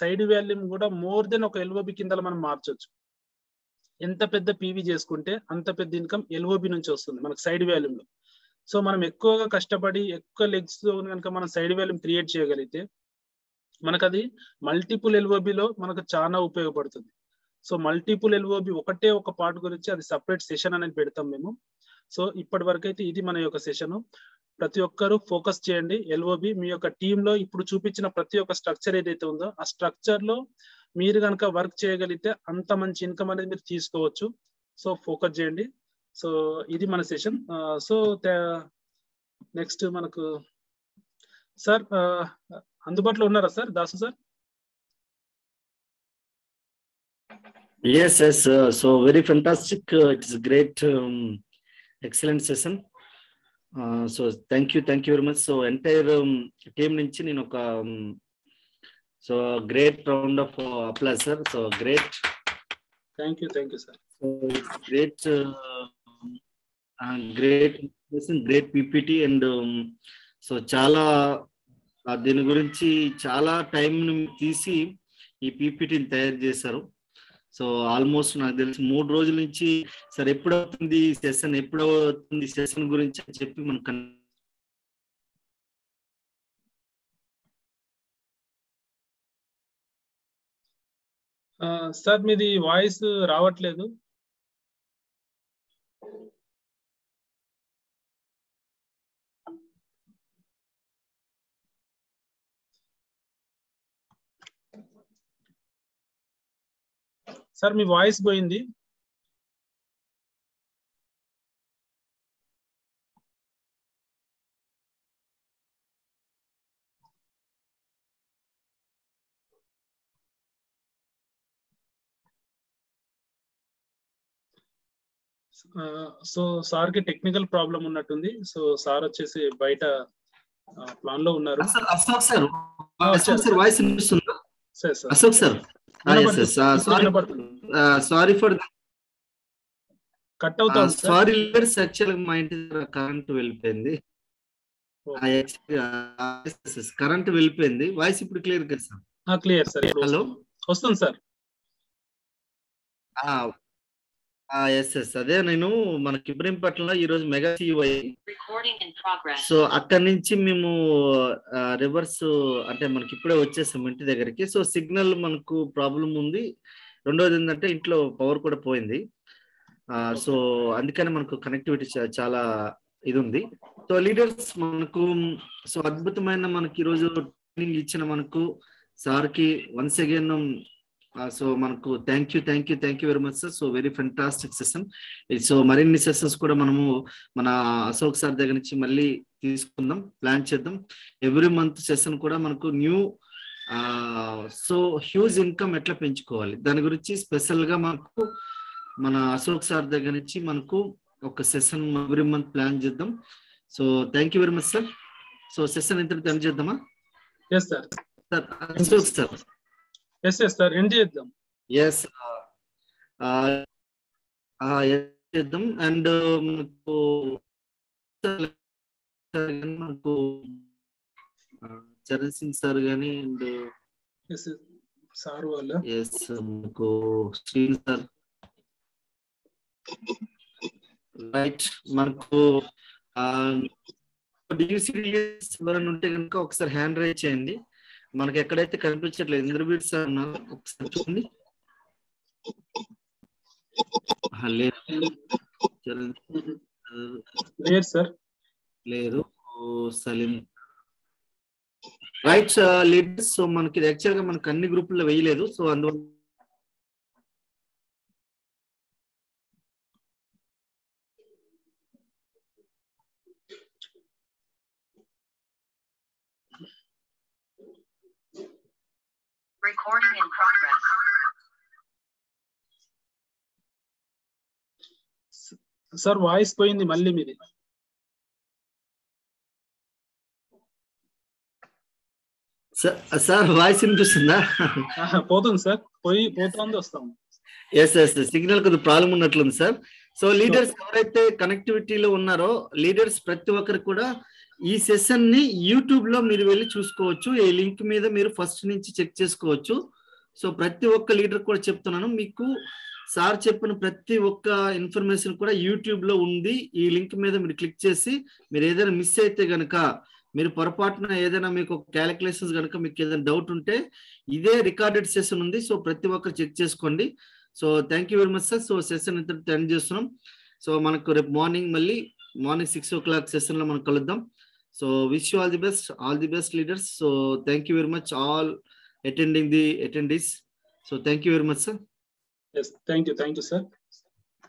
సైడ్ వాల్యూ కూడా మోర్ దెన్ ఒక ఎల్ఓబి కింద మనం మార్చొచ్చు. ఎంత పెద్ద పీవీ చేసుకుంటే అంత పెద్ద ఇన్కమ్ ఎల్ఓబి నుంచి వస్తుంది మనకు సైడ్ వాల్యూలో. సో మనం ఎక్కువగా కష్టపడి ఎక్కువ లెగ్స్ కనుక మనం సైడ్ వాల్యూమ్ క్రియేట్ చేయగలిగితే మనకు అది మల్టిపుల్ ఎల్ఓబిలో మనకు చాలా ఉపయోగపడుతుంది. సో మల్టిపుల్ ఎల్ఓబి ఒకటే ఒక పార్ట్ గురించి అది సపరేట్ సెషన్ అనేది పెడతాం మేము. సో ఇప్పటి వరకు అయితే ఇది మన యొక్క సెషన్. ప్రతి ఒక్కరు ఫోకస్ చేయండి ఎల్ఓబి. మీ యొక్క టీంలో ఇప్పుడు చూపించిన ప్రతి ఒక్క స్ట్రక్చర్ ఏదైతే ఉందో ఆ స్ట్రక్చర్ లో మీరు కనుక వర్క్ చేయగలిగితే అంత మంచి ఇన్కమ్ అనేది మీరు తీసుకోవచ్చు. సో ఫోకస్ చేయండి. సో ఇది మన సెషన్. సో నెక్స్ట్ మనకు సార్ అందుబాటులో ఉన్నారా sir? Dasu sir. Yes. So very fantastic. It is a great, excellent session. So thank you very much. So entire team nunchi nenu oka so great round of applause sir. So great. Thank you sir. So great great session, great PPT and so చాలా దీని గురించి చాలా time తీసి ఈ పీపీటీని తయారు చేశారు. So almost నాకు తెలిసి 3 రోజుల నుంచి సార్ ఎప్పుడు అవుతుంది సెషన్ గురించి అని చెప్పి మనకు సార్ మీది వాయిస్ రావట్లేదు. సార్ మీ వాయిస్ పోయింది. సో సార్ కి టెక్నికల్ ప్రాబ్లం ఉన్నట్టుంది. సో సార్ వచ్చేసి బయట ప్లాన్ లో ఉన్నారు. అశోక్ సార్ వాయిస్ వినిపిస్తుందా? Ashok sir sorry for cut అవుతాం. సారీ యాక్చువల్గా మా ఇంటి కరెంట్ వెళ్ళిపోయింది. కరెంట్ వెళ్ళిపోయింది. వాయిస్ ఇప్పుడు క్లియర్ కదా సార్? Clear sir. హలో వస్తుంది సార్. అదే నేను మనకి ఇబ్రహీంపట్నంలో ఈ రోజు మెగా సిఇఓ. సో అక్కడి నుంచి మేము రివర్స్ అంటే మనకి ఇప్పుడే వచ్చేసాం ఇంటి దగ్గరికి. సో సిగ్నల్ మనకు ప్రాబ్లం ఉంది. రెండోది ఏంటంటే ఇంట్లో పవర్ కూడా పోయింది. సో అందుకని మనకు కనెక్టివిటీ చాలా ఇది ఉంది. సో లీడర్స్ మనకు సో అద్భుతమైన మనకి ఈరోజు ట్రైనింగ్ ఇచ్చిన మనకు సార్కి వన్స్ అగైన్ సో మనకు thank you very much sir. So very fantastic session. So మరిన్ని సెషన్స్ కూడా మనము మన అశోక్ సార్ దగ్గర నుంచి మళ్ళీ తీసుకుందాం, ప్లాన్ చేద్దాం. ఎవ్రీ మంత్ సెషన్ కూడా మనకు న్యూ సో హ్యూజ్ ఇన్కమ్ ఎట్లా పెంచుకోవాలి దాని గురించి స్పెషల్ గా మనకు మన అశోక్ సార్ దగ్గర నుంచి మనకు ఒక సెషన్ ఎవ్రీ మంత్ ప్లాన్ చేద్దాం. So thank you very much sir. So session ఇంతటితో ఎండ్ చేద్దామా? Yes sir. Ashok sir. Yes sir end చేద్దాం. ఎస్ చేద్దాం. అండ్ మనకు చరణ్ సింగ్ సార్ గానీ అండ్ సార్ వాళ్ళ ఎస్ మనకు శ్రీన్ సార్ రైట్. మనకు ఎవరైనా ఉంటే కనుక ఒకసారి హ్యాండ్ రైజ్ చేయండి. మనకి ఎక్కడైతే కనిపించట్లేదు ఇంద్రవీర్ సార్ ఉన్నారు, ఒకసారి చూడండి. లేదు సార్. లేదు. Salim right leaders. సో మనకి యాక్చువల్ గా మనకి అన్ని గ్రూపుల్లో వేయలేదు, సో అందువల్ల Recording in progress. Sir voice పోయింది మళ్ళీ మీది. సార్ వాయిస్ వినిపిస్తుందా? పోతుంది సార్, పోతుంది వస్తాం. ఎస్ సిగ్నల్ కొద్దిగా ప్రాబ్లం ఉన్నట్లుంది సార్. సో లీడర్స్ ఎవరైతే కనెక్టివిటీలో ఉన్నారో లీడర్స్ ప్రతి ఒక్కరు కూడా ఈ సెషన్ ని యూట్యూబ్ లో మీరు వెళ్ళి చూసుకోవచ్చు. ఈ లింక్ మీద మీరు ఫస్ట్ నుంచి చెక్ చేసుకోవచ్చు. సో ప్రతి ఒక్క లీడర్ కూడా చెప్తున్నాను, మీకు సార్ చెప్పిన ప్రతి ఒక్క ఇన్ఫర్మేషన్ కూడా యూట్యూబ్ లో ఉంది. ఈ లింక్ మీద మీరు క్లిక్ చేసి మీరు ఏదైనా మిస్ అయితే గనక, మీరు పొరపాటున ఏదైనా మీకు క్యాలిక్యులేషన్స్ కనుక మీకు ఏదైనా డౌట్ ఉంటే ఇదే రికార్డెడ్ సెషన్ ఉంది. సో ప్రతి ఒక్కరు చెక్ చేసుకోండి. So thank you very much sir. So session ఇంతటితో ఎండ్ చేస్తున్నాం. సో మనకు రేపు మార్నింగ్ 6 o'clock సెషన్ లో మనం కలుద్దాం. So wish you all the best leaders. So thank you very much all attending the attendees. So thank you very much sir. Yes, thank you sir.